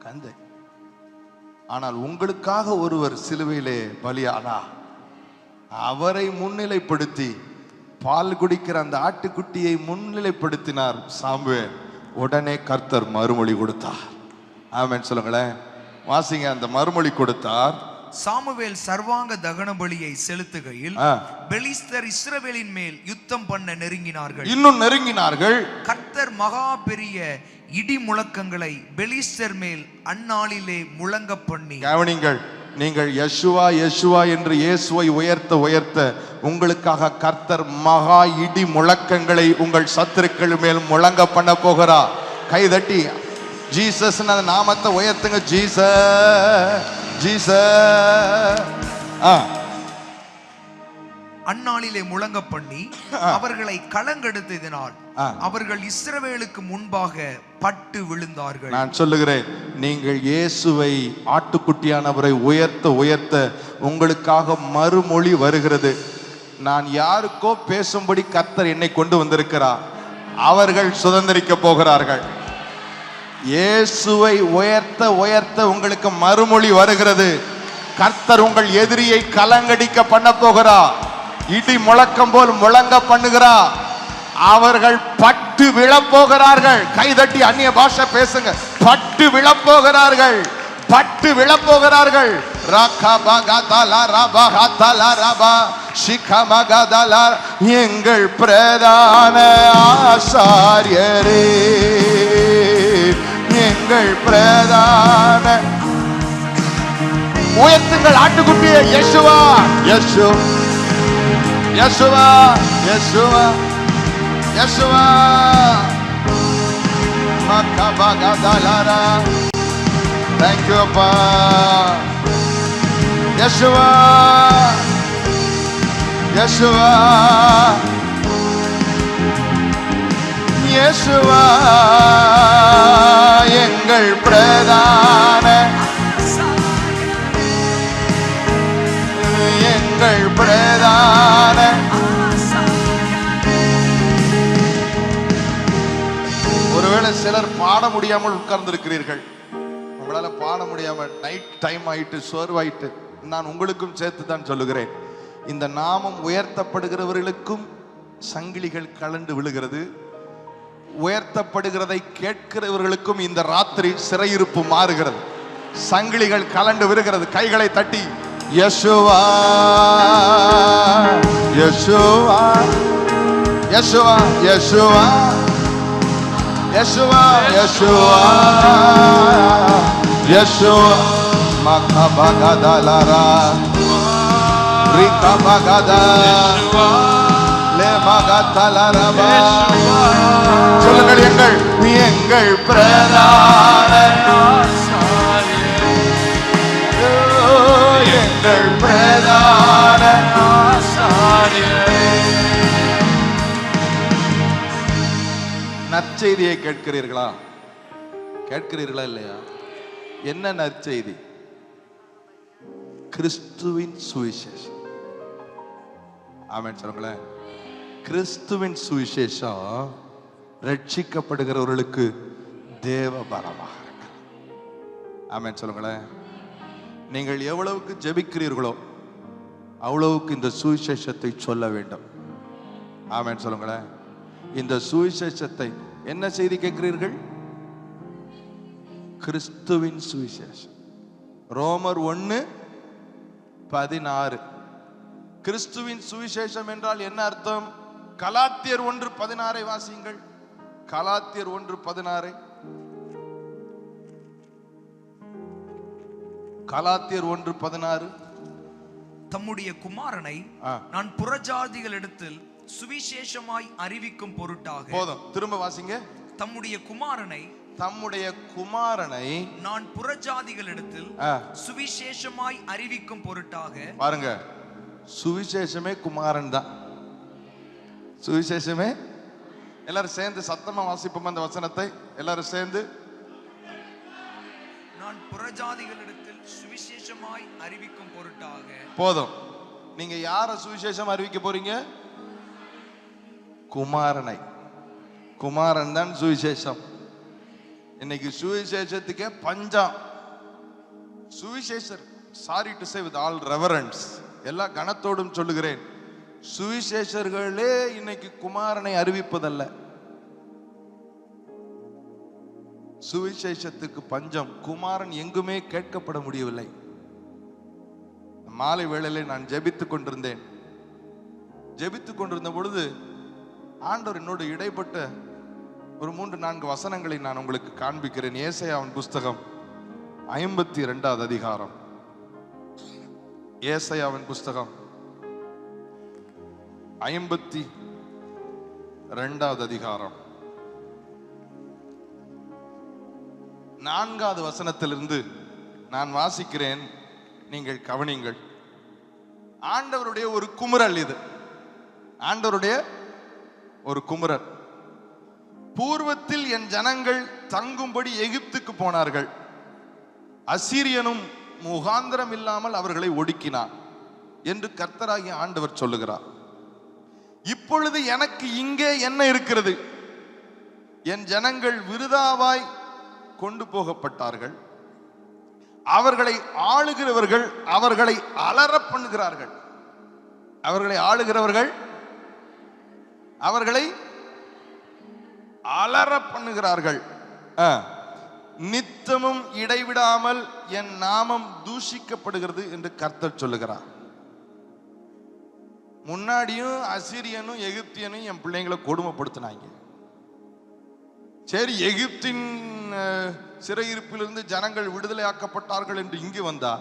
கந்தை. ஆனால் உங்களுக்காக ஒருவர் சிலுவையிலே பலியானா அவரை முன்னிலைப்படுத்தி பால் குடிக்கிற அந்த ஆட்டுக்குட்டியை முன்னிலைப்படுத்தினார் சாமுவேல். உடனே கர்த்தர் மறுமொழி கொடுத்தார். ஆமென் சொல்லுங்களேன். வாசிங்க. அந்த மறுமொழி கொடுத்தார். சாமுவேல் சர்வாங்க தகன பலியை செலுத்துகையில் பெலிஸ்தர் இஸ்ரவேலின் மேல் யுத்தம் பண்ண நெருங்கினார்கள். இன்னும் நெருங்கினார்கள். கர்த்தர் மகா பெரிய இடி முழக்கங்களை பெலிஸ்தர் மேல் அந்நாளிலே முழங்க பண்ணி. கவனிங்கள், நீங்கள் யெஷுவா யெஷுவா என்று இயேசுவை உயர்த்த உயர்த்த உங்களுக்காக கர்த்தர் மகா இடி முழக்கங்களை உங்கள் சத்துருக்கள் மேல் முழங்க பண்ண போகிறார். கைதட்டி ஜீசஸ் நாமத்தை உயர்த்துங்க. Jesus Jesus. அந்நாளிலே முழங்க பண்ணி அவர்களை கலங்கெடுத்ததினால் அவர்கள் இஸ்ரவேலுக்கு முன்பாக பட்டு விழுந்தார்கள். நான் சொல்லுகிறேன், நீங்கள் இயேசுவை ஆட்டுக்குட்டியானவரை உயர்த்த உயர்த்த உங்களுக்காக மறுமொழி வருகிறது. நான் யாருக்கோ பேசும்படி கர்த்தர் என்னை கொண்டு வந்திருக்கிறார். அவர்கள் சுதந்திரிக்க போகிறார்கள். இயேசுவை உயர்த்த உயர்த்த உங்களுக்கு மறுமொழி வருகிறது. கர்த்தர் உங்கள் எதிரியை கலங்கடிக்க பண்ண போகிறார். இடி முழக்கம் போல் முழங்க பண்ணுகிறார். அவர்கள் பட்டு விழப்போகிறார்கள். கைதட்டி அந்நிய பாஷை பேசுங்க. பட்டு விழப்போகிறார்கள், பட்டு விழப்போகிறார்கள். எங்கள் பிரதான ஆசாரியரே, எங்கள் பிரதான. உயர்த்துங்கள் ஆட்டுக்குட்டியே. Yeshua Yeshu Yeshua Yeshua Yeshua மக்கபகதலரா. Thank you அப்பா. யெஷுவா யெஷுவா யெஷுவா எங்கள் பிரதான, எங்கள் ஒருவேளை சிலர் பாட முடியாமல் உட்கார்ந்து இருக்கிறீர்கள். உங்களால பாட முடியாம நைட் டைம் ஆயிட்டு சோர்வாயிட்டு, நான் உங்களுக்கும் சேர்த்து தான் சொல்லுகிறேன், இந்த நாமம் உயர்த்தப்படுகிறவர்களுக்கும் சங்கிலிகள் கலண்டு விழுகிறது. உயர்த்தப்படுகிறதை கேட்கிறவர்களுக்கும் இந்த ராத்திரி சிறையிருப்பு மாறுகிறது, சங்கிலிகள் கலண்டு விழுகிறது. கைகளை தட்டி Yeshua Yeshua Yeshua Yeshua Yeshua Yeshua Yeshua மகபகதலரா ரிகபகதா லேமகதலரபா. சொல்லுங்கள், எங்கள் பிரதான எங்கள் பிரதான நற்செய்தியை கேட்கிறீர்களா? கேட்கிறீர்களா இல்லையா? என்ன நற்செய்தி? கிறிஸ்துவின் சுவிசேஷம். ஆமென் சொல்லுங்களேன். கிறிஸ்துவின் சுவிசேஷம் ரட்சிக்கப்படுகிறவர்களுக்கு தேவ பலமாக இருக்கு. ஆமென் சொல்லுங்களேன். நீங்கள் எவ்வளவுக்கு ஜெபிக்கிறீர்களோ அவ்வளவுக்கு இந்த சுவிசேஷத்தை சொல்ல வேண்டும். ஆமென் சொல்லுங்களேன். இந்த சுவிசேஷத்தை, என்ன செய்தி கேட்கிறீர்கள்? கிறிஸ்துவின் சுவிசேஷம். ரோமர் 1:16. கிறிஸ்துவின் சுவிசேஷம் என்றால் என்ன அர்த்தம்? கலாத்தியர் 1:16 வாசியுங்கள். கலாத்தியர் 1:16. கலாத்தியர் 1:16. தம்முடைய குமாரனை நான் புறஜாதிகளிடத்தில் சுவிசேஷமாய் அறிவிக்கும் பொருட்டாக. போதும், திரும்ப வாசிங்க. தம்முடைய குமாரனை நான் புறஜாதிகளிடத்தில் சுவிசேஷமாய் அறிவிக்கும் பொருட்டாக. பாருங்க, சுவிசேஷமே குமாரன் தான். சுவிசேஷமே. எல்லாரும் சேர்ந்து சத்தமா வாசிப்போம் அந்த வசனத்தை. எல்லாரும் சேர்ந்து. நான் புறஜாதிகளிடத்தில் சுவிசேஷமாய் அறிவிக்கும் பொருட்டாக. போதும். நீங்க யார சுவிசேஷம் அறிவிக்க போறீங்க? குமாரனை. குமாரன் தான் சுவிசேஷம். இன்னைக்கு சுவிசேஷத்துக்கே பஞ்சம். சுவிசேஷர், sorry to say with all reverence, எல்லா கணத்தோடும் சொல்லுகிறேன், சுவிசேஷர்களே இன்னைக்கு குமாரனை அறிவிப்பதல்ல. சுவிசேஷத்துக்கு பஞ்சம். குமாரன் எங்குமே கேட்கப்பட முடியவில்லை. மாலை வேளையிலே நான் ஜெபித்துக் கொண்டிருந்தேன். ஜெபித்துக் கொண்டிருந்த பொழுது ஆண்டவர் என்னோடு இடைப்பட்ட ஒரு 3-4 வசனங்களை நான் உங்களுக்கு காண்பிக்கிறேன். ஏசாயாவின் புஸ்தகம் 52வது அதிகாரம். ஏசாயாவின் புஸ்தகம் 52வது அதிகாரம் 4வது வசனத்திலிருந்து நான் வாசிக்கிறேன், நீங்கள் கவனிங்கள். ஆண்டவருடைய ஒரு குமுறல் இது. ஆண்டவருடைய ஒரு குமுறல். பூர்வத்தில் என் ஜனங்கள் தங்கும்படி எகிப்துக்கு போனார்கள், அசீரியனும் முகாந்திரம் இல்லாமல் அவர்களை ஒடுக்கினான் என்று கர்த்தராகிய ஆண்டவர் சொல்லுகிறார். இப்பொழுது எனக்கு இங்கே என்ன இருக்கிறது? என் ஜனங்கள் விருதாவாய் கொண்டு போகப்பட்டார்கள். அவர்களை ஆளுகிறவர்கள் அவர்களை அலற பண்ணுகிறார்கள். அவர்களை ஆளுகிறவர்கள் அவர்களை அலற பண்ணுகிறார்கள். நித்தமும் இடைவிடாமல் என் நாமம் தூஷிக்கப்படுகிறது என்று கர்த்தர் சொல்லுகிறார். முன்னாடியும் அசீரியனும் எகிப்தியனும் என் பிள்ளைங்களை கொடுமைப்படுத்தினாங்க. சரி, எகிப்தின் சிறையிருப்பிலிருந்து ஜனங்கள் விடுதலை ஆக்கப்பட்டார்கள் என்று இங்கு வந்தா,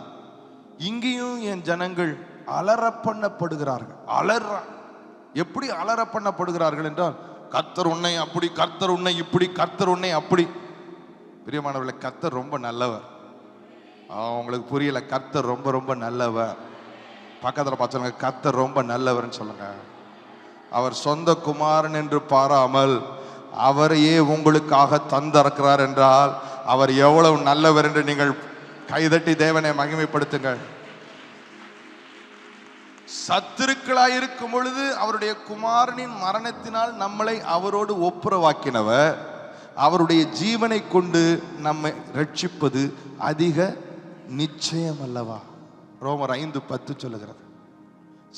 இங்கேயும் என் ஜனங்கள் அலற பண்ணப்படுகிறார்கள். எப்படி அலற பண்ணப்படுகிறார்கள் என்றால், கர்த்தர் உன்னை அப்படி, கர்த்தர் உன்னை இப்படி, கர்த்தர் உன்னை அப்படி. பிரியமானவர்களே, கர்த்தர் ரொம்ப நல்லவர். உங்களுக்கு புரியல? கர்த்தர் ரொம்ப ரொம்ப நல்லவர். பக்கத்தில் பார்த்து கர்த்தர் ரொம்ப நல்லவர்னு சொல்லுங்க. அவர் சொந்த குமாரன் என்று பாராமல் அவரையே உங்களுக்காக தந்திருக்கிறார் என்றால் அவர் எவ்வளவு நல்லவர் என்று நீங்கள் கைதட்டி தேவனை மகிமைப்படுத்துங்கள். சத்துருக்களாயிருக்கும் பொழுது அவருடைய குமாரனின் மரணத்தினால் நம்மளை அவரோடு ஒப்புரவாக்கினவர், அவருடைய ஜீவனை கொண்டு நம்மை ரட்சிப்பது அதிக நிச்சயம் அல்லவா? ரோமர் 5:10 சொல்லுகிறது.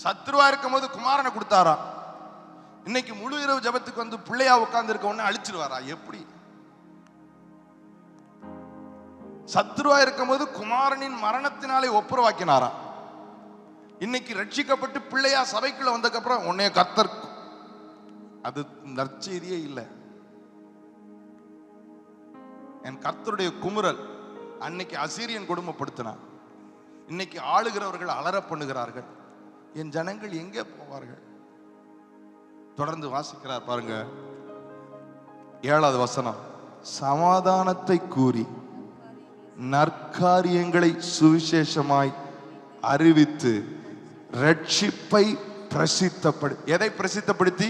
சத்ருவா இருக்கும் போது குமாரனை கொடுத்தாரா? இன்னைக்கு முழு இரவு ஜபத்துக்கு வந்து பிள்ளையா உட்கார்ந்து இருக்க உடனே அழிச்சிருவாரா? எப்படி? சத்ருவா இருக்கும் போது குமாரனின் மரணத்தினாலே ஒப்புரவாக்கினாரா? இன்னைக்கு ரட்சிக்கப்பட்டு பிள்ளையா சபைக்குள்ள வந்ததுக்கு அப்புறம் உன்னைய கர்த்தர், அது நற்செய்தியே இல்லை. என் கர்த்தருடைய குமுறல் அன்னைக்கு அசீரியன் கொடுமைப்படுத்தினார். இன்னைக்கு ஆளுகிறவர்கள் அலற பண்ணுகிறார்கள். என் ஜனங்கள் எங்கே போவார்கள்? தொடர்ந்து வாசிக்கிறார் பாருங்க, 7வது வசனம். சமாதானத்தை கூறி நற்காரியங்களை சுவிசேஷமாய் அறிவித்து ரட்சிப்பை எதை பிரசித்தப்படுத்தி?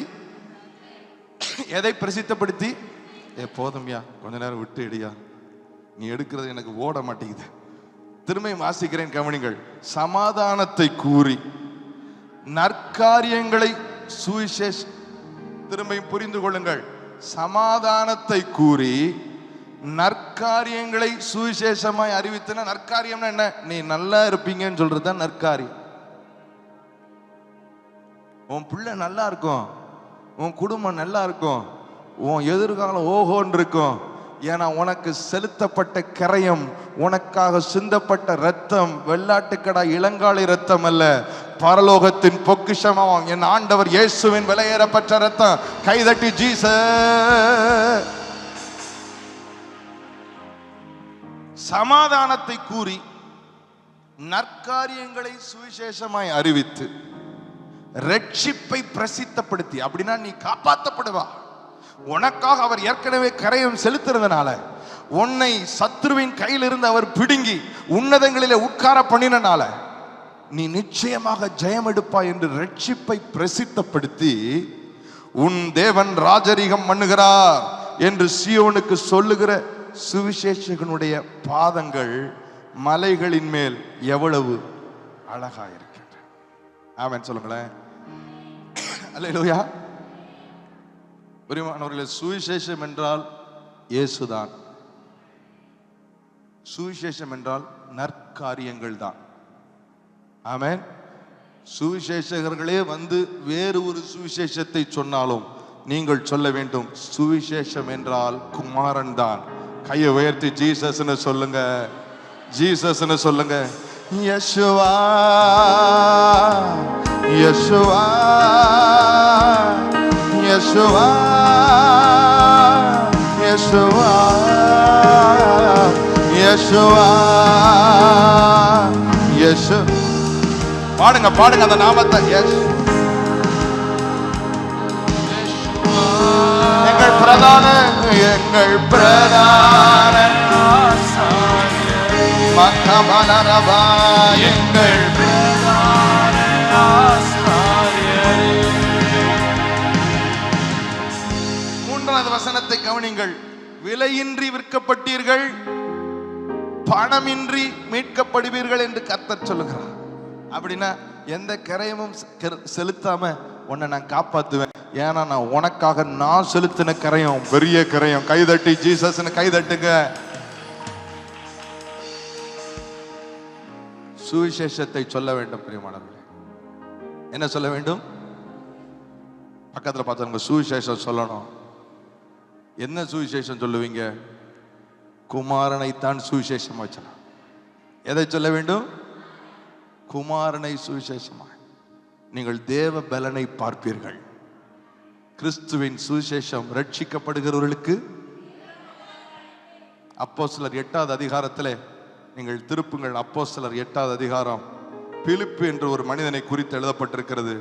எதை பிரசித்தப்படுத்தி? போதும்யா, கொஞ்ச நேரம் விட்டு எடுயா, நீ எடுக்கிறது எனக்கு ஓட மாட்டேங்குது. திரும்ப வாசிக்கிறேன், கவனிங்கள். சமாதானத்தை கூறி நற்காரியங்களை சுவிசேஷ, திரும்ப புரிந்து கொள்ளுங்கள். சமாதானத்தை கூறி நற்காரியங்களை சுவிசேஷமாய் அறிவித்தன. நற்காரியம்னா என்ன? நீ நல்லா இருப்பீங்கன்னு சொல்றதுதான் நற்காரியம். உன் பிள்ளை நல்லா இருக்கும், உன் குடும்பம் நல்லா இருக்கும், உன் எதிர்காலம் ஓஹோன்னு இருக்கும். ஏன்னா உனக்கு செலுத்தப்பட்ட கரையம், உனக்காக சிந்தப்பட்ட ரத்தம் வெள்ளாட்டுக்கடா இளங்காளி ரத்தம் அல்ல, பரலோகத்தின் பொக்கிஷமாம் என் ஆண்டவர் இயேசுவின் விலையேறப்பட்ட ரத்தம். கைதட்டி ஜீசஸ். சமாதானத்தை கூறி நற்காரியங்களை சுவிசேஷமாய் அறிவித்து ரட்சிப்பை பிரசித்தப்படுத்தி. அப்படின்னா நீ காப்பாற்றப்படுவா. உனக்காக அவர் ஏற்கனவே கரையம் செலுத்துறதுனால உன்னை சத்ருவின் கையிலிருந்து அவர் பிடுங்கி உன்னதங்களிலே உட்கார பண்ணினால நீ நிச்சயமாக ஜெயம் எடுப்பாய் என்று ரட்சிப்பை பிரசித்தப்படுத்தி உன் தேவன் ராஜரீகம் பண்ணுகிறார் என்று சீயோனுக்கு சொல்லுகிற சுவிசேஷகனுடைய பாதங்கள் மலைகளின் மேல் எவ்வளவு அழகா இருக்கின்றன. ஆமென் சொல்லுங்களேன். அல்லேலூயா. பிரியமானவர்களே, சுவிசேஷம் என்றால் இயேசுதான். சுவிசேஷம் என்றால் நற்காரியங்கள் தான். ஆமென். சுவிசேஷகர்களே வந்து வேறு ஒரு சுவிசேஷத்தை சொன்னாலும் நீங்கள் சொல்ல வேண்டும், சுவிசேஷம் என்றால் குமாரன் தான். கையை உயர்த்தி ஜீசஸ்னு சொல்லுங்க, ஜீசஸ்னு சொல்லுங்க. யேசுவா யேசுவா யேசுவா யேசுவா யேசுவா யேசு. பாடுங்க பாடுங்க அந்த நாமத்தை. எங்கள் பிரதான மக்கமலரபா எங்கள் பிரதான ஆசாரியரே. 3வது வசனத்தை கவனிங்கள். விலையின்றி விற்கப்பட்டீர்கள், பணமின்றி மீட்கப்படுவீர்கள் என்று கர்த்தர் சொல்லுகிறார். அப்படின்னா எந்த கரையமும் செலுத்தாம உன்னை நான் காப்பாத்துவேன். ஏன்னா நான் உனக்காக நான் செலுத்தின கரையம் பெரிய கரையம். கைதட்டி ஜீசஸ்னு கைதட்டுங்க. சுவிசேஷத்தை சொல்ல வேண்டும். பிரியமானவர்களே, என்ன சொல்ல வேண்டும்? பக்கத்துல பார்த்தவங்க சுவிசேஷம் சொல்லணும். என்ன சுவிசேஷம் சொல்லுவீங்க? குமாரனைத்தான் சுவிசேஷமா வச்சலாம். எதை சொல்ல வேண்டும்? குமாரனை சுவிசேஷமா. நீங்கள் தேவ பலனை பார்ப்பீர்கள். கிறிஸ்துவின் சுவிசேஷம் ரட்சிக்கப்படுகிறவர்களுக்கு. அப்போஸ்தலர் 8வது அதிகாரத்திலே நீங்கள் திருப்புங்கள். அப்போஸ்தலர் 8வது அதிகாரம். பிலிப்பு என்ற ஒரு மனிதனை குறித்து எழுதப்பட்டிருக்கிறது.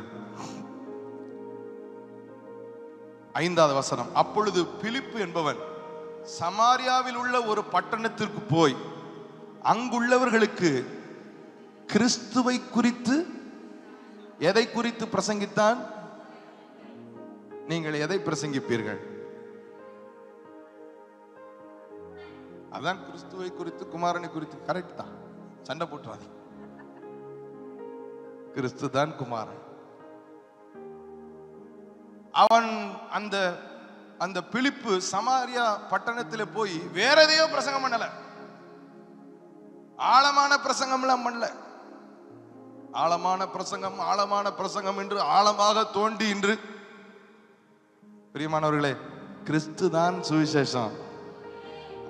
5வது வசனம். அப்பொழுது பிலிப்பு என்பவன் சமாரியாவில் உள்ள ஒரு பட்டணத்திற்கு போய் அங்குள்ளவர்களுக்கு கிறிஸ்துவை குறித்து, எதை குறித்து பிரசங்கித்தான்? நீங்கள் எதை பிரசங்கிப்பீர்கள்? அதான் கிறிஸ்துவை குறித்து, குமாரனை குறித்து. கரெக்ட் தான், சண்டை போட்டுறாது. கிறிஸ்து தான் குமாரன். அவன் அந்த பிலிப்பு சமாரியா பட்டணத்துல போய் வேற எதையோ பிரசங்கம் பண்ணல, ஆழமான பிரசங்கம் எல்லாம் பண்ணல. ஆழமான பிரசங்கம் என்று ஆழமாக தோண்டி இன்று பிரியமானவர்களே, கிறிஸ்து தான் சுவிசேஷம்.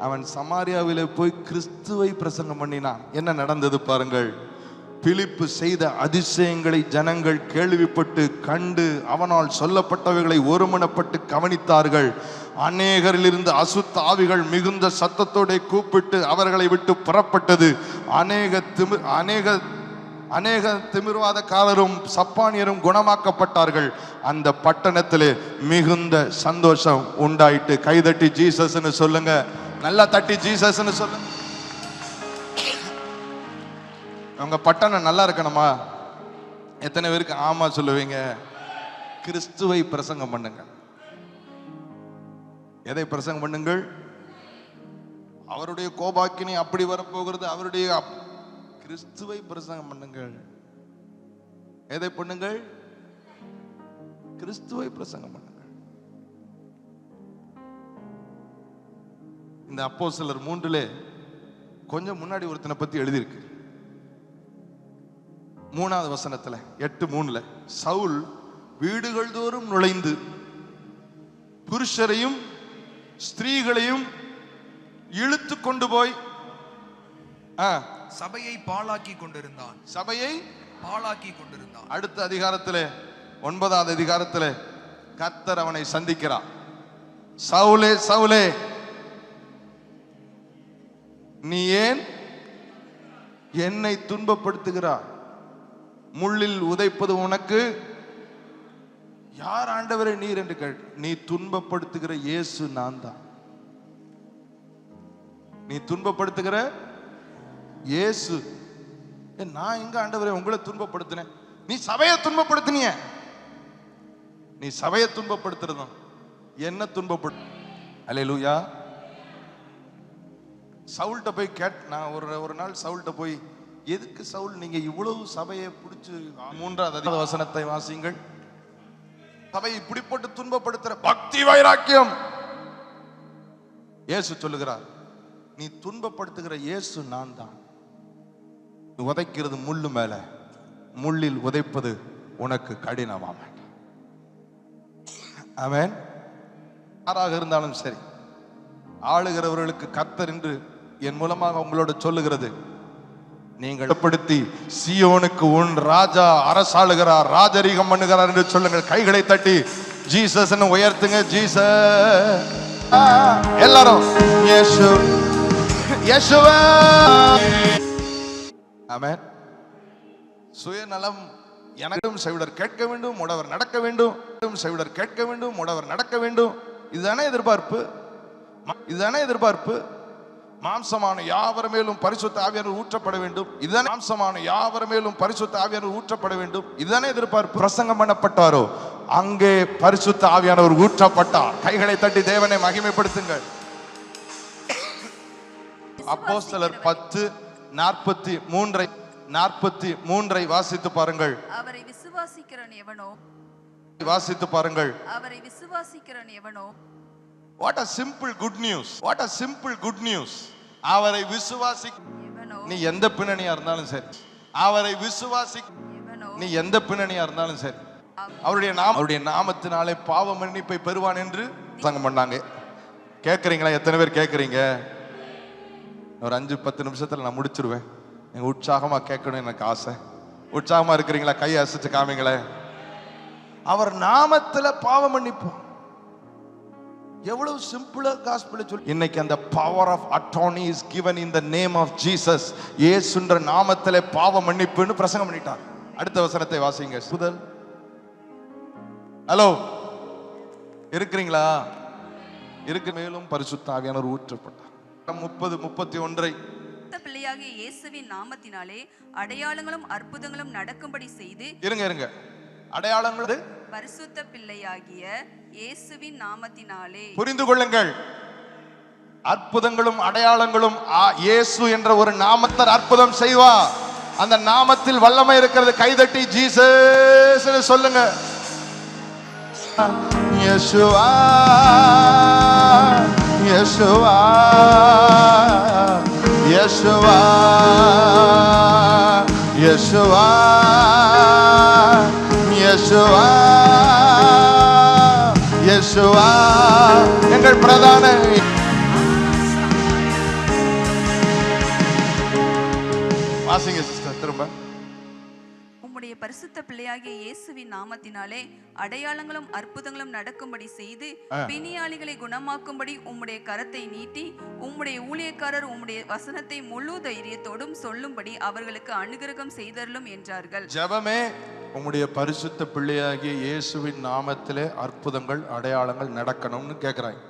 அவன் சமாரியாவிலே போய் கிறிஸ்துவை பிரசங்கம் பண்ணினான். என்ன நடந்தது பாருங்கள். பிலிப்பு செய்த அதிசயங்களை ஜனங்கள் கேள்விப்பட்டு கண்டு அவனால் சொல்லப்பட்டவைகளை ஒருமனப்பட்டு கவனித்தார்கள். அநேகரிலிருந்து அசுத்த ஆவிகள் மிகுந்த சத்தத்தோட கூப்பிட்டு அவர்களை விட்டு புறப்பட்டது. அநேக திமிர்வாதக்காரரும் சப்பானியரும் குணமாக்கப்பட்டார்கள். அந்த பட்டணத்திலே மிகுந்த சந்தோஷம் உண்டாயிட்டு. கைதட்டி ஜீசஸ்ன்னு சொல்லுங்க, நல்லா தட்டி ஜீசஸ்ன்னு சொல்லுங்க. உங்க பட்டணம் நல்லா இருக்கணுமா? எத்தனை பேருக்கு ஆமா சொல்லுவீங்க? கிறிஸ்துவை பிரசங்கம் பண்ணுங்க. எதை பிரசங்கம் பண்ணுங்கள்? அவருடைய கோபாக்கினி அப்படி வரப்போகிறது, அவருடைய கிறிஸ்துவை பிரசங்கம் பண்ணுங்கள். எதை பண்ணுங்கள்? கிறிஸ்துவை பிரசங்கம் பண்ணுங்கள். இந்த அப்போஸ்தலர் 3 கொஞ்சம் முன்னாடி ஒருத்தனை பத்தி எழுதியிருக்கு. 3வது வசனத்துல 8:3 சவுல் வீடுகள் தோறும் நுழைந்து புருஷரையும் ஸ்திரீகளையும் இழுத்து கொண்டு போய் சபையை பாழாக்கி கொண்டிருந்தான். அடுத்த அதிகாரத்திலே 9வது அதிகாரத்திலே கர்த்தர் அவனை சந்திக்கிறார். சவுலே சவுலே, நீ ஏன் என்னை துன்பப்படுத்துகிறாய்? முள்ளில் உதைப்பது உனக்கு யார் ஆண்டவரே நீர் என்று கேள். நீ துன்பப்படுத்துகிற இயேசு நான் தான். நீ துன்பப்படுத்துகிற இயேசு. நான் எங்க ஆண்டவரே உங்களை துன்பப்படுத்தினேன்? நீ சபையை துன்பப்படுத்தினிய. நீ சபையை துன்பப்படுத்துறதும் என்ன துன்பப்படு. அல்லேலூயா. சவுல்கிட்ட போய் நான் ஒரு நாள் சவுல்கிட்ட போய், எதுக்கு சவுல் நீங்க இவ்வளவு சபையை பிடிச்சு 3வது வசனத்தை வாசிங்கள். சபையை இப்படி போட்டு துன்பப்படுத்துற பக்தி வைராக்கியம். இயேசு சொல்லுகிறார், நீ துன்பப்படுத்துகிற இயேசு நான் தான். உதைக்கிறது முள்ளு மேல, முள்ளில் உதைப்பது உனக்கு கடினமாம். ஆமென். யாராக இருந்தாலும் சரி, ஆளுகிறவர்களுக்கு கர்த்தர் என்று என் மூலமாக உங்களோட சொல்லுகிறது, நீங்கள் படுத்தி சீயோனுக்கு உன் ராஜா அரசாளுகிறார், ராஜரீகம் பண்ணுகிறார் என்று சொல்லுங்கள். கைகளை தட்டி ஜீசஸ் உயர்த்துங்க. ஜீசஸ். எல்லாரும் இயேசு இயேசுவே. ஆமென். சுயநலம் எனக்கும் செவிடர் கேட்க வேண்டும், உடவர் நடக்க வேண்டும். செவிடர் கேட்க வேண்டும், உடவர் நடக்க வேண்டும். இதுதானே எதிர்பார்ப்பு. இதுதானே எதிர்பார்ப்பு. மாம்சமான யாவர் மேலும் பரிசுத்த ஆவியானவர் ஊற்றப்பட வேண்டும். இதுதான் மாம்சமான யாவர் மேலும் பரிசுத்த ஆவியானவர் ஊற்றப்பட வேண்டும். இதுதானே எதிர்பார்ப்பு. பிரசங்கம் பண்ணப்பட்டாரோ அங்கே பரிசுத்த ஆவியானவர் ஊற்றப்பட்டார். கைகளை தட்டி தேவனை மகிமைப்படுத்துங்கள். அப்போஸ்தலர் 10:43 வாசித்து பாருங்கள். அவரை விசுவாசிக்கிறவன் எவனோ, வாசித்து பாருங்கள். அவரை விசுவாசிக்கிறவன் எவனோ. What a simple good news. What a simple good news. அவரை விசுவாசி. நீ எந்த பின்னணியா இருந்தாலும் சரி, அவரை விசுவாசி. நீ எந்த பின்னணியா இருந்தாலும் சரி, அவருடைய நாமத்தினாலே பாவ மன்னிப்பை பெறுவான் என்று சங்கம் பண்ணாங்க. கேட்கறீங்களா? எத்தனை பேர் கேட்கறீங்க? ஒரு 5-10 நிமிஷத்துல நான் முடிச்சிருவேன். நீங்க உற்சாகமா கேட்கணும் எனக்கு ஆசை. உற்சாகமா இருக்கிறீங்களா? கையை அசைச்சு காமிங்களே. அவர் நாமத்துல பாவ மன்னிப்பு. எவ்வளவு சிம்பிளா காஸ்பல் சொல்லி. இன்னைக்கு அந்த power of attorney is given in the name of Jesus. இயேசுன்ற நாமத்திலே பாவ மன்னிப்புன்னு பிரசங்கம் பண்ணிட்டார். அடுத்த வசனத்தை வாசிங்க. முதல் ஹலோ இருக்கிறீங்களா? இருக்கு. மேலும் பரிசுத்த ஆவியானவர் ஊற்றப்பட்டார். 30:31 பிள்ளையாகிய இயேசுவின் நாமத்தினாலே அடையாளங்களும் அற்புதங்களும் நடக்கும்படி செய்து. இருங்க. அடையாளங்கள் பரிசுத்த பிள்ளையாகிய இயேசுவின் நாமத்தினாலே. புரிந்து கொள்ளுங்கள். அற்புதங்களும் அடையாளங்களும் இயேசு என்ற ஒரு நாமத்தில் அற்புதம் செய்வா. அந்த நாமத்தில் வல்லமை இருக்கிறது. கைதட்டி ஜீசஸ் சொல்லுங்க. இயேசுவா Yeshua Yeshua Yeshua Yeshua Yeshua எங்கள் பிரதான வாசிங்க சிஸ்டர் திரும்ப. உம்முடைய பரிசுத்த பிள்ளையாகிய இயேசுவின் நாமத்தினாலே அடையாளங்களும் அற்புதங்களும் நடக்கும்படி செய்து பிணியாளிகளை குணமாக்கும்படி உம்முடைய கரத்தை நீட்டி உம்முடைய ஊழியக்காரர் உம்முடைய வசனத்தை முழு தைரியத்தோடும் சொல்லும்படி அவர்களுக்கு அனுகிரகம் செய்தருளும் என்றார்கள். ஜெபமே உம்முடைய பரிசுத்த பிள்ளையாகிய இயேசுவின் நாமத்திலே அற்புதங்கள் அடையாளங்கள் நடக்கணும்னு கேட்கிறாய்.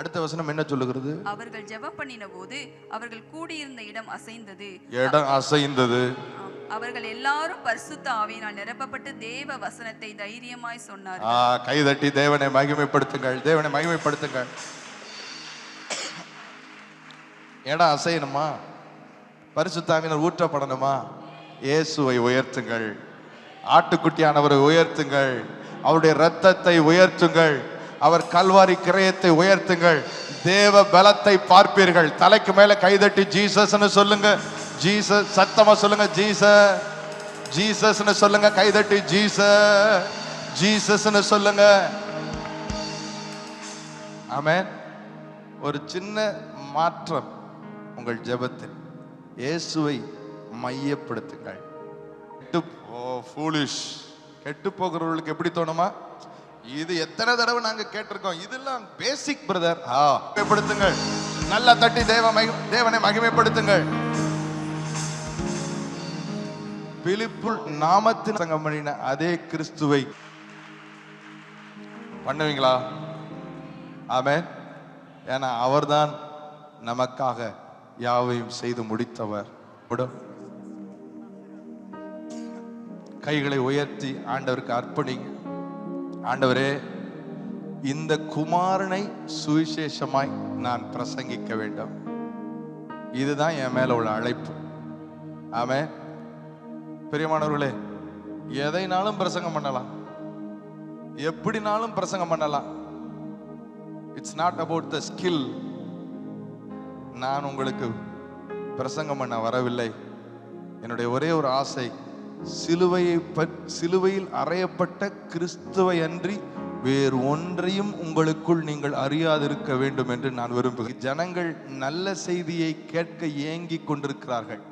அடுத்த வசனம் என்ன சொல்லுகிறது? அவர்கள் ஜெபம் பண்ணின போது அவர்கள் கூடியிருந்த இடம் அசைந்தது. இடம் அசைந்தது. அவர்கள் எல்லாரும் பரிசுத்த ஆவியினால் நிரப்பப்பட்டு தேவ வசனத்தை தைரியமாய் சொன்னார்கள். கைதட்டி தேவனை மகிமைப்படுத்துங்கள், தேவனை மகிமைப்படுத்துங்கள். இடம் அசையணுமா? பரிசுத்த ஆவியினால் ஊற்றப்படணுமா? இயேசுவை உயர்த்துங்கள், ஆட்டுக்குட்டியானவரை உயர்த்துங்கள், அவருடைய இரத்தத்தை உயர்த்துங்கள், அவர் கல்வாரி கிரயத்தை உயர்த்துங்கள், தேவ பலத்தை பார்ப்பீர்கள். தலைக்கு மேல கைதட்டி ஜீசஸ்னு சொல்லுங்க. ஜீசஸ் சத்தமா சொல்லுங்க. ஜீசஸ் ஜீசஸ்னு சொல்லுங்க. கைதட்டி ஜீசஸ் ஜீசஸ்னு சொல்லுங்க. ஆமென். ஒரு சின்ன மாற்றம் உங்கள் ஜெபத்தில். இயேசுவை மையப்படுத்துங்கள். கெட்டு போகிறவர்களுக்கு எப்படி தோணுமா? இது எத்தனை தடவை நாங்க கேட்டிருக்கோம். இதெல்லாம் பேசிக் பிரதர். மகிமைப்படுத்துங்கள். நல்லா தட்டி தேவனை மகிமைப்படுத்துங்கள். பிலிப்புல் நாமத்தின் சங்கம் பண்ணின அதே கிறிஸ்துவை பண்ணுவீங்களா? ஆமென். ஏன்னா அவர்தான் நமக்காக யாவையும் செய்து முடித்தவர். கைகளை உயர்த்தி ஆண்டவருக்கு அர்ப்பணிங்க. ஆண்டவரே, இந்த குமாரனை சுவிசேஷமாய் நான் பிரசங்கிக்க வேண்டும். இதுதான் என் மேல உள்ள அழைப்பு. ஆமென். பிரியமானவர்களே, எதைனாலும் பிரசங்கம் பண்ணலாம், எப்படினாலும் பிரசங்கம் பண்ணலாம். It's not about the skill. நான் உங்களுக்கு பிரசங்கம் பண்ண வரவில்லை. என்னுடைய ஒரே ஒரு ஆசை, சிலுவையில் அறையப்பட்ட கிறிஸ்துவை அன்றி வேறு ஒன்றையும் உங்களுக்குள் நீங்கள் அறியாதிருக்க வேண்டும் என்று நான் விரும்புகிறேன். ஜனங்கள் நல்ல செய்தியை கேட்க ஏங்கி கொண்டிருக்கிறார்கள்.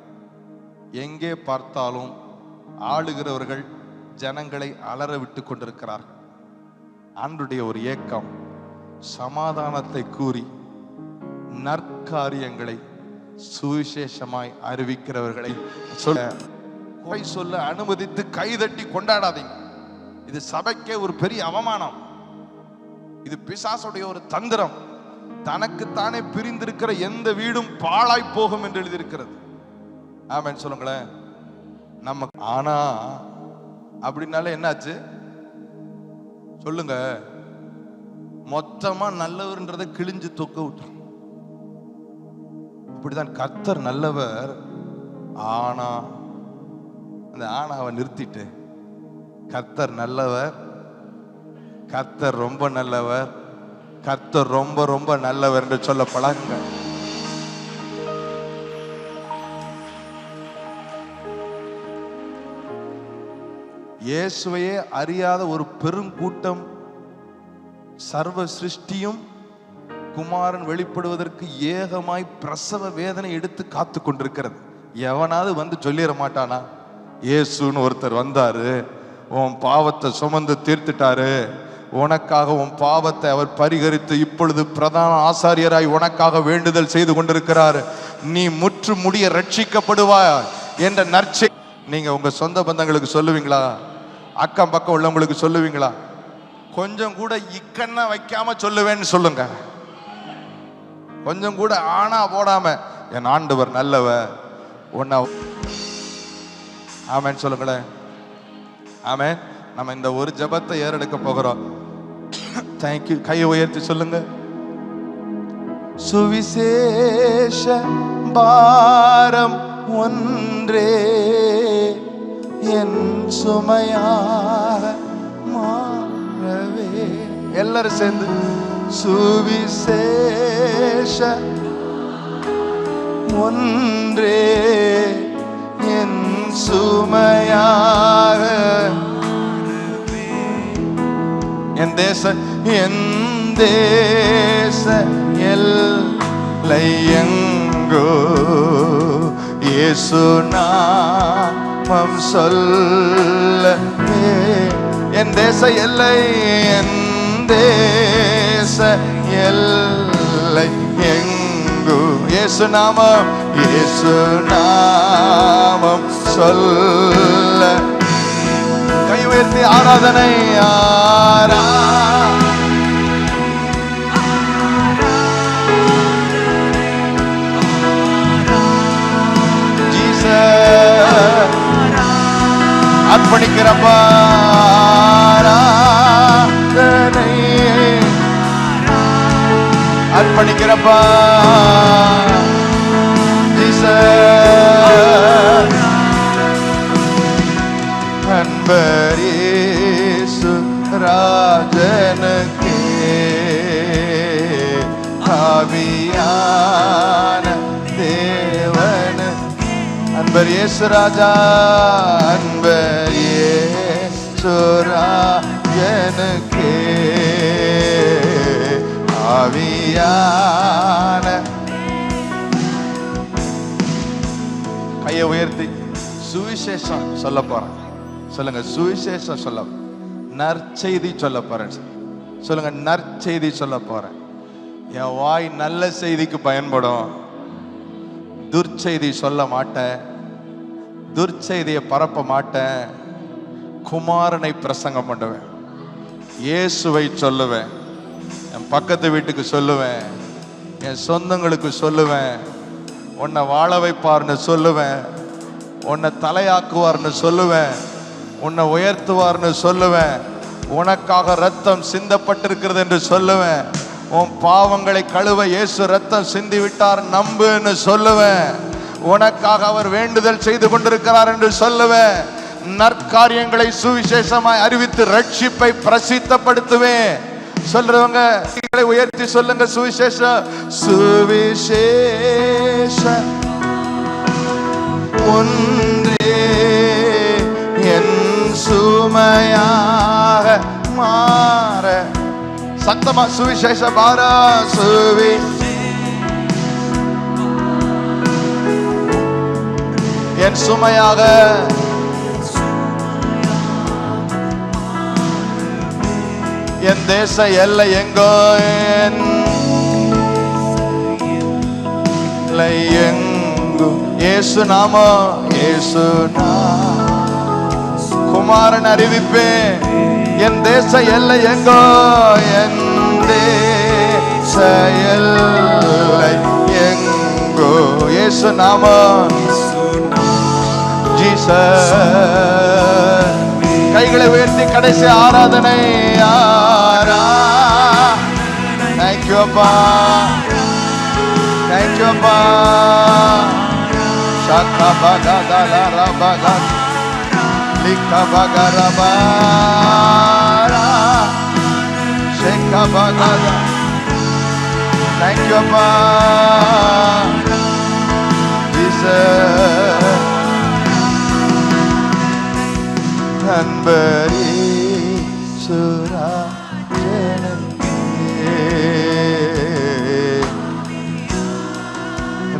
எங்கே பார்த்தாலும் ஆளுகிறவர்கள் ஜனங்களை அலற விட்டு கொண்டிருக்கிறார்கள். ஆண்டுடைய ஒரு ஏக்கம், சமாதானத்தை கூறி நற்காரியங்களை சுவிசேஷமாய் அறிவிக்கிறவர்களை சொல்ல அனுமதித்து கைதட்டி கொண்டாடாதீங்க. இது சபைக்கே ஒரு பெரிய அவமானம். இது பிசாசுடைய ஒரு தந்திரம். தனக்குத்தானே பிரிந்திருக்கிற எந்த வீடும் பாழாய் போகும் என்று எழுதியிருக்கிறது. ஆமென் சொல்லுங்களேன். நம்ம ஆனா அப்படின்னால என்னாச்சு சொல்லுங்க? மொத்தமா நல்லவர்ன்றதை கிழிஞ்சு தொக்க விட்டுரும். அப்படிதான் கர்த்தர் நல்லவர். ஆனா அந்த ஆனாவை நிறுத்திட்டு கர்த்தர் நல்லவர், கர்த்தர் ரொம்ப நல்லவர், கர்த்தர் ரொம்ப ரொம்ப நல்லவர் என்று சொல்ல பழகுங்க. இயேசுவையே அறியாத ஒரு பெருங்கூட்டம் சர்வ சிருஷ்டியும் குமாரன் வெளிப்படுவதற்கு ஏகமாய் பிரசவ வேதனை எடுத்து காத்து கொண்டிருக்கிறது. எவனாவது வந்து சொல்லிட மாட்டானா? இயேசுன்னு ஒருத்தர் வந்தாரு, உன் பாவத்தை சுமந்து தீர்த்துட்டாரு, உனக்காக உன் பாவத்தை அவர் பரிகரித்து இப்பொழுது பிரதான ஆசாரியராய் உனக்காக வேண்டுதல் செய்து கொண்டிருக்கிறார், நீ முற்று முடிய ரட்சிக்கப்படுவாய் என்ற நற்செய்தி நீங்க உங்க சொந்த பந்தங்களுக்கு சொல்லுவீங்களா? அக்கம் பக்கம் உள்ளவங்களுக்கு சொல்லுவீங்களா? கொஞ்சம் கூட இக்கண்ணா வைக்காம சொல்லுவேன்னு சொல்லுங்க. கொஞ்சம் கூட ஆனா போடாம என் ஆண்டவர் நல்லவர் ஒன்னா. ஆமென் சொல்லுங்களேன். ஆமென். நம்ம இந்த ஒரு ஜெபத்தை ஏறெடுக்க போகிறோம். தேங்க்யூ. கையை உயர்த்தி சொல்லுங்க. சுவிசேஷ பாரம் ஒன்றே என் சுமையாக மாறவே. எல்லாரும் சேர்ந்து சுவிசேஷ ஒன்றே என் சுமையாக என் தேச எல்லை எங்கோ இயேசு நாமம் சொல்ல என் தேச எல்லை எங்கு இயேசு நாமம் சொல்ல கை உயர்த்தி ஆராதனை அர்ப்பணிக்கிறப்பா அர்ப்பணிக்கிறப்பா அன்பர் இயேசு ராஜனுக்கே ஆவியான தேவனு அன்பர் இயேசு ராஜா அன்பர் இயேசு ராஜனுக்கே ஆவியான கையை உயர்த்தி சுவிசேஷம் சொல்ல போறேன். சொல்லுங்க, சுவிசேஷம் சொல்ல, நற்செய்தி சொல்ல போறேன். சொல்லுங்க, நற்செய்தி சொல்ல போறேன். என் வாய் நல்ல செய்திக்கு பயன்படும். துர்ச்செய்தி சொல்ல மாட்டேன், துர்ச்செய்தியை பரப்ப மாட்டேன். குமாரனை பிரசங்கம் பண்ணுவேன், இயேசுவை சொல்லுவேன், என் பக்கத்து வீட்டுக்கு சொல்லுவேன், என் சொந்தங்களுக்கு சொல்லுவேன். உன்னை வாழ வைப்பார்னு சொல்லுவேன், உன்னை தலையாக்குவார்னு சொல்லுவேன், உன்னை உயர்த்துவார்னு சொல்லுவேன், உனக்காக ரத்தம் சிந்தப்பட்டிருக்கிறது என்று சொல்லுவேன், உன் பாவங்களை கழுவ இயேசு ரத்தம் சிந்தி விட்டார் நம்புன்னு சொல்லுவேன், உனக்காக அவர் வேண்டுதல் செய்து கொண்டிருக்கிறார் என்று சொல்லுவேன். நற்காரியங்களை சுவிசேஷமாய் அறிவித்து ரட்சிப்பை பிரசித்தப்படுத்துவேன். சொல்றவங்க உயர்த்தி சொல்லுங்க, சுவிசேஷ சுவிசேஷ ஒன்றே என் சுமையாக மாற. சத்தமா சுவிசேஷ பார சுவி என் சுமையாக என் தேச எல்லை எங்கோ எங்கு இயேசு நாமம் இயேசு குமாரன் அறிவிப்பேன். என் தேச எல்லை எங்கோ என் தேச எல்லை எங்கோ இயேசு நாமம் ஜீசஸ். கைகளை உயர்த்தி கடைசி ஆராதனை. தேங்க்யூ அப்பா, தேங்க்யூ அப்பா. ஷாக்கா பகா தலா ரபகா லிக்கா பகா ரபாரா ஷேக்கா பகா. தேங்க்யூ அப்பா ஜீசஸ். அன்பரே சுராஜனுக்கே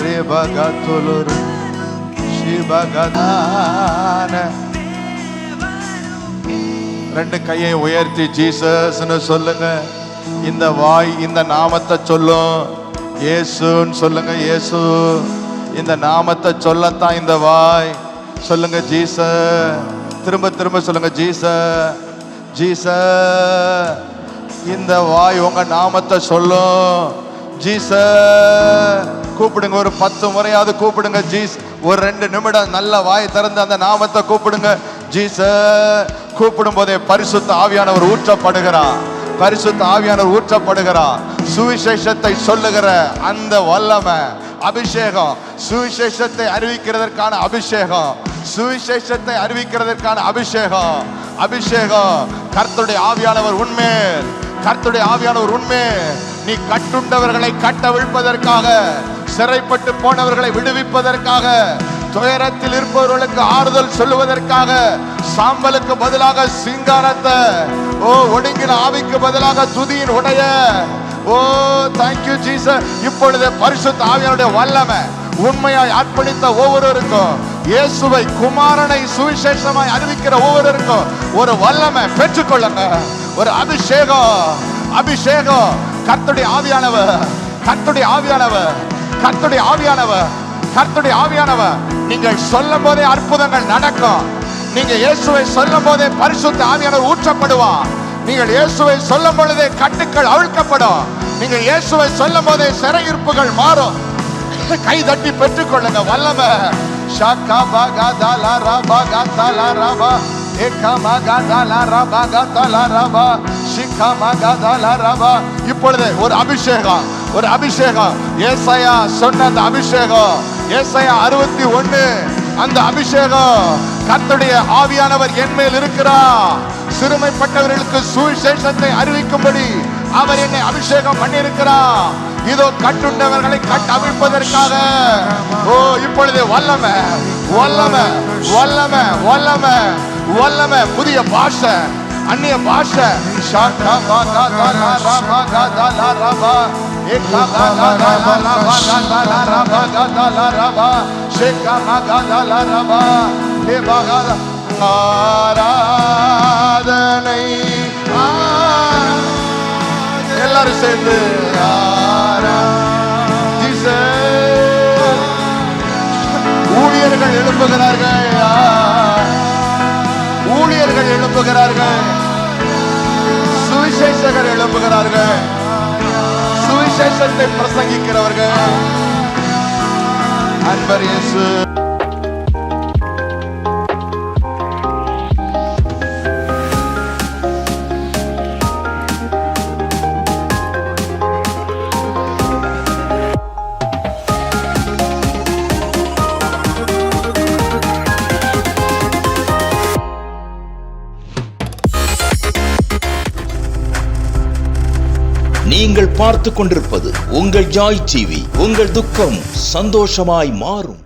ரேபகத்துலரு சிவகதான. ரெண்டு கையை உயர்த்தி ஜீசஸ்னு சொல்லுங்க. இந்த வாய் இந்த நாமத்தை சொல்லும், இயேசுன்னு சொல்லுங்க. இயேசு இந்த நாமத்தை சொல்லத்தான் இந்த வாய். சொல்லுங்க ஜீசஸ். திரும்ப திரும்ப சொல்லுங்க ஜீசஸ், ஜீசஸ். இந்த வாய் உங்க நாமத்தை சொல்லும். ஜீசஸ் கூப்பிடுங்க, ஒரு 10 முறையாவது கூப்பிடுங்க. ஜீஸ் ஒரு 2 நிமிடம் நல்ல வாய் திறந்து அந்த நாமத்தை கூப்பிடுங்க. ஜீசஸ் கூப்பிடும் போதே பரிசுத்த ஆவியானவர் ஊற்றப்படுகிறார், பரிசுத்த ஆவியானவர் ஊற்றப்படுகிறார். சுவிசேஷத்தை சொல்லுகிற அந்த வல்லமை, அபிஷேகம், சுவிசேஷத்தை அறிவிக்கிறதற்கான அபிஷேகம், சுவிசேஷத்தை அறிவிக்கிறதற்கான அபிஷேகம், அபிஷேகம். கர்த்தருடைய ஆவியானவர் உண்மையில் கர்த்தருடைய ஆவியானவர் உண்மை. நீ கட்டுண்டவர்களை கட்டவிழ்ப்பதற்காக, சிறைப்பட்டு போனவர்களை விடுவிப்பதற்காக, துயரத்தில் இருப்பவர்களுக்கு ஆறுதல் சொல்லுவதற்காக, சாம்பலுக்கு பதிலாக சிங்காரத்தை, ஒடுங்கின ஆவிக்கு பதிலாக துதியின் உடைய, தேங்க்யூ ஜீசஸ். இப்பொழுது பரிசுத்த ஆவியானுடைய வல்லமை உண்மையாய் அர்ப்பணித்த ஒவ்வொருவருக்கும், இயேசுவை குமாரனை சுவிசேஷமாய் அறிவிக்கிற ஒவ்வொருவருக்கும் ஒரு வல்லமை பெற்றுக்கொள்ளுங்க. ஒரு அபிஷேகம். கர்த்தருடைய ஆவியானவர், கர்த்தருடைய ஆவியானவர், கர்த்தருடைய ஆவியானவர், கர்த்தருடைய ஆவியானவர். நீங்கள் சொல்லும் போதே அற்புதங்கள் நடக்கும். நீங்க இயேசுவை சொல்லும் போதே பரிசுத்த ஆவியானவர் ஊற்றப்படுவார். நீங்கள் இயேசுவை சொல்லும் பொழுதே கட்டுக்கள் அவிழ்க்கப்படும். நீங்கள் இயேசுவை சொல்லும் போதே சிறையிருப்புகள் மாறும். கை தட்டி பெற்றுக் கொள்ளுங்க வல்லமை. இப்பொழுது ஒரு அபிஷேகம், ஒரு அபிஷேகம். ஏசாயா சொன்ன அந்த அபிஷேகம், ஏசாயா 61 அந்த அபிஷேகம். கர்த்தருடைய ஆவியானவர் என் மேல் இருக்கிறார், சிறுமைப்பட்டவர்களுக்கு சுவிசேஷத்தை அறிவிக்கும்படி அவர் என்னை அபிஷேகம் பண்ணியிருக்கிறார். இதோ கட்டுண்டவர்களை கட்டவிழ்ப்பதற்காக. இப்பொழுது வல்லமை, வல்லமை, வல்லமை, வல்லமை, வல்லமை. புதிய பாஷை, அந்நிய பாஷை. ஆராதனை எல்லாரும் சேர்ந்து ஊழியர்கள் எழுப்புகிறார்கள், ஊழியர்கள் எழுப்புகிறார்கள், சுவிசேஷகர் எழுப்புகிறார்கள், சுவிசேஷத்தை பிரசங்கிக்கிறவர்கள். அன்பர் இயேசு. நீங்கள் பார்த்து கொண்டிருப்பது உங்கள் ஜாய் டிவி. உங்கள் துக்கம் சந்தோஷமாய் மாறும்.